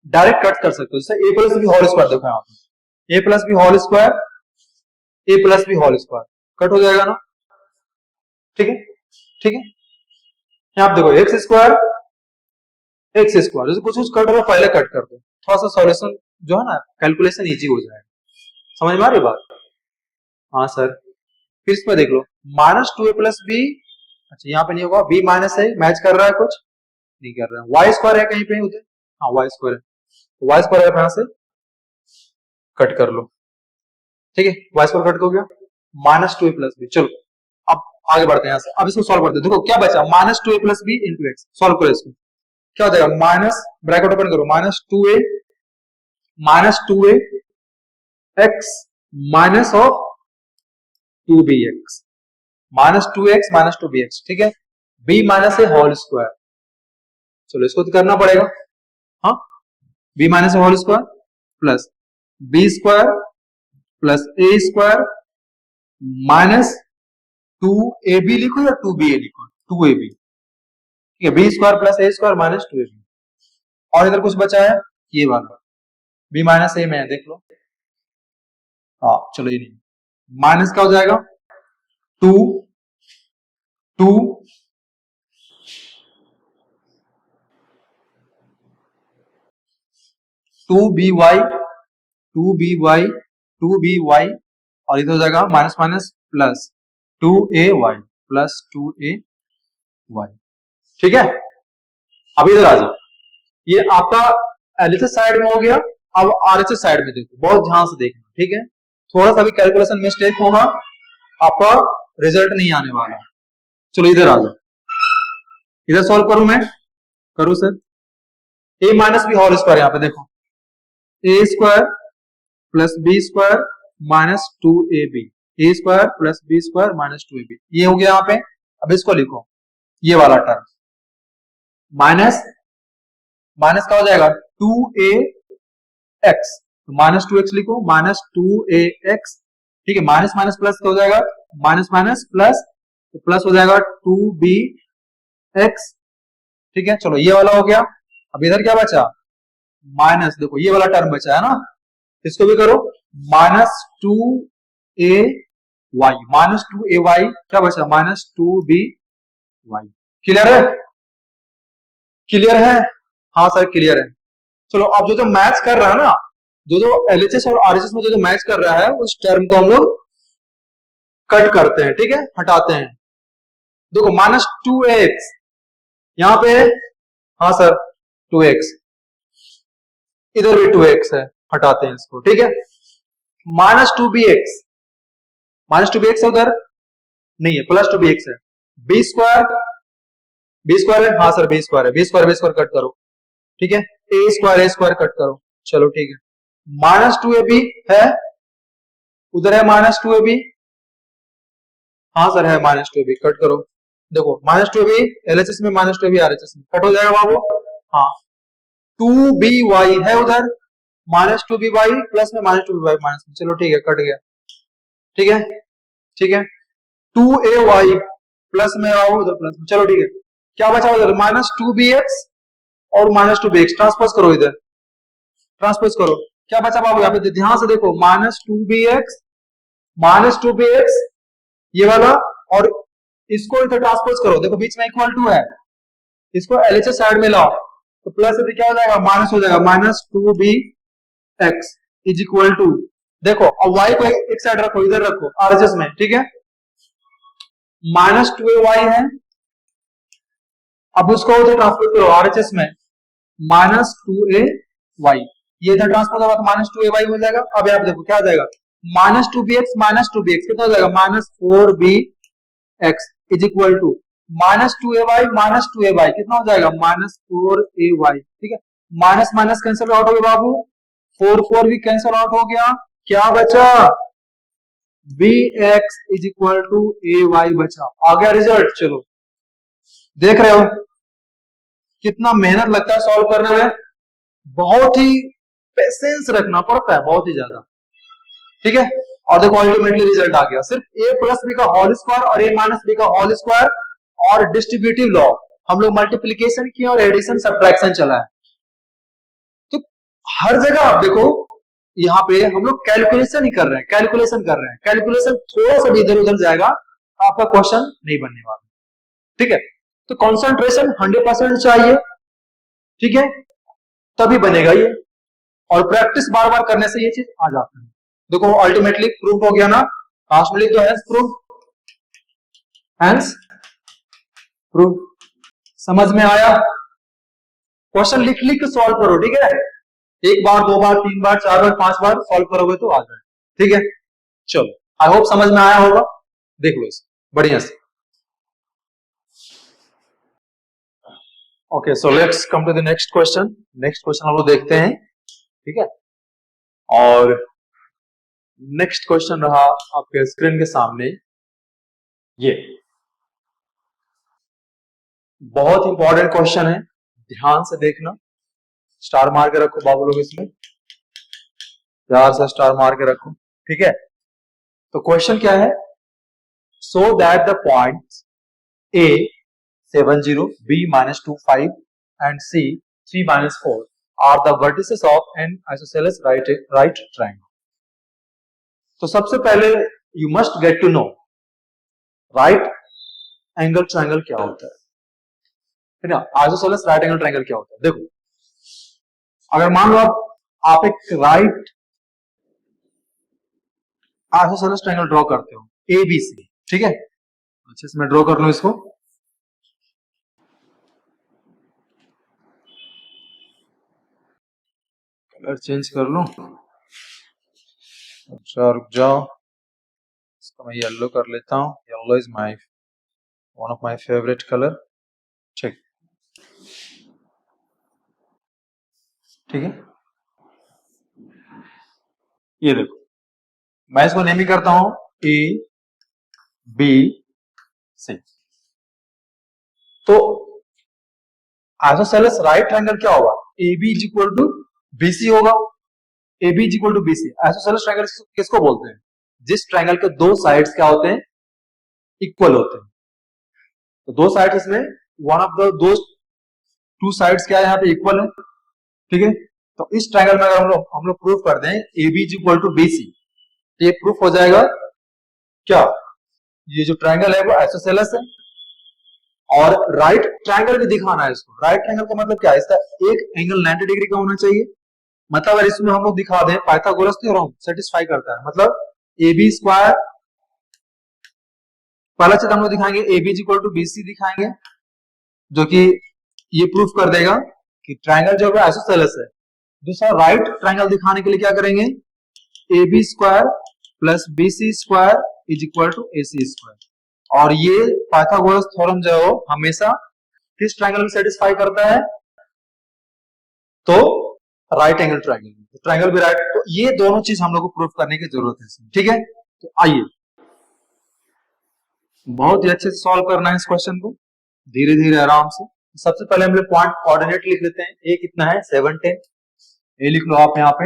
डायरेक्ट कट कर सकते हो, जैसे a plus B whole square, देखो यहाँ पे a plus B whole square, a plus B whole square cut हो जाएगा ना, ठीक है, ठीक है। यहाँ आप देखो एक्स स्क्वायर जैसे कुछ कुछ कट हो रहा पहले कट कर दो, थोड़ा सा सॉल्यूशन जो है ना कैलकुलेशन इजी हो जाएगा। समझ में आ रही बात? हाँ सर, फिर इसमें देख लो माइनस 2a प्लस बी, अच्छा यहाँ पे नहीं होगा, b माइनस है, मैच कर रहा है, कुछ नहीं कर रहा है, वाई स्क्वायर है कहीं पे उधर, हाँ वाई स्क्वायर है, वाई स्क्वायर है, यहां से कट कर लो, ठीक है, वाई स्क्वायर कट हो गया, माइनस 2a प्लस बी। चलो अब आगे बढ़ते हैं यहाँ से, अब इसको सॉल्व करते हैं। देखो क्या बचा, minus 2a plus B into X, solve करो इसको, क्या हो जाएगा, माइनस ब्रैकेट ओपन करो, minus two A X minus of 2bx, minus 2x minus 2bx, ठीक है, b minus A whole square, चलो इसको तो करना पड़ेगा, हाँ, b minus A whole square plus b square plus a square minus 2ab लिखो या 2ba लिखो, 2ab, ठीक है, b square plus a square minus 2ab। और इधर कुछ बचा है, ये वाला b माइनस a में है, देख लो, हाँ चलो ये नहीं, माइनस क्या हो जाएगा, 2 2by और इधर हो जाएगा minus minus plus 2ay plus 2ay, ठीक है। अब इधर आ जाओ, ये आपका एलएचएस साइड में हो गया, अब आरएचएस साइड में देखो, बहुत ध्यान से देखना, ठीक है, थोड़ा सा भी कैलकुलेशन मिस्टेक होगा आपका रिजल्ट नहीं आने वाला। चलो इधर आ जाओ, इधर सॉल्व करूं मैं, करूं sir, a minus B whole square, यहाँ पे देखो a square plus B square minus 2ab, a square plus B square minus 2ab, ये हो गया यहाँ पे। अब इसको लिखो, ये वाला टर्म माइनस माइनस क्या हो जाएगा, 2ax, तो माइनस 2x लिखो, माइनस 2ax, ठीक है, माइनस माइनस प्लस क्या हो जाएगा, माइनस माइनस प्लस, तो प्लस हो जाएगा 2bx, ठीक है। चलो ये वाला हो गया, अब इधर क्या बचा, माइनस, देखो ये वाला टर्म बचा है ना, इसको भी करो, माइनस 2ay, माइनस 2ay क्या बचा, माइनस 2by, क्लियर है, क्लियर है, हाँ सर क्लियर है। चलो अब जो जो मैच कर रहा है ना, जो जो एलएचएस और आरएचएस में जो जो मैच कर रहा है उस टर्म को हम लोग कट करते हैं, ठीक है, हटाते हैं। देखो माइनस 2x यहां पे, हाँ सर 2x, इधर भी 2x है, हटाते हैं इसको, ठीक है, माइनस 2bx, माइनस 2bx उधर नहीं है, प्लस 2bx है, b स्क्वायर है, हाँ सर b स्क्वायर है, b स्क्वायर कट करो, ठीक है, a स्क्वायर कट करो, चलो ठीक है, माइनस 2ab है, उधर है माइनस 2ab, हाँ सर है माइनस 2ab, कट करो, देखो माइनस 2ab एलएचएस में, माइनस 2ab आरएचएस में, कट हो जाएगा बाबू, हाँ 2by है उधर, माइनस 2by प्लस में माइनस 2by माइनस में, चलो ठीक है, कट गया, ठीक है, ठीक है, 2ay प्लस में आओ उधर प्लस में, चलो ठीक है, क्या बचा उधर, माइनस 2bx और माइनस 2bx, ट्रांसपोज करो, इधर ट्रांसपोज करो, क्या बचा बाबू, यहाँ पे ध्यान से देखो, माइनस 2bx ये वाला, और इसको इधर ट्रांसपोज करो, देखो बीच में इक्वल टू है, इसको एलएचएस साइड में लाओ, तो प्लस से क्या हो जाएगा, माइनस हो जाएगा, minus 2bx is equal to, देखो अब y को एक साइड रखो, इधर रखो आरएचएस में, ठीक है, माइनस 2ay है, अब उसको उधर ट्रांसपोज करो आरएचएस में, माइनस 2ay, ये इधर ट्रांसपोज होगा तो माइनस 2ay हो जाएगा। अब यहाँ पे देखो क्या आ जाएगा, माइनस टू बी एक्स कितना हो जाएगा, minus 4bx is equal to minus two A Y कितना हो जाएगा, माइनस 4ay। ठीक है, माइनस माइनस कैंसिल आउट हो गया बाबू, 4 भी कैंसिल आउट हो गया, क्या बचा, bx is equal to ay बचा। आ गया रिजल्ट। चलो देख रहे हो कितना मेहनत लगता है सॉल्व करने में, बहुत ही पेशेंस रखना पड़ता है, बहुत ही ज्यादा। ठीक है, और देखो अल्टीमेटली रिजल्ट आ गया, सिर्फ a प्लस बी का होल स्क्वायर और a माइनस बी का होल स्क्वायर और डिस्ट्रीब्यूटिव लॉ, हम लोग मल्टीप्लीकेशन किया और एडिशन सब्ट्रैक्शन चला है। तो हर जगह आप देखो यहाँ पे हम लोग कैलकुलेशन ही कर रहे हैं, कैलकुलेशन थोड़ा सा भी इधर उधर जाएगा आपका क्वेश्चन नहीं बनने वाला। ठीक है, तो कॉन्सेंट्रेशन 100% चाहिए। ठीक है, तभी बनेगा ये, और प्रैक्टिस बार बार करने से ये चीज आ जाता है। देखो अल्टीमेटली प्रूफ हो गया ना, लास्ट में लिख दो हेंस प्रूफ। समझ में आया, क्वेश्चन लिख लिख के सॉल्व करो। ठीक है, एक बार, दो बार, तीन बार, चार बार, पांच बार सॉल्व करोगे तो आ जाए। ठीक है, चलो आई होप समझ में आया होगा, देख लो इसे बढ़िया से। Okay, so let's come to the next question. Next question हम लोग देखते हैं। ठीक है, और नेक्स्ट क्वेश्चन रहा आपके स्क्रीन के सामने, ये बहुत इंपॉर्टेंट क्वेश्चन है, ध्यान से देखना। स्टार मार के रखो बाबू लोग, इसमें प्यार से स्टार मार के रखो। ठीक है, तो क्वेश्चन क्या है, so that the points A 70, B -2 5 and C 3 -4 are the vertices of an isosceles right triangle. तो सबसे पहले you must get to know right angle triangle क्या होता है ना, आइसोसेलेस राइट एंगल ट्रायंगल क्या होता है। देखो अगर मान लो आप एक राइट आइसोसेलेस ट्रायंगल ड्रॉ करते हो ABC। ठीक है, अच्छे से मैं ड्रॉ कर लूं इसको, कलर चेंज कर लूं, अच्छा रुक जाओ, इसको मैं येलो कर लेता हूं, yellow is my one of my favourite colour. ठीक ठीक है, ये देखो मैं इसको नेमिंग करता हूं ABC। तो आइसोसेलेस राइट ट्रायंगल क्या होगा, AB is equal to BC होगा, AB is equal to BC। Isosceles triangle किसको बोलते हैं, जिस ट्रायंगल के दो साइड्स क्या होते हैं, इक्वल होते हैं। तो दो साइड्स इसमें वन ऑफ द दो टू साइड्स क्या है, यहाँ पे इक्वल है। ठीक है, तो इस ट्रायंगल में अगर हम लोग प्रूफ कर दें AB is equal to BC, ये प्रूफ हो जाएगा क्या, ये जो ट्रायंगल है वो आइसोसेलेस है। और राइट ट्रायंगल भी दिखाना है इसको। राइट ट्रायंगल का मतलब क्या है, इसका एक एंगल 90 डिग्री का होना चाहिए। मतलब अगर इसमें हम लोग दिखा दें पाइथागोरस थ्योरम सेटिस्फाई करता है, मतलब AB स्क्वायर, पहला चीज हम लोग दिखाएंगे AB is equal to BC दिखाएंगे, जो कि ये प्रूफ कर देगा कि ट्रायंगल जो है आइसोसेलेस है। दूसरा राइट ट्रायंगल दिखाने के लिए क्या करेंगे, AB square plus BC square is equal to AC square. और ये पाइथागोरस थ्योरम जो है हमेशा किस ट्रायंगल में सेटिस्फाई करता है, तो राइट एंगल ट्रायंगल, ट्रायंगल भी राइट। तो ये दोनों चीज हम लोग को प्रूफ करने की जरूरत है। ठीक है, तो आइए बहुत ही अच्छे से सॉल्व करना है इस क्वेश्चन को, धीरे धीरे आराम से। सबसे पहले हम लोग पॉइंट कोऑर्डिनेट लिख लेते हैं। ए कितना है 7 10, ए लिख लो आप यहाँ पे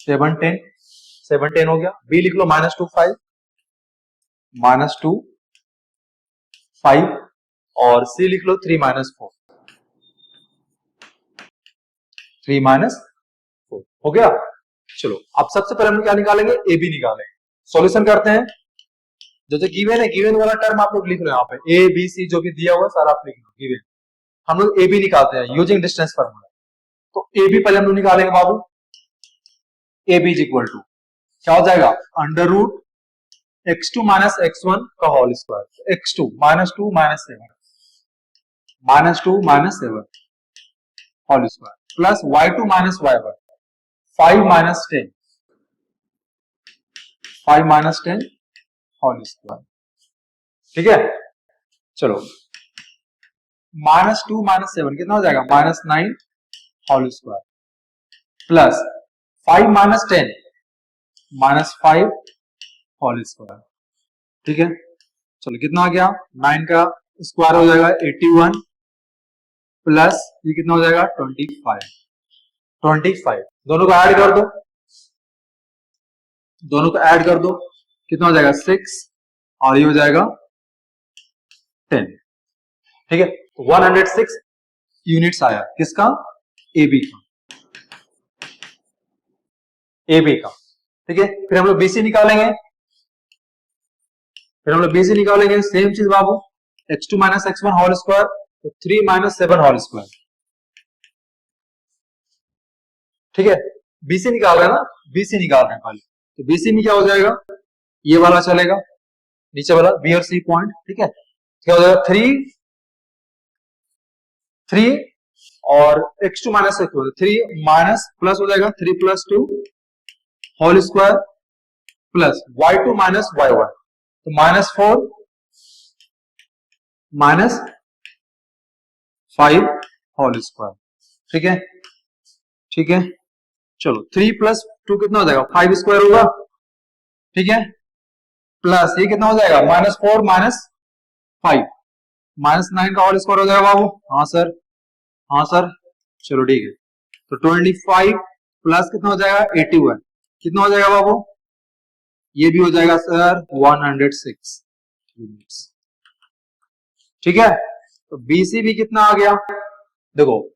7 10 हो गया। बी लिख लो -2 5 और सी लिख लो 3 -4 हो गया। चलो अब सबसे पहले हम क्या निकालेंगे, ए बी निकालेंगे। सॉल्यूशन करते हैं, जो गिवन है गिवन वाला टर्म आप लोग लिख लो यहाँ पे, ए बी सी जो भी दिया हुआ सारा आप लिख लो गिवन। हम लोग ए बी निकालते हैं यूजिंग डिस्टेंस फार्मूला। तो ए बी पहले हम लोग निकालेंगे बाबू, A B is equal to क्या हो जाएगा, under root x2 minus x1 का whole square, x2 -2 -7 whole square plus y2 minus y1 5 -10 5 minus 10 whole square. ठीक है, चलो -2 -7 कितना हो जाएगा? -9 whole square plus 5 minus 10 -5 whole square. ठीक है, चलो कितना आ गया? 9 का स्क्वायर हो जाएगा 81 प्लस ये कितना हो जाएगा? 25। दोनों को ऐड कर दो, दोनों को ऐड कर दो, कितना हो जाएगा? 6 और ये हो जाएगा 10। ठीक है, तो 106 यूनिट्स आया किसका? AB का, AB का। ठीक है, फिर हम लोग BC निकालेंगे, सेम चीज बाबू, x2 minus x1 whole square, तो 3 माइनस 7 होल स्क्वायर। ठीक है, BC निकाल रहे हैं ना, BC निकाल रहे हैं पहले, तो BC में क्या हो जाएगा? ये वाला चलेगा, नीचे वाला B और C पॉइंट। ठीक है, क्या हो जाएगा? 3 और x2 minus x1, 3 minus plus हो जाएगा 3 plus 2 whole square plus y2 minus y1, तो -4 माइनस 5 होल स्क्वायर। ठीक है, ठीक है, चलो 3 प्लस 2 कितना हो जाएगा? 5 स्क्वायर होगा। ठीक है, प्लस ये कितना हो जाएगा? -4 माइनस 5 -9 का होल स्क्वायर हो जाएगा बाबू। हाँ सर, हाँ सर, चलो ठीक है, तो 25 प्लस कितना हो जाएगा? 81, कितना हो जाएगा बाबू? ये भी हो जाएगा सर 106 यूनिट्स। ठीक है, तो BC भी कितना आ गया? देखो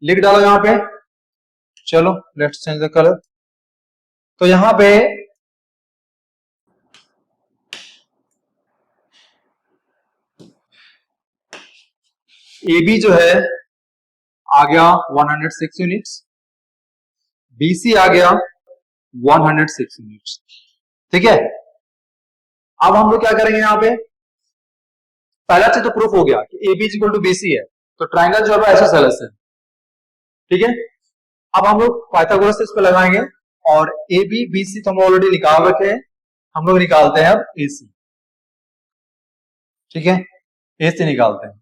लिख डालो यहां पे, चलो लेट्स चेंज द कलर। तो यहां पे AB जो है आ गया 106 यूनिट्स, BC आ गया 106 यूनिट्स। ठीक है, अब हम लोग क्या करेंगे? यहां पे पहला चीज तो प्रूफ हो गया कि AB is equal to BC है, तो ट्राइंगल जो है आइसोसेलेस है। ठीक है, अब हम लोग पाइथागोरस इस पे लगाएंगे, और AB BC तो हम ऑलरेडी निकाल रखे हैं, हम लोग निकालते हैं अब AC। ठीक है, AC निकालते हैं,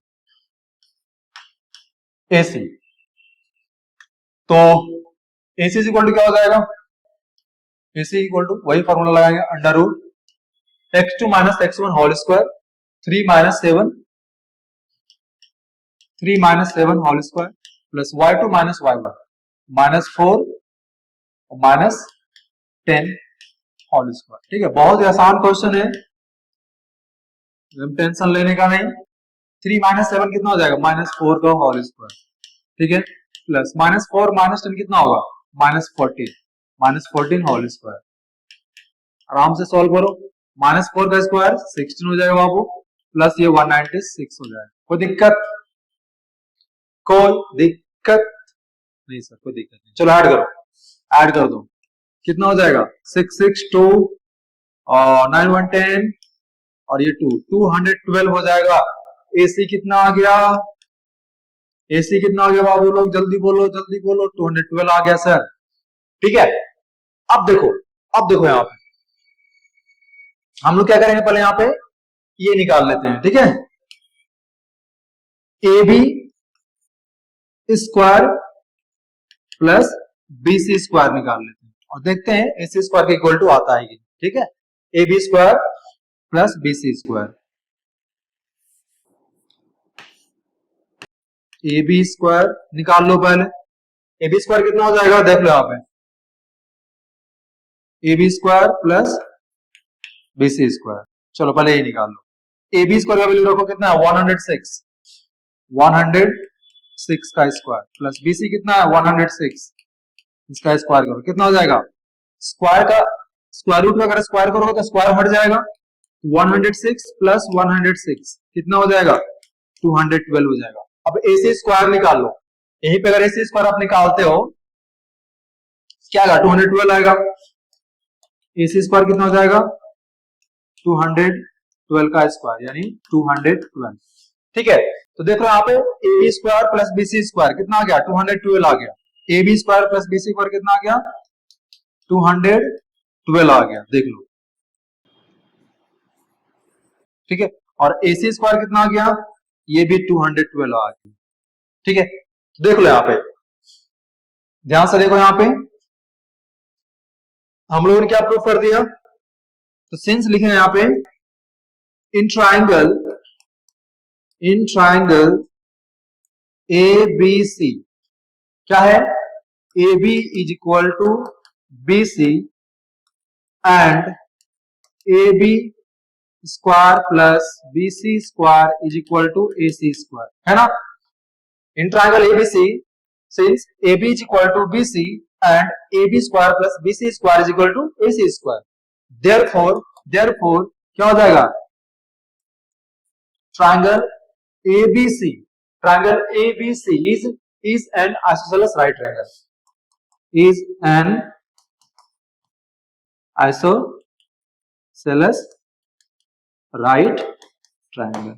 AC, तो AC इज इक्वल टू क्या हो जाएगा? AC इक्वल टू वही फॉर्मूला लगाएंगे, under root x2 minus x1 whole square 3 minus 7 whole square plus y2 minus y1 -4 minus 10 whole square. ठीक है, बहुत ही आसान क्वेश्चन है, टेंशन लेने का नहीं। 3 माइनस 7 कितना हो जाएगा? -4 का होल स्क्वायर। ठीक है, प्लस -4 माइनस 10 कितना होगा? -14 होल स्क्वायर। आराम से सॉल्व करो, -4 का स्क्वायर 16 हो जाएगा बाबू, प्लस ये 196 हो जाएगा। कोई दिक्कत? नहीं सर, कोई दिक्कत नहीं। चलो ऐड करो, ऐड कर दो, कितना हो जाएगा? 6 6 2 और 9 1 10 और ये 212 हो जाएगा। AC कितना आ गया? AC कितना आ गया बाबू? लोग जल्दी बोलो, जल्दी बोलो। 212 आ गया सर। ठीक है, अब देखो, यहाँ पे हम लोग क्या करेंगे? पहले यहाँ पे ये निकाल लेते हैं। ठीक है, AB square plus BC square निकाल लेते हैं और देखते हैं AC स्क्वायर के इक्वल टू आता है। ठीक है, AB square plus BC square, AB square निकाल लो पहले। AB स्क्वायर कितना हो जाएगा? देख लो यहाँ पे, AB square plus BC square. चलो पहले ये निकाल लो। AB स्क्वायर का वैल्यू रखो, कितना है? 106 का स्क्वायर प्लस BC कितना है? 106, इसका स्क्वायर करो, कितना हो जाएगा? स्क्वायर का स्क्वायर रूट में अगर स्क्वायर करोगे तो स्क्वायर हट जाएगा, 106 प्लस 106 कितना हो जाएगा? 212 हो जाएगा। अब AC स्क्वायर निकाल लो, यहीं पे अगर AC स्क्वायर आप निकालते हो क्या आएगा? 212 आएगा। AC स्क्वायर कितना हो जाएगा? 212 का स्क्वायर यानी 212। ठीक है, तो देखो यहाँ पे AB square plus BC square कितना आ गया? 212 आ गया। AB square plus BC square कितना आ गया? 212 12 आ गया, देख लो। ठीक है, और AC स्क्वायर कितना आ गया, ये भी 212 आ गया। ठीक है, देख लो यहाँ पे, ध्यान से देखो, यहाँ पे हम लोगों ने क्या प्रूफ कर दिया, तो सिंस लिखे हैं यहाँ पे, इन ट्राइंगल ABC, क्या है, AB is equal to BC and AB square plus BC square is equal to AC square, है ना। In triangle ABC, since AB is equal to BC and AB square plus BC square is equal to AC square, therefore क्या हो जाएगा, triangle ABC is an isosceles right triangle, is an isosceles right triangle।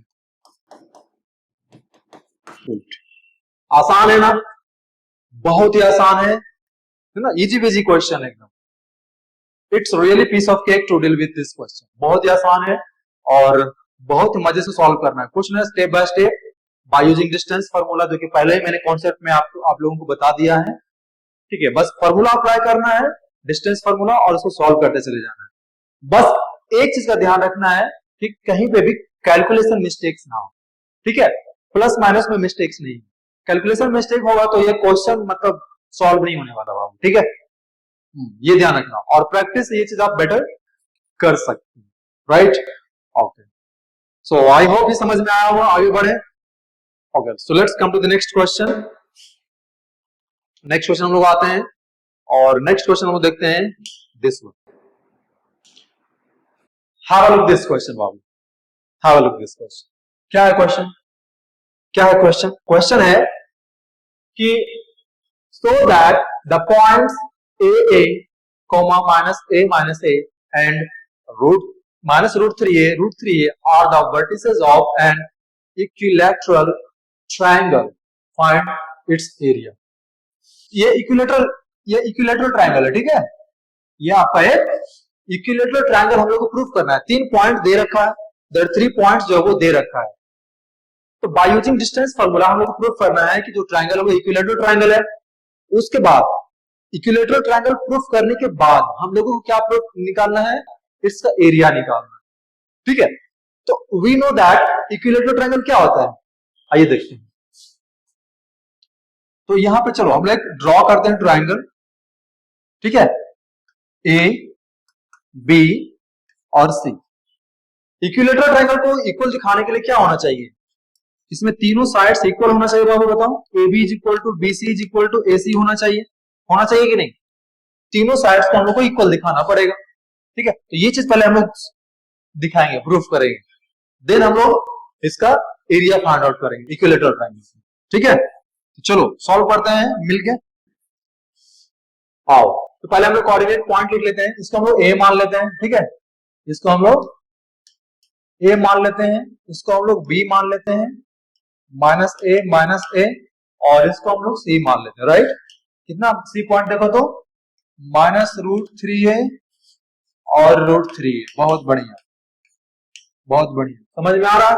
आसान है ना, बहुत ही आसान है ना, इजी बिजी क्वेश्चन एकदम। It's really piece of cake to deal with this question, बहुत ही आसान है और बहुत ही मजे से सॉल्व करना है, कुछ ना step by step by using distance formula, जो कि पहले ही मैंने कॉन्सेप्ट में आप लोगों को बता दिया है। ठीक है, बस फार्मूला अप्लाई करना है, डिस्टेंस फार्मूला, और उसको सॉल्व करते चले जाना है। बस एक चीज का ध्यान रखना है कि कहीं पे भी कैलकुलेशन मिस्टेक्स ना हो। ठीक है, प्लस माइनस में मिस्टेक्स नहीं, कैलकुलेशन मिस्टेक होगा तो ये क्वेश्चन मतलब सॉल्व नहीं होने वाला बाबू। ठीक है, ये ध्यान रखना, और प्रैक्टिस ये चीज आप बेटर कर सकते हैं, right. Okay, so I hope ये समझ में आया होगा, आगे बढ़े। Okay, so let's come to the next question. Next question हम लोग आते हैं, और नेक्स्ट क्वेश्चन हम लोग देखते हैं this one. Have a look this question Babu, have a look this question. क्या है क्वेश्चन, क्या है क्वेश्चन, क्वेश्चन है कि so that the points AA, minus A and minus root 3A are the vertices of an equilateral triangle, find its area। ये equilateral triangle है, ठीक है, ये आपका एक इक्विलेटरल ट्रायंगल हम लोग को प्रूफ करना है। 3 पॉइंट दे रखा है, 3 पॉइंट्स जो है वो दे रखा है, तो बाय यूजिंग डिस्टेंस फार्मूला हम लोग को प्रूफ करना है कि जो ट्रायंगल है वो इक्विलेटरल ट्रायंगल है। उसके बाद इक्विलेटरल ट्रायंगल प्रूफ करने के बाद हम लोगों को क्या प्रूफ निकालना है, इसका एरिया निकालना है। ठीक है, तो we know that equilateral triangle क्या होता है, आइए देखते हैं। तो यहां पे चलो हम लोग ड्रॉ करते हैं ट्रायंगल। ठीक है, ए बी और सी। इक्विलेटरल ट्रायंगल को इक्वल दिखाने के लिए क्या होना चाहिए, इसमें तीनों साइड्स इक्वल होना चाहिए बाबू, बताओ। A B is equal to B C is equal to A C होना चाहिए कि नहीं, तीनों साइड्स को हम लोग को इक्वल दिखाना पड़ेगा। ठीक है, तो ये चीज पहले हम लोग दिखाएंगे, प्रूफ करेंगे, देन हम लोग इसका एरिया फाइंड आउट करेंगे इक्विलेटरल ट्रायंगल से। ठीक है, तो चलो सॉल्व करते हैं मिलके, आओ। तो पहले हम लोग कोऑर्डिनेट पॉइंट लिख लेते हैं, इसको हम लोग ए मान लेते हैं। ठीक है, इसको हम लोग ए मान लेते हैं, इसको हम लोग बी मान लेते हैं, माइनस ए, और इसको हम लोग सी मान लेते हैं, राइट। कितना सी पॉइंट देखो तो माइनस रूट 3a और रूट 3a, बहुत बढ़िया, बहुत बढ़िया, समझ में आ रहा है।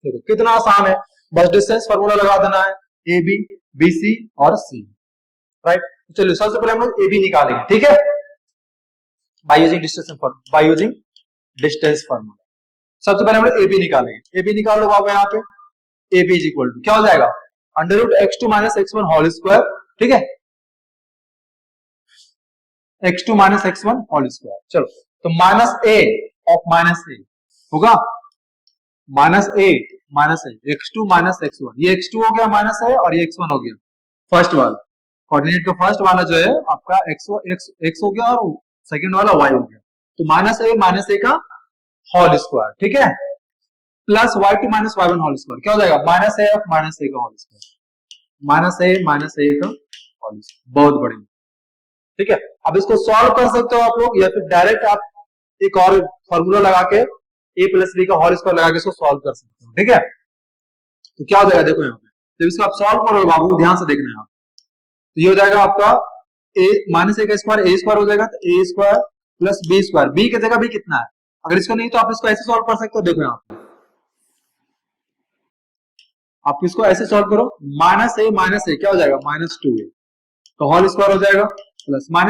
देखो कितना आसान है, बस डिस्टेंस फार्मूला लगा देना है, ए बी, बी सी और सी, राइट। चलिए सबसे पहले हम लोग ए बी निकालेंगे। ठीक है, बाय यूजिंग डिस्टेंस फार्मूला सबसे पहले हम लोग ए बी निकालेंगे। ए बी निकाल लो बाबू, यहाँ पे A B is equal to क्या हो जाएगा, under root x2 minus x1 whole square. ठीक है, x2 minus x1 whole square. चलो, तो minus A of minus A होगा माइनस ए x2 माइनस x1, ये x2 हो गया माइनस है और ये x1 हो गया फर्स्ट वाला, कोऑर्डिनेट का फर्स्ट वाला जो है आपका x हो गया और सेकंड वाला y हो गया, तो माइनस ए का होल स्क्वायर। ठीक है, plus y2 minus y1 whole square, क्या हो जाएगा, माइनस ए ऑफ माइनस ए का होल स्क्वायर, माइनस ए का होल स्क्वायर। बहुत बढ़िया। ठीक है, अब इसको सॉल्व कर सकते हो आप लोग, या फिर डायरेक्ट आप एक और फॉर्मूला लगा के a प्लस बी का होल स्क्वायर लगा के इसको सॉल्व कर सकते हो। ठीक है, तो क्या हो जाएगा, देखो यहाँ पे जब इसको आप सॉल्व करोगे बाबू, ध्यान से देखना है आप, तो ये हो जाएगा आपका a माइनस ए का स्क्वायर, ए स्क्वायर हो जाएगा, तो A square plus B square, B की जगह बी कितना है, अगर इसको नहीं तो आप इसको ऐसे सॉल्व कर सकते हो। देखो यहाँ आप इसको ऐसे सॉल्व करो, माइनस ए क्या हो जाएगा, -2a, तो होल स्क्वायर हो जाएगा, प्लस -a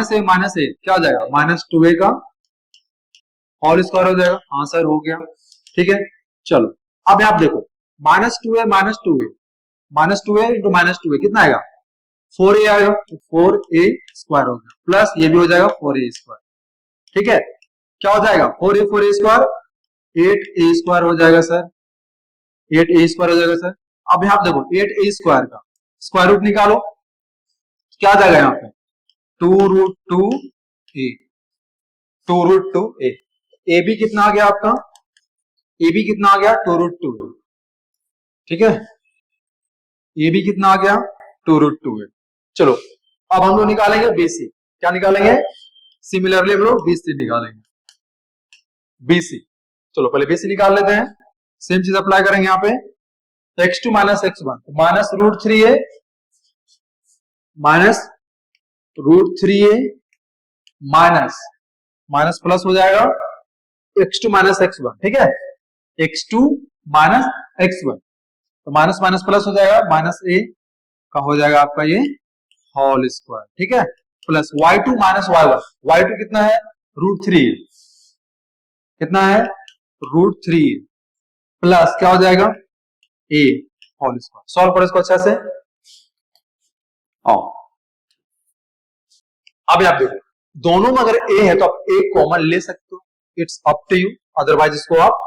क्या हो जाएगा, -2a का होल स्क्वायर हो जाएगा। हाँ सर हो गया, ठीक है। चलो अब आप देखो, -2a इंटू -2a कितना आएगा, 4a आएगा, तो 4a स्क्वायर हो गया, प्लस ये भी हो जाएगा 4a स्क्वायर, ठीक है। क्या हो जाएगा, 4a स्क्वायर 8a स्क्वायर हो जाएगा सर, 8a स्क्वायर हो जाएगा सर। अब यहाँ देखो 8a स्क्वायर का स्क्वायर रूट निकालो, क्या आ जाएगा यहाँ पे, 2√2a, 2√2a, ए बी कितना आ गया आपका, ए बी कितना आ गया 2√2a, ठीक है, ए बी कितना आ गया 2√2a। चलो अब हम लोग निकालेंगे बीसी, क्या निकालेंगे, सिमिलरली हम लोग बीसी निकालेंगे, बीसी। चलो पहले बीसी निकाल लेते हैं, सेम चीज अप्लाई करेंगे यहाँ पे, x2 minus x1, -√3a -√3a minus plus हो जाएगा x2 माइनस x1, ठीक है, x2 माइनस x1, तो माइनस माइनस प्लस हो जाएगा, -a का हो जाएगा आपका ये होल स्क्वायर, ठीक है, plus y2 minus y1, y2 कितना है, √3, कितना है, √3, प्लस क्या हो जाएगा a होल स्क्वायर। सॉल्व करो इसको अच्छा से, आओ अब आप देखो दोनों में अगर a है तो आप a कॉमन ले सकते हो, it's up to you, otherwise इसको आप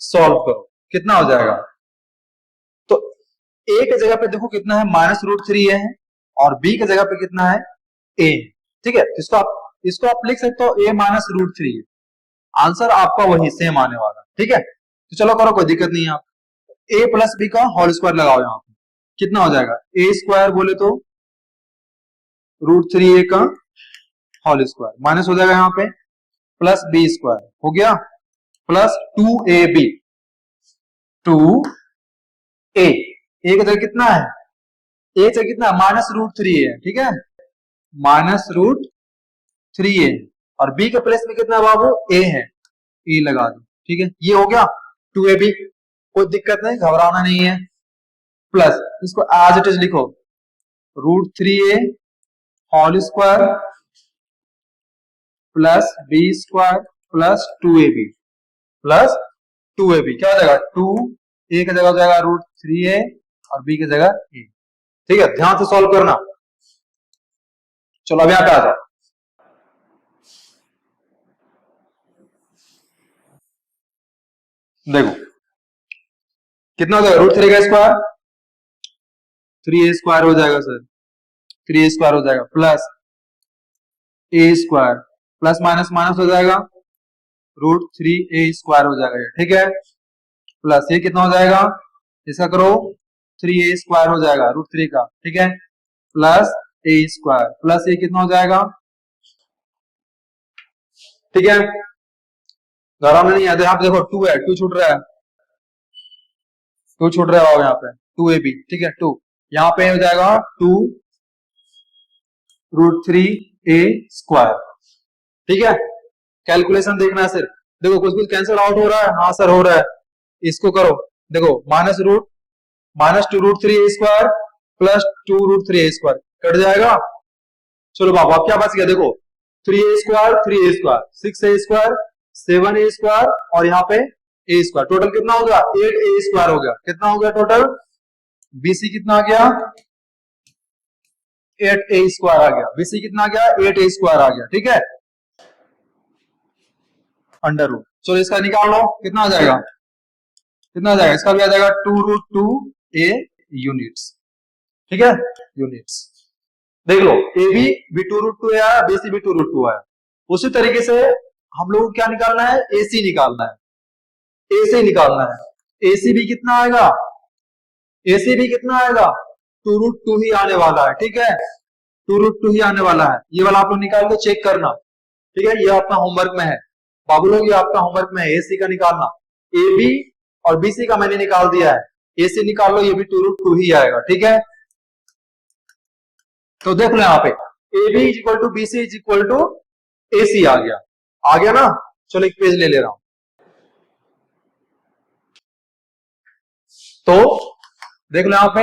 सॉल्व करो, कितना हो जाएगा, तो a की जगह पे देखो कितना है, -√3a है, और b की जगह पे कितना है, a, ठीक है, इसको आप लिख सकते हो a -√3, आंसर आपका वही सेम आने वाला, ठीक है। तो चलो करो, कोई दिक्कत नहीं है, आप a प्लस b का होल स्क्वायर लगाओ, यहाँ पे कितना हो जाएगा, a स्क्वायर बोले तो √3a का होल स्क्वायर, माइनस हो जाएगा यहाँ पे, प्लस b स्क्वायर हो गया, प्लस 2ab, 2a, a का जगह कितना है, a से कितना -√3a है, ठीक है, -√3a, और b के प्लेस में कितना बाबू, a है, a लगा दो, ठीक है, ये हो गया 2ab, कोई दिक्कत नहीं, घबराना नहीं है, प्लस इसको एज इट इज लिखो, √3a whole square plus b square plus 2ab plus 2ab, क्या हो जाएगा, 2a की जगह हो जाएगा √3a और b की जगह a, ठीक है, ध्यान से सॉल्व करना। चलो अब यहां पे आ जाओ, देखो कितना हो जाएगा, √3 का स्क्वायर 3a स्क्वायर हो जाएगा सर, 3a स्क्वायर हो जाएगा, plus a square, plus minus minus हो जाएगा, √3a स्क्वायर हो जाएगा, ठीक है, प्लस ये कितना हो जाएगा, इसका करो 3a स्क्वायर हो जाएगा √3 का, ठीक है, प्लस a स्क्वायर, प्लस ये कितना हो जाएगा, ठीक है, घबराना नहीं है, यहाँ पे देखो 2 है, 2 छूट रहा है, 2 छूट रहा है यहाँ पे, 2ab, ठीक है, 2 यहाँ पे हो जाएगा 2√3a स्क्वायर, ठीक है, कैलकुलेशन देखना है सर, देखो कुछ कुछ कैंसिल आउट हो रहा है, हाँ सर हो रहा है, इसको करो, देखो -2√3a square plus 2√3a square cut जाएगा, चलो बाबू अब क्या बच गया, देखो 3a square 3a square 6a square 7a square और यहाँ पे a स्क्वायर, टोटल कितना हो गया, 8a स्क्वायर हो गया, कितना हो गया टोटल, BC कितना आ गया, 8a स्क्वायर आ गया, BC कितना आ गया, 8a स्क्वायर आ गया, ठीक है, अंडर रूट, चलो इसका निकाल लो, कितना आ जाएगा, कितना आ जाएगा, इसका भी आ जाएगा 2√2a यूनिट्स, ठीक है, यूनिट्स, देख लो ए भी 2√2 आया, BC भी 2√2 आया, उसी तरीके से हम लोग को क्या निकालना है, AC निकालना है, AC निकालना है, AC भी कितना आएगा, AC भी कितना आएगा, 2√2 ही आने वाला है, ठीक है, 2√2 ही आने वाला है, ये वाला आप लोग निकाल के चेक करना, ठीक है, ये आपका होमवर्क में है बाबू लोग, ये आपका होमवर्क में है, AC का निकालना, AB और BC का मैंने निकाल दिया है, AC निकाल लो, ये भी 2√2 ही आएगा, ठीक है, तो देख लो यहाँ पे AB is equal to BC is equal to AC आ गया, आ गया ना? चलो एक पेज ले रहा हूं। तो देख लो यहां पे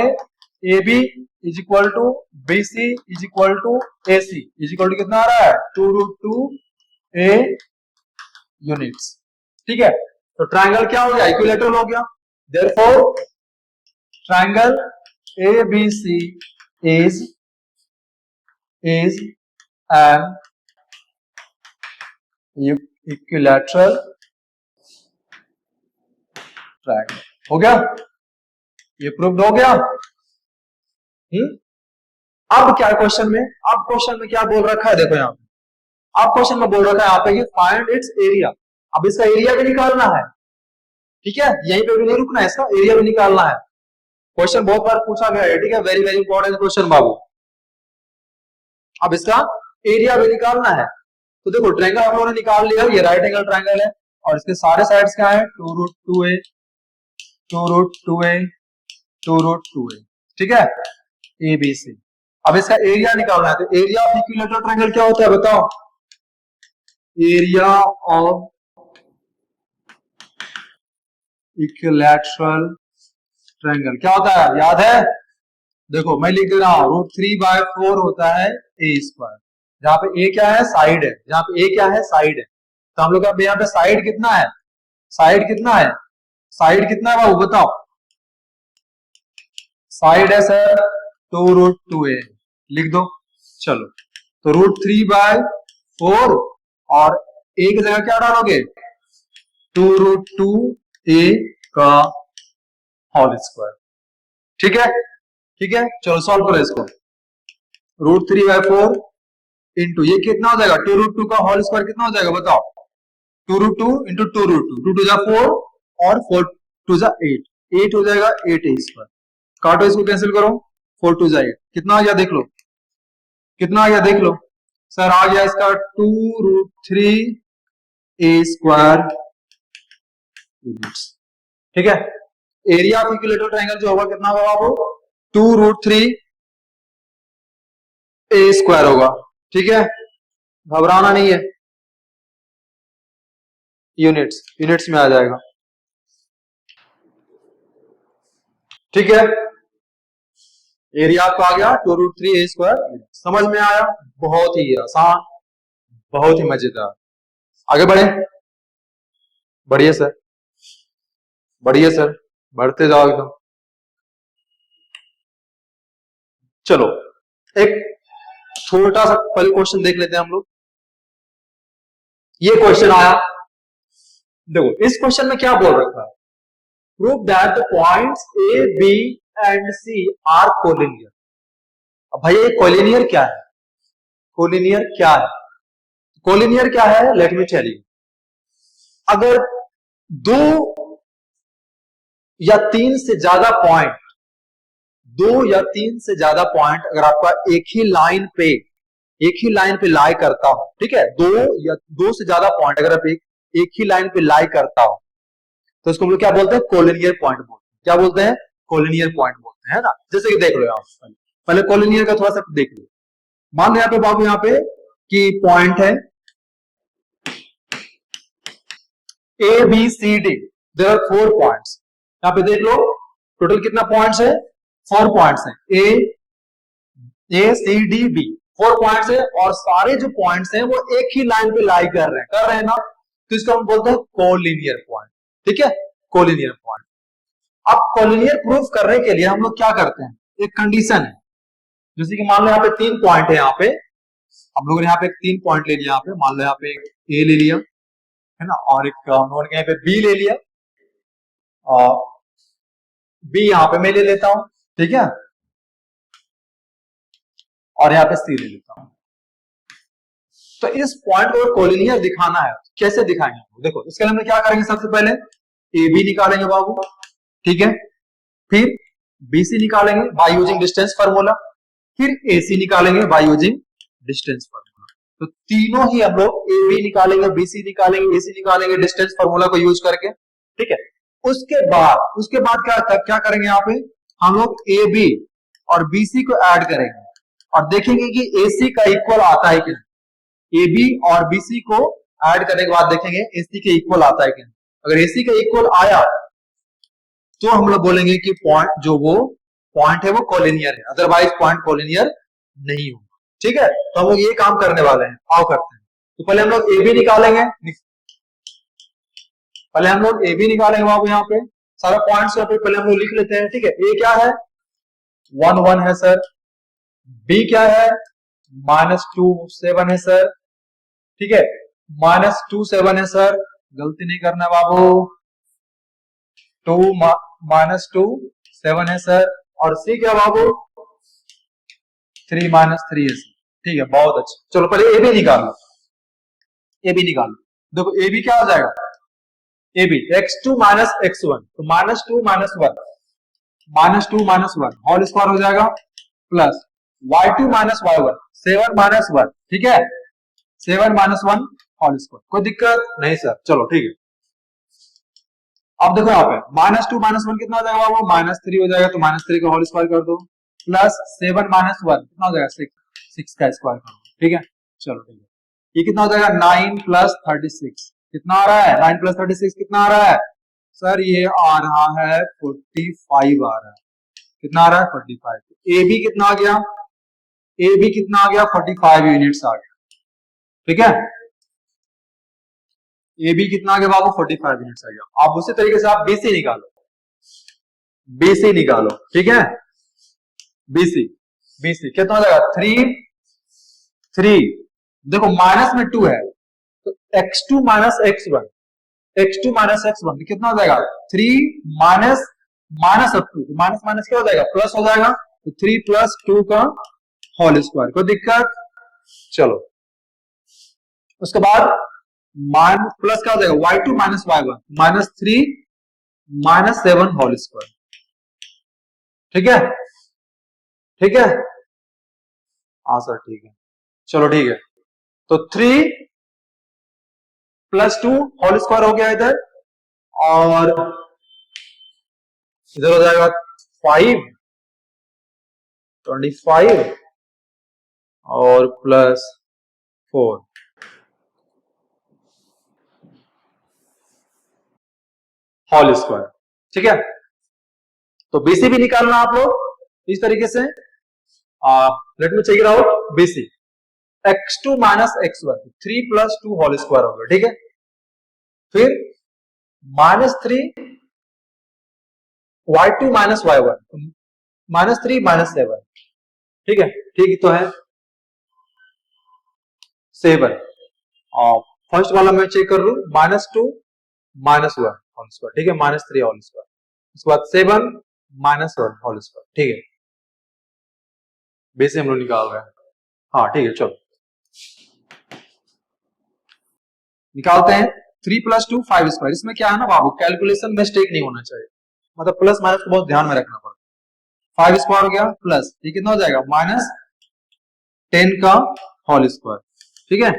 A B is equal to B C is equal to A C is equal to कितना आ रहा है? 2√2 ए यूनिट्स। ठीक है, तो ट्रायंगल क्या हो गया? इक्विलैटरल हो गया। Therefore triangle A B C is an equilateral triangle. हो गया, ये प्रूव्ड हो गया। अब क्या क्वेश्चन में, अब क्वेश्चन में क्या बोल रखा है? देखो यहाँ पे अब क्वेश्चन में बोल रखा है यहाँ पे कि फाइंड इट्स एरिया। अब इसका एरिया भी निकालना है। ठीक है, यहीं पे भी नहीं रुकना है, इसका एरिया भी निकालना है। क्वेश्चन बहुत बार पूछा गया है। ठीक है, वेरी वेरी इंपॉर्टेंट क्वेश्चन बाबू। अब इसका एरिया भी निकालना है। तो देखो ट्रायंगल हम लोगों ने निकाल लिया, ये राइट एंगल ट्रायंगल है और इसके सारे साइड्स क्या है? 2√2a 2√2a 2√2a। ठीक है, ए बी सी। अब इसका एरिया निकालना है। तो एरिया ऑफ इक्विलैटरल ट्रायंगल क्या होता है बताओ? एरिया ऑफ इक्विलैटरल ट्रायंगल क्या होता है? याद है? देखो मैं लिख दे रहा हूं, √3/4 होता है ए स्क्वायर। जहां पे ए क्या है? साइड है। जहां पे ए क्या है? साइड है। तो हम लोग अब यहाँ पे साइड कितना है? साइड कितना है? साइड कितना है बाबू बताओ? साइड है सर 2√2a, लिख दो। चलो, तो √3/4 और a की जगह क्या डालोगे? 2√2a का होल स्क्वायर। ठीक है, ठीक है, चलो सॉल्व करो इसको। √3/4 इंटू ये कितना हो जाएगा? 2√2 का होल स्क्वायर कितना हो जाएगा बताओ? 2√2 इंटू 2√2, 2 2 जा 4 और 4 2 जा 8, 8 हो जाएगा 8a स्क्वायर। काटो इसको, कैंसिल करो, 4 2 जा 8, कितना आ गया देख लो, कितना आ गया देख लो सर। आ गया इसका 2√3a स्क्वायर यूनिट्स। ठीक है, एरिया ऑफ इक्विलैटरल ट्रायंगल जो होगा कितना होगा बाबू? 2√3a स्क्वायर होगा। ठीक है, घबराना नहीं है, यूनिट्स यूनिट्स में आ जाएगा। ठीक है, एरिया आपका आ गया 2√3a स्क्वायर। समझ में आया? बहुत ही आसान, बहुत ही मजेदार। आगे बढ़े? बढ़िए सर, बढ़िए सर, बढ़ते जाओ एकदम। चलो एक छोटा सा पहले क्वेश्चन देख लेते हैं हम लोग। ये क्वेश्चन आया, देखो इस क्वेश्चन में क्या बोल रखा है? Prove that the points A B and C are collinear. अब भाई ये कोलिनियर क्या है? कोलिनियर क्या है? कोलिनियर क्या है? Let me tell you. अगर 2 या 3 से ज्यादा पॉइंट, 2 या 3 से ज्यादा पॉइंट अगर आपका एक ही लाइन पे लाई करता हो, ठीक है, 2 या 2 से ज्यादा पॉइंट अगर आप एक ही लाइन पे लाई करता हो, तो इसको हम लोग क्या बोलते हैं? कोलिनियर पॉइंट बोलते हैं। क्या बोलते हैं? कोलिनियर पॉइंट बोलते हैं, है ना? जैसे कि देख लो यहाँ पहले कोलिनियर का थोड़ा सा देख लो। मान लो यहाँ पे बाबू, यहाँ पे कि पॉइंट है A B C D, there are 4 points. यहाँ पे देख लो टोटल कितना पॉइंट्स है? 4 पॉइंट्स है। ए सी डी बी 4 पॉइंट्स है और सारे जो पॉइंट्स हैं वो एक ही लाइन पे लाई कर रहे हैं ना, तो इसको हम बोलते हैं कोलिनियर पॉइंट। ठीक है, कोलिनियर पॉइंट। अब कोलिनियर प्रूफ करने के लिए हम लोग क्या करते हैं? एक कंडीशन है, जैसे कि मान लो यहाँ पे 3 पॉइंट है। यहाँ पे हम लोगों ने यहाँ पे 3 पॉइंट ले लिया। यहाँ पे मान लो यहाँ पे एक ए ले लिया, है ना, और एक हम लोगों ने यहाँ पे बी ले लिया और बी यहाँ पे मैं ले लेता हूं, ठीक है, और यहाँ पे सी ले लेता हूं। तो इस पॉइंट को कोलिनियर दिखाना है, कैसे दिखाएंगे? देखो इसके लिए हम क्या करेंगे? सबसे पहले ए बी निकालेंगे बाबू, ठीक है, फिर बी सी निकालेंगे बाय यूजिंग डिस्टेंस फार्मूला, फिर ए सी निकालेंगे बाय यूजिंग डिस्टेंस फार्मूला। तो तीनों ही हम लोग ए बी निकालेंगे, बी सी निकालेंगे, ए सी निकालेंगे डिस्टेंस फार्मूला को यूज करके, ठीक है। उसके बाद क्या करेंगे? यहाँ पे हम लोग ए बी और बी सी को ऐड करेंगे और देखेंगे कि ए सी का इक्वल आता है कि नहीं। ए बी और बी सी को ऐड करने के बाद देखेंगे AC के इक्वल आता है कि नहीं। अगर AC के इक्वल आया तो हम लोग बोलेंगे कि पॉइंट जो वो पॉइंट है वो कोलिनियर है, अदरवाइज पॉइंट कोलिनियर नहीं होगा। ठीक है, तो हम लोग ये काम करने वाले हैं, आओ करते हैं। तो पहले हम लोग ए बी निकालेंगे, पहले हम लोग ए बी निकालेंगे बाबू, यहाँ पे सारा पॉइंट्स यहाँ पे पहले हम लोग लिख लेते हैं। ठीक है, ए क्या है 1 1 है सर, बी क्या है -2 7 है सर, ठीक है -2 7 है सर, गलती नहीं करना बाबू, 2 -2 7 है सर, और सी क्या बाबू 3 -3 है सर। ठीक है, बहुत अच्छा। चलो पहले ए बी निकालो, ए बी निकालो। देखो ए बी क्या हो जाएगा, ए बी x2 - x1, तो -2 - 1 -2 - 1 होल स्क्वायर हो जाएगा, प्लस y2 - y1 7 - 1, ठीक है 7 - 1 होल स्क्वायर। कोई दिक्कत नहीं सर, चलो ठीक है। अब देखो यहाँ पे -2 - 1 कितना हो जाएगा वो -3 हो जाएगा, तो -3 का होल स्क्वायर कर दो, प्लस 7 - 1 कितना हो जाएगा 6 का स्क्वायर कर दो। ठीक है, चलो ठीक है, ये कितना हो जाएगा 9 + 36, कितना आ रहा है 9 + 36 कितना आ रहा है सर, ये आ रहा है 45 आ रहा है, कितना आ रहा है 45। ए बी कितना आ गया, ए बी कितना आ गया 45 यूनिट्स आ गया। ठीक है, ए बी कितना आ गया बाबू 45 यूनिट्स आ गया। अब उसी तरीके से आप बीसी निकालो, बीसी निकालो, ठीक है बीसी, बीसी कितना हो जाएगा 3 3, देखो माइनस में 2 है तो x2 - x1, x2 - x1 कितना हो जाएगा 3 minus minus of 2, minus minus क्या हो जाएगा प्लस हो जाएगा, तो 3 + 2 का होल स्क्वायर। कोई दिक्कत, चलो उसके बाद मान प्लस क्या हो जाएगा y2 - y1 -3 - 7 होल स्क्वायर। ठीक है, ठीक है हाँ सर ठीक है, चलो ठीक है, तो 3 + 2 होल स्क्वायर हो गया इधर, और इधर हो जाएगा 5 25 और प्लस 4 होल स्क्वायर। ठीक है, तो बीसी भी निकालना आप लोग इस तरीके से, let me check it out. BC x2 - x1 3 + 2 whole square हो गया। ठीक है, फिर -3 y2 - y1 -3 - 7, ठीक है ठीक तो है 7, और फर्स्ट वाला मैं चेक कर लू -2 - 1 होल स्क्वायर, ठीक है -3 होल स्क्वायर, उसके बाद 7 - 1 होल स्क्वायर। ठीक है, बेसिक हम लोग निकाल रहे हैं, हाँ ठीक है चलो निकालते हैं। 3 + 2 5 स्क्वायर, इसमें क्या है ना बाबू कैलकुलेशन मिस्टेक नहीं होना चाहिए, मतलब प्लस माइनस को बहुत ध्यान में रखना पड़ता है। 5 स्क्वायर हो गया प्लस ये कितना हो जाएगा -10 का होल स्क्वायर। ठीक है,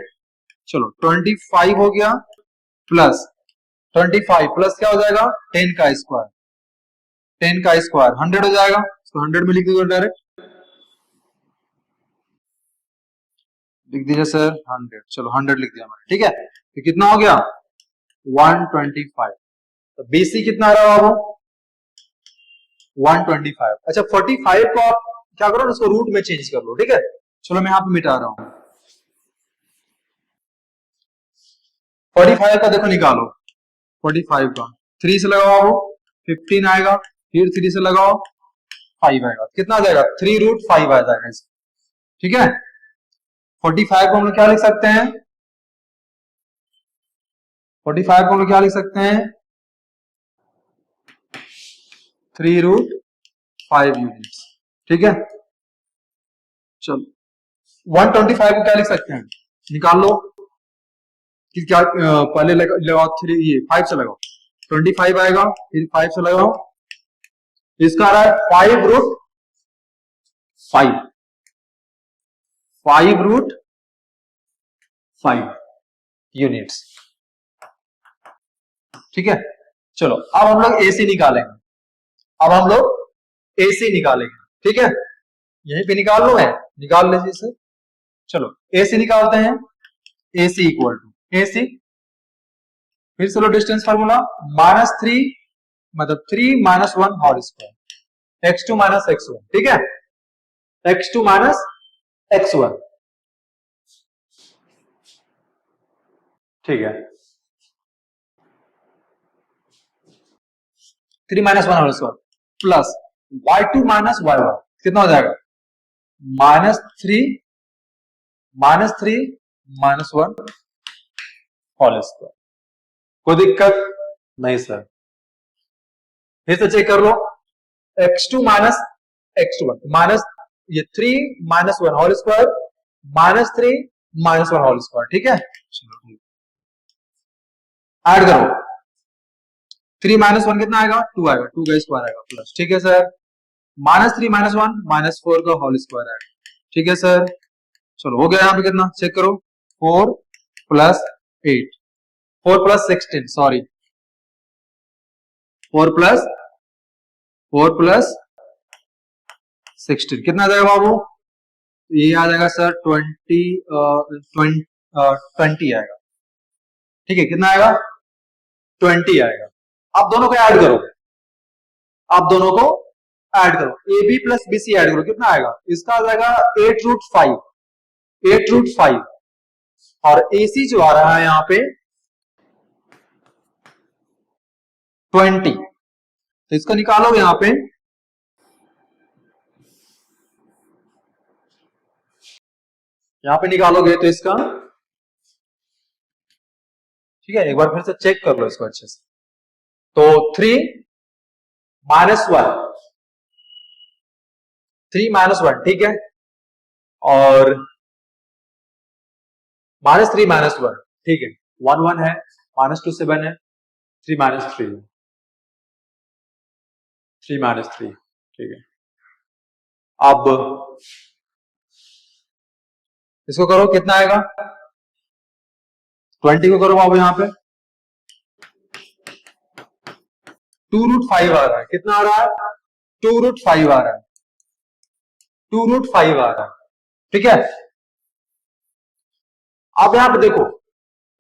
चलो 25 हो गया प्लस 25 प्लस क्या हो जाएगा 10 का स्क्वायर, 10 का स्क्वायर 100 हो जाएगा, इसको 100 में लिख दीजिए डायरेक्ट, लिख दीजिए सर 100, चलो 100 लिख दिया मैंने। ठीक है, तो कितना हो गया 125, तो बीसी कितना आ रहा है बाबू 125। अच्छा 45 को आप क्या करो ना उसको रूट में चेंज कर लो। ठीक है, चलो मैं यहाँ पे मिटा रहा हूं 45 का, देखो निकालो 45 का 3 से लगाओ बाबू 15 आएगा, फिर 3 से लगाओ 5 आएगा, कितना आ जाएगा 3√5 आ जाएगा इसका। ठीक है, 45 को हम लोग क्या लिख सकते हैं, 45 को हम लोग क्या लिख सकते हैं 3√5 यूनिट्स। ठीक है, चलो 125 को क्या लिख सकते हैं, निकाल लो कि क्या पहले लगाओ 3 ये 5 से लगाओ 25 आएगा, फिर 5 से लगाओ, इसका आ रहा है 5√5 यूनिट्स। ठीक है, चलो अब हम लोग एसी निकालेंगे, अब हम लोग एसी निकालेंगे। ठीक है, यहीं पे निकाल लो, है निकाल लीजिए सर। चलो एसी निकालते हैं, एसी इक्वल टू AC, फिर से लो डिस्टेंस फार्मूला, -3 मतलब 3 - 1 होल स्क्वायर, x2 - x1, ठीक है, x2 - x1, ठीक है, 3 - 1 whole square plus y2 - y1 कितना हो जाएगा, -3 - 1 होल स्क्वायर। कोई दिक्कत नहीं सर, फिर से चेक कर लो, x2 - x1 माइनस ये 3 - 1 होल स्क्वायर -3 - 1 होल स्क्वायर, ठीक है, ऐड करो, 3 - 1 कितना आएगा, 2 आएगा, 2 का स्क्वायर आएगा प्लस, ठीक है सर, -3 - 1 -4 का होल स्क्वायर आएगा, ठीक है सर। चलो हो गया, यहाँ पे कितना चेक करो, 4 + 8, 4 + 16, सॉरी 4 + 16 कितना आ जाएगा बाबू, ये आ जाएगा सर 20 आएगा, ठीक है, कितना आएगा, 20 आएगा। आप दोनों को ऐड करो, आप दोनों को ऐड करो, AB + BC ऐड करो, कितना आएगा, इसका आ जाएगा 8√5, 8√5, और AC जो आ रहा है यहाँ पे 20, तो इसका निकालोगे यहाँ पे, निकालोगे तो इसका, ठीक है, एक बार फिर से चेक कर लो इसको अच्छे से, तो 3 - 1, 3 - 1, ठीक है, और -3 - 1, ठीक है, 1 1 है, -2 7 है, 3 - 3 3 - 3, ठीक है, अब इसको करो, कितना आएगा, 20 को करो बाबू, यहाँ पे 2√5 आ रहा है, कितना आ रहा है, 2√5 आ रहा है, 2√5 आ रहा है, ठीक है। अब यहाँ पे देखो,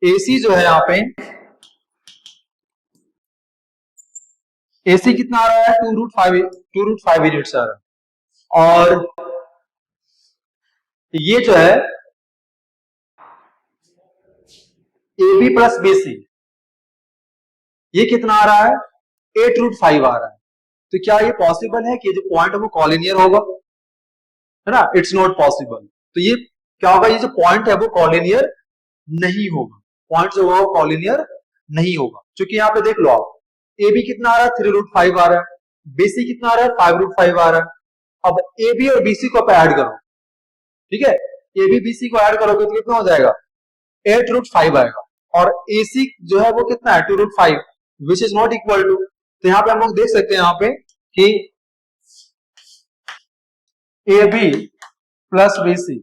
AC जो है यहाँ पे, AC कितना आ रहा है, 2√5 यूनिट्स आ रहा है, और ये जो है AB + BC, ये कितना आ रहा है, 8√5 आ रहा है, तो क्या ये पॉसिबल है कि ये जो पॉइंट है वो कॉलिनियर होगा, है ना, इट्स नॉट पॉसिबल, तो ये क्या होगा, ये जो पॉइंट है वो कॉलिनियर नहीं होगा, पॉइंट जो होगा वो कॉलिनियर नहीं होगा, क्योंकि यहाँ पे देख लो आप, AB कितना आ रहा है, 3√5 आ रहा है, BC कितना आ रहा है, 5√5 आ रहा है, अब AB और BC को आप ऐड करो, ठीक है, AB BC को ऐड करोगे तो कितना हो जाएगा, 8√5 आएगा, और AC जो है वो कितना है, 2√5, which is not equal to, तो यहाँ पे हम लोग देख सकते हैं यहाँ पे कि AB + BC,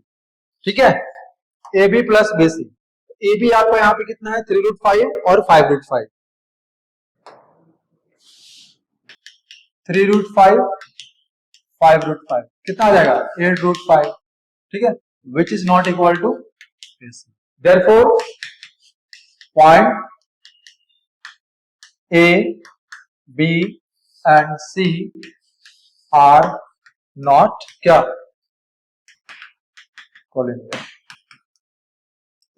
ठीक है, AB + BC, AB आपका यहाँ पे कितना है, 3√5 और 5√5, 3√5 5√5 कितना आ जाएगा, 8√5, ठीक है, which is not equal to AC, therefore point A, B and C are not क्या, कॉलिनियर,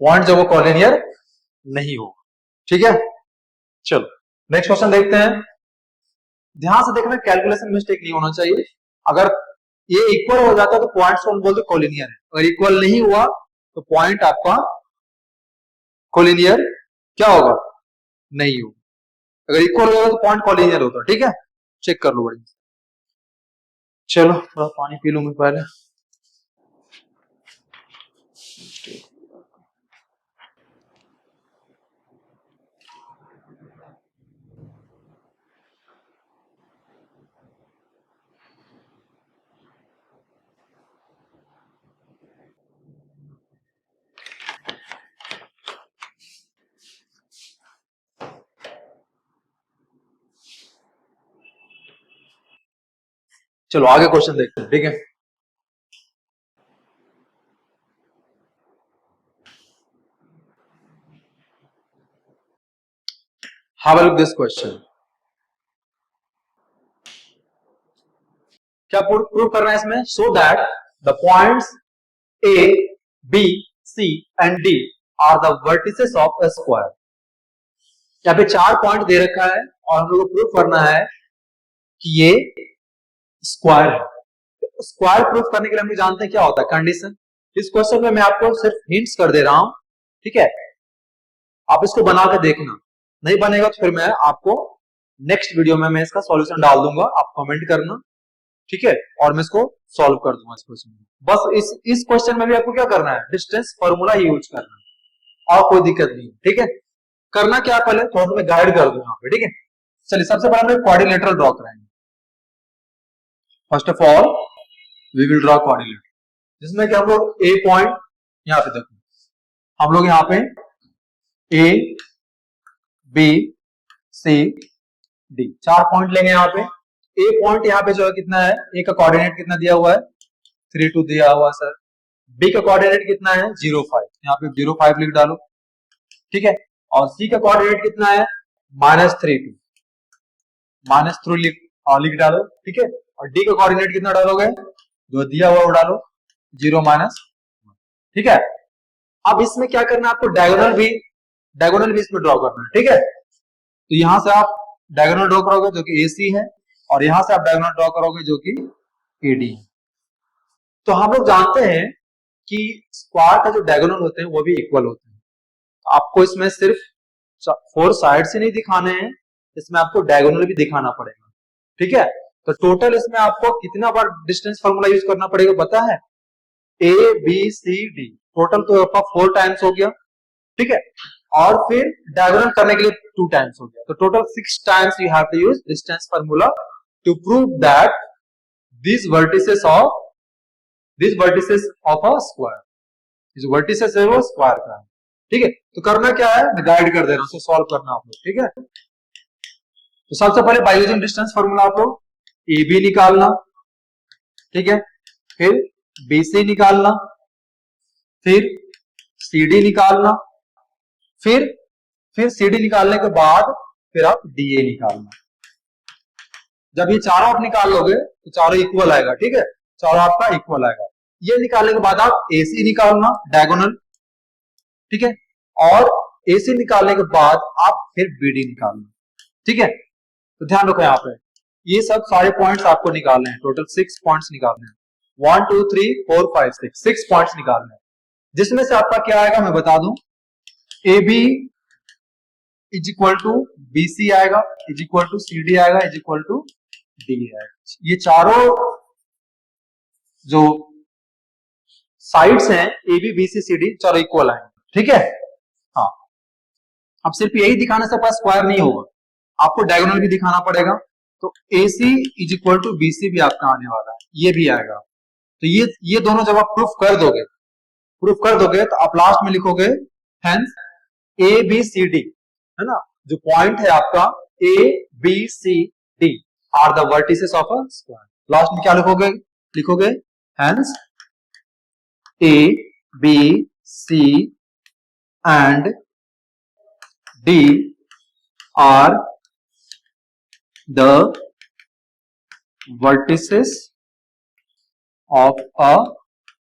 पॉइंट जो वो कॉलिनियर नहीं होगा, ठीक है। चलो नेक्स्ट क्वेश्चन देखते हैं, ध्यान से देखना, कैलकुलेशन मिस्टेक नहीं होना चाहिए, अगर ये इक्वल हो जाता है तो पॉइंट्स को हम बोलते कॉलिनियर है, अगर इक्वल नहीं हुआ तो पॉइंट आपका कॉलिनियर क्या होगा, नहीं होगा, अगर इक्वल हो जाता तो पॉइंट कॉलिनियर होता, ठीक है, चेक कर लो बढ़िया, चलो थोड़ा पानी पी लूं मैं पहले। चलो आगे क्वेश्चन देखते हैं, ठीक है, have a look this question. क्या प्रूव करना है इसमें? So that the points A B C and D are the vertices of a square. यहाँ पे 4 पॉइंट दे रखा है और हम लोग को प्रूव करना है कि ये स्क्वायर है। स्क्वायर प्रूफ करने के लिए हम भी जानते हैं क्या होता है कंडीशन। इस क्वेश्चन में मैं आपको सिर्फ हिंट्स कर दे रहा हूं, ठीक है? आप इसको बना के देखना, नहीं बनेगा तो फिर मैं आपको नेक्स्ट वीडियो में मैं इसका सॉल्यूशन डाल दूंगा, आप कमेंट करना, ठीक है? और मैं इसको सॉल्व कर दूंगा इस क्वेश्चन में। बस इस क्वेश्चन में भी आपको क्या करना है? डिस्टेंस फॉर्मूला ही यूज करना है और कोई दिक्कत नहीं है, ठीक है? करना क्या पहले थोड़ा सा मैं गाइड कर दूं यहाँ पे, ठीक है? चलिए सबसे पहले हम कोऑर्डिनेटर ड्रॉ कराएंगे। First of all we will draw coordinator, जिसमें कि हम लोग ए पॉइंट, यहाँ पे देखो हम लोग यहाँ पे A B C D 4 point लेंगे। यहाँ पे ए पॉइंट यहाँ पे जो है कितना है, ए का कोऑर्डिनेट कितना दिया हुआ है 3 2 दिया हुआ है सर। बी का कोऑर्डिनेट कितना है 0 5, यहाँ पे 0 5 लिख डालो, ठीक है? और सी का कोऑर्डिनेट कितना है -3 2, -3 लिख डालो, ठीक है? और डी का कोऑर्डिनेट कितना डालोगे, जो दिया हुआ वो डालो 0 -1, ठीक है? अब इसमें क्या करना है आपको, डायगोनल भी इसमें ड्रॉ करना है, ठीक है? तो यहां से आप डायगोनल ड्रॉ करोगे जो कि AC है, और यहां से आप डायगोनल ड्रॉ करोगे जो कि AD है। तो हम लोग जानते हैं कि स्क्वायर का जो डायगोनल होते हैं वो भी इक्वल होते हैं। आपको इसमें सिर्फ 4 साइड्स ही नहीं दिखाने हैं, इसमें आपको डायगोनल भी दिखाना पड़ेगा, ठीक है? तो टोटल इसमें आपको कितना बार डिस्टेंस फॉर्मूला यूज करना पड़ेगा पता है? ABCD टोटल तो आपका 4 टाइम्स हो गया, ठीक है? और फिर डायगोनल करने के लिए 2 टाइम्स हो गया, तो total 6 times you have to use distance formula to prove that these vertices of a square, इस वर्टिसेस है वो स्क्वायर का है, ठीक है? तो करना क्या है, मैं गाइड कर दे रहा हूं, सॉल्व करना आप लोग, ठीक है? तो सबसे पहले बाय यूजिंग डिस्टेंस फॉर्मूला आप लोग AB निकालना, ठीक है? फिर BC निकालना, फिर CD निकालना, फिर CD निकालने के बाद फिर आप DA निकालना। जब ये चारों आप निकाल लोगे तो चारों इक्वल आएगा, ठीक है? चारों आपका इक्वल आएगा। ये निकालने के बाद आप AC निकालना डायगोनल, ठीक है? और AC निकालने के बाद आप फिर BD निकालना, ठीक है? तो ध्यान रखो यहाँ पे ये सब सारे पॉइंट्स आपको निकालने हैं, टोटल 6 पॉइंट्स निकालने हैं, 1 2 3 4 5 6 पॉइंट्स निकालने हैं, जिसमें से आपका क्या आएगा मैं बता दूं, AB is equal to BC आएगा, इज इक्वल टू CD आएगा, इज इक्वल टू D आएगा। ये चारों जो साइड्स हैं AB BC CD चारों इक्वल आएंगे, ठीक है? हाँ, अब सिर्फ यही दिखाने से पास स्क्वायर नहीं होगा, आपको डायगोनल भी दिखाना पड़ेगा। तो AC is equal to BC भी आपका आने वाला है, ये भी आएगा। तो ये दोनों जब आप प्रूफ कर दोगे तो आप लास्ट में लिखोगे हेंस ABCD, है ना? जो पॉइंट है आपका ABCD are the vertices of a square. Last में क्या लिखोगे hence ABC and D are the vertices of a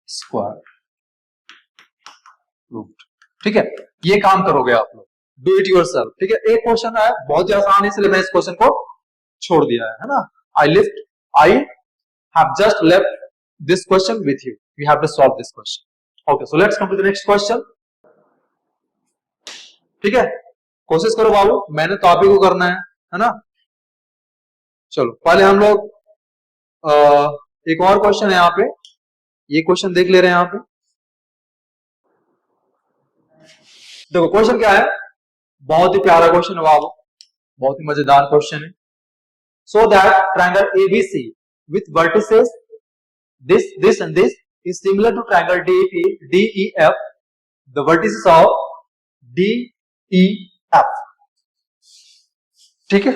square, ठीक है? ये काम करोगे आप लोग, डू इट योरसेल्फ, ठीक है? एक क्वेश्चन है बहुत ही आसान है, इसलिए मैं इस क्वेश्चन को छोड़ दिया है ना? I have just left this question with you. You have to solve this question. Okay, so let's come to the next question. ठीक है, कोशिश करो बाबू, मैंने तो आप ही को करना है ना? चलो पहले हम लोग एक और क्वेश्चन है यहाँ पे, ये क्वेश्चन देख ले रहे हैं यहाँ पे। देखो क्वेश्चन क्या है, बहुत ही प्यारा क्वेश्चन है बाबू, बहुत ही मजेदार क्वेश्चन है। So that triangle ABC with vertices this and this is similar to triangle DEF, the vertices of DEF, ठीक है?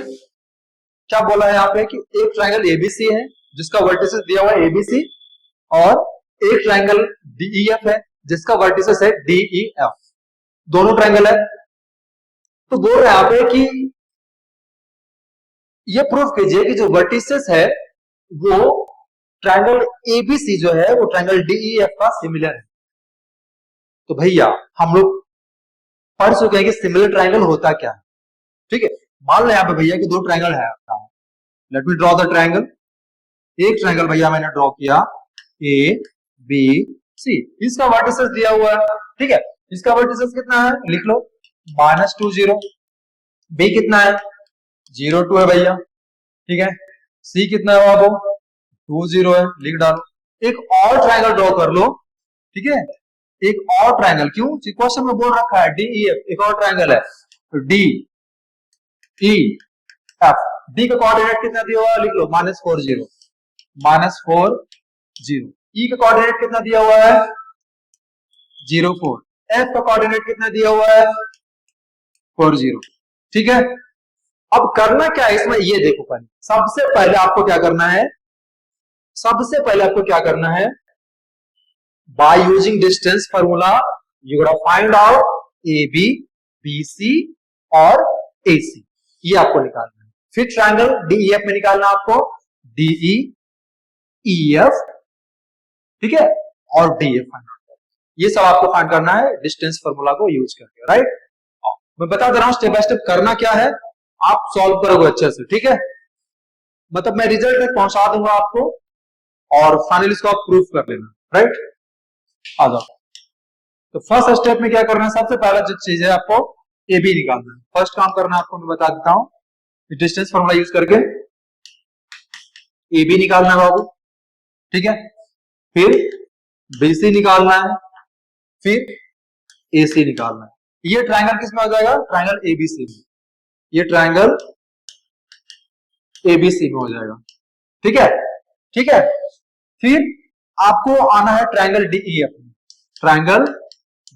क्या बोला है यहाँ पे कि एक ट्रायंगल ABC है जिसका वर्टिसेस दिया हुआ है ABC, और एक ट्रायंगल DEF है जिसका वर्टिसेस है DEF, दोनों ट्रायंगल है। तो बोल रहे हैं यहाँ पे कि ये प्रूव कीजिए कि जो वर्टिसेस है वो ट्रायंगल एबीसी जो है वो ट्रायंगल डीईएफ का सिमिलर है। तो भैया हम लोग पढ़ चुके हैं कि सिमिलर ट्रायंगल होता क्या है। ठीक है, मान लो यहाँ पे भैया कि दो ट्रायंगल है आपका। Let me draw the triangle. एक ट्रायंगल भैया मैंने ड्रॉ किया ए बी सी, इसका वर्टिसेस दिया हुआ है। ठीक है, इसका वर्टिसेस कितना है लिख लो, -2 0। बी कितना है 0 2 है भैया। ठीक है, सी कितना है बाबू 2 0 है, लिख डालो। एक और ट्रायंगल ड्रॉ कर लो। ठीक है, एक और ट्रायंगल, क्यों क्वेश्चन में बोल रखा है डीईएफ, एक और ट्रायंगल है डी ई एफ। डी का कोऑर्डिनेट कितना दिया हुआ है लिख लो, -4 0 -4 0। ई का कोऑर्डिनेट कितना दिया हुआ है 0 4। एफ का कोऑर्डिनेट कितना दिया हुआ है 4 0। ठीक है, अब करना क्या है इसमें ये देखो। पहले सबसे पहले आपको क्या करना है, सबसे पहले आपको क्या करना है, by using distance formula you gotta find out A B B C और ए सी, ये आपको निकालना है। फिर ट्रायंगल डीईएफ में निकालना आपको डीई ईएफ, ठीक है, और डीएफ फाइंड आउट, ये सब आपको फाइंड करना है डिस्टेंस फार्मूला को यूज करके। राइट, मैं बता दे रहा हूं स्टेप बाय स्टेप करना क्या है, आप सॉल्व करोगे अच्छे से। ठीक है, मतलब मैं रिजल्ट तक पहुंचा दूंगा आपको और फाइनली इसको आप प्रूफ कर लेना। राइट, आ जाओ। तो फर्स्ट स्टेप में क्या करना है, सबसे पहला जो चीज है आपको ए बी निकालना है। फर्स्ट काम करना है आपको, मैं बता देता हूं, डिस्टेंस फार्मूला यूज करके ए बी निकालना है बाबू। ठीक है, फिर बी सी निकालना है, फिर ए सी निकालना है। ये ट्रायंगल किस में आ जाएगा, ट्रायंगल एबीसी में, ये ट्रायंगल एबीसी में हो जाएगा। ठीक है, ठीक है, फिर आपको आना है ट्रायंगल डीईएफ में, ट्रायंगल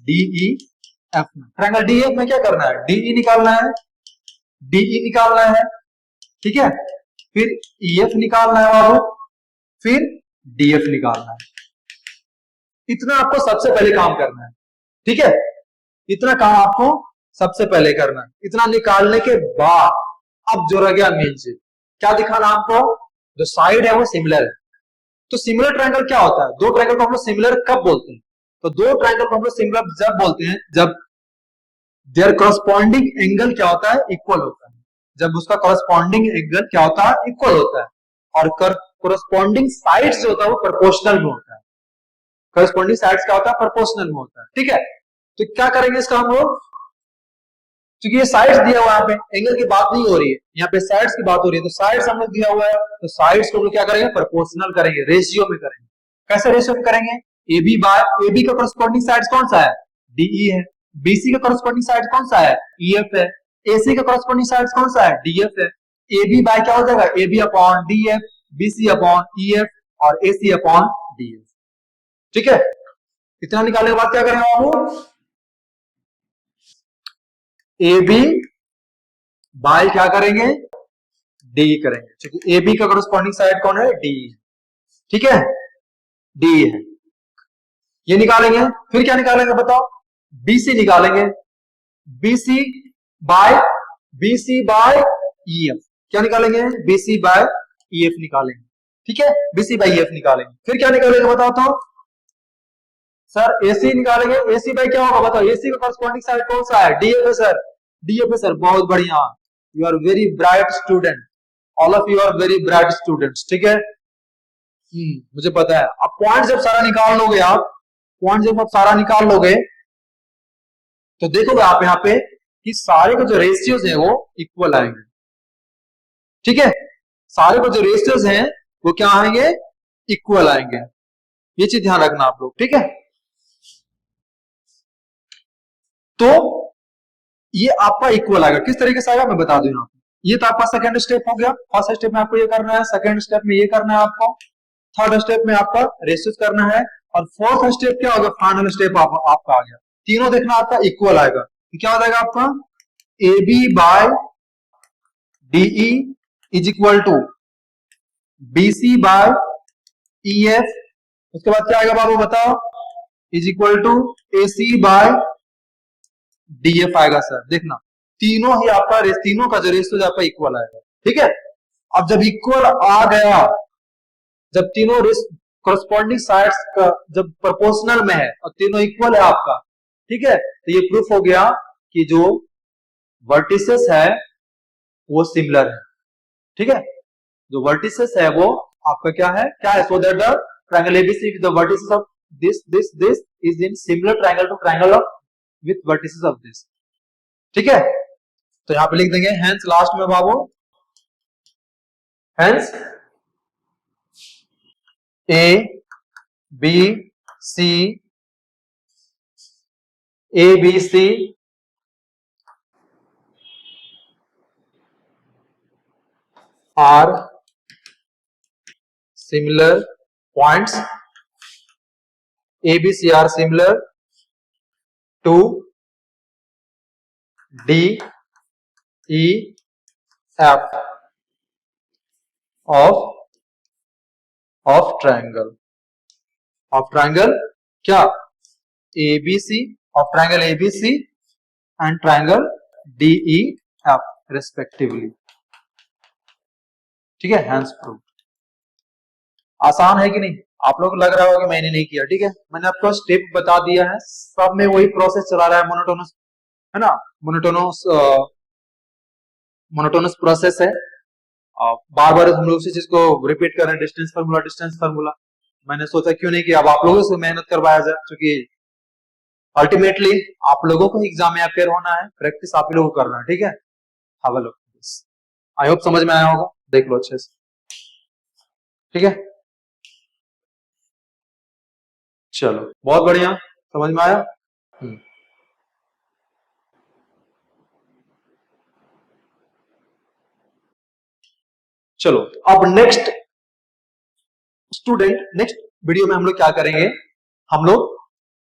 डीईएफ में। ट्रायंगल डीईएफ में क्या करना है, डीई निकालना है, डीई निकालना है। ठीक है, फिर ईएफ निकालना है बाबू, फिर डीएफ निकालना है। इतना आपको सबसे पहले काम करना है। ठीक है, इतना काम आपको सबसे पहले करना है। इतना निकालने के बाद अब जो रह गया मेन चीज, क्या दिखाना आपको, जो साइड है वो सिमिलर है। तो सिमिलर ट्रायंगल क्या होता है, दो ट्रायंगल को हम लोग सिमिलर कब बोलते हैं, तो दो ट्रायंगल को हम लोग सिमिलर जब बोलते हैं जब देयर करस्पॉन्डिंग एंगल क्या होता है, इक्वल होता है। जब उसका करस्पॉन्डिंग एंगल क्या होता है, इक्वल होता है, और करस्पॉन्डिंग साइड्स जो होता है वो प्रोपोर्शनल में होता है। करस्पॉन्डिंग साइड्स क्या होता है, प्रोपोर्शनल में होता है। ठीक है, तो क्या करेंगे इसका हम लोग, क्योंकि ये साइड्स दिया हुआ है, यहाँ पे एंगल की बात नहीं हो रही है, यहाँ पे साइड्स की बात हो रही है, तो साइड्स हम लोग दिया हुआ है, तो साइड्स को हम लोग क्या करेंगे, प्रोपोर्शनल करेंगे, रेशियो में करेंगे। कैसे रेशियो में करेंगे, AB बाय AB का करस्पॉन्डिंग साइड्स कौन सा है, DE है। BC का करस्पॉन्डिंग साइड कौन सा है, EF है। AC का करस्पॉन्डिंग साइड्स कौन सा है, DF है। AB बाय क्या हो जाएगा, AB upon DF, BC upon EF और AC अपॉन DF। ठीक है, इतना निकालने के बाद क्या करेंगे बाबू, ए बी बाय क्या करेंगे, डी करेंगे, क्योंकि ए बी का करस्पॉन्डिंग साइड कौन है, डी। ठीक है, डी है, ये निकालेंगे। फिर क्या निकालेंगे बताओ, बीसी निकालेंगे, बीसी बाय ईएफ। क्या निकालेंगे, बीसी बाय ईएफ निकालेंगे। ठीक है, बीसी बाय ईएफ निकालेंगे। फिर क्या निकालेंगे बताओ तो, सर एसी निकालेंगे, एसी बाय क्या होगा बताओ, एसी का करस्पॉन्डिंग साइड कौन सा है, डीएफ है सर, डीएफ है सर, बहुत बढ़िया, you are very bright student, all of you are very bright students. ठीक है, मुझे पता है। अब पॉइंट जब सारा निकाल लोगे आप, पॉइंट जब आप सारा निकाल लोगे तो देखोगे आप यहाँ पे कि सारे के जो रेशियोज है वो इक्वल आएंगे। ठीक है, सारे के जो रेशियोज हैं वो क्या आएंगे, इक्वल आएंगे, ये चीज ध्यान रखना आप लोग। ठीक है, तो ये आपका इक्वल आएगा, किस तरीके से आएगा मैं बता दूं यहाँ पे। ये तो आपका सेकंड स्टेप हो गया, फर्स्ट स्टेप में आपको ये करना है, सेकंड स्टेप में ये करना है आपको, थर्ड स्टेप में आपका रेशियोज करना है, और फोर्थ स्टेप क्या होगा, फाइनल स्टेप आपका आ गया। तीनों देखना आपका इक्वल आएगा, तो क्या हो जाएगा आपका, A B by DE is equal to B C by E F. उसके बाद क्या आएगा बाबू बताओ, is equal to A C by DF आएगा। सर देखना तीनों ही आपका, तीनों का जो रेशियो आपका इक्वल आएगा। ठीक है, अब जब इक्वल आ गया, जब तीनों करस्पॉन्डिंग साइड्स का जब प्रोपोर्शनल में है और तीनों इक्वल है आपका, ठीक है, तो ये प्रूफ हो गया कि जो वर्टिसेस है वो सिमिलर है, ठीक है, जो वर्टिसेस है वो आपका क्या है, so that the triangle ABC with the vertices of this is in similar triangle to triangle of with vertices of this, ठीक है। तो यहां पे लिख देंगे हेंस, लास्ट में बाबू, hence A B C are similar points, ABC are similar to D, E, F of triangle क्या, ABC, of triangle ABC and triangle DEF respectively, ठीक है, hence proved। आसान है कि नहीं, आप लोग लग रहा होगा कि मैंने नहीं किया, ठीक है, मैंने आपको स्टेप बता दिया है, सब में वही प्रोसेस चला रहा है, मोनोटोनस है ना, मोनोटोनस प्रोसेस है। बार बार हम लोग उसी चीज को रिपीट कर रहे हैं, डिस्टेंस फार्मूला। मैंने सोचा क्यों नहीं कि अब आप लोगों से मेहनत करवाया जाए, क्योंकि अल्टीमेटली आप लोगों को एग्जाम में अपेयर होना है, प्रैक्टिस आप ही लोगों को करना है, ठीक है। Have a look, I hope समझ में आया होगा, देख लो अच्छे से, ठीक है, चलो बहुत बढ़िया, समझ में आया। चलो अब नेक्स्ट स्टूडेंट, नेक्स्ट वीडियो में हम लोग क्या करेंगे, हम लोग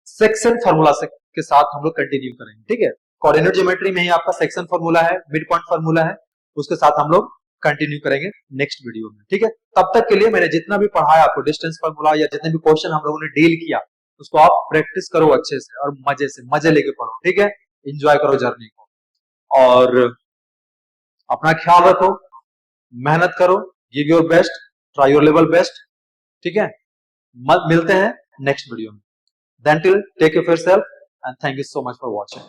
सेक्शन फार्मूला के साथ हम लोग कंटिन्यू करेंगे, ठीक है। कोऑर्डिनेट ज्योमेट्री में ही आपका सेक्शन फार्मूला है, मिड पॉइंट फार्मूला है, उसके साथ हम लोग कंटिन्यू करेंगे नेक्स्ट वीडियो में, ठीक है। तब तक के लिए मैंने जितना भी पढ़ाया आपको डिस्टेंस फार्मूला या जितने भी क्वेश्चन हम लोगों ने डील किया, उसको आप प्रैक्टिस करो अच्छे से और मजे लेके पढ़ो, ठीक है, एंजॉय करो जर्नी को और अपना ख्याल रखो, मेहनत करो, give your best, try your level best, ठीक है। मिलते हैं नेक्स्ट वीडियो में, then till take care of yourself and thank you so much for watching.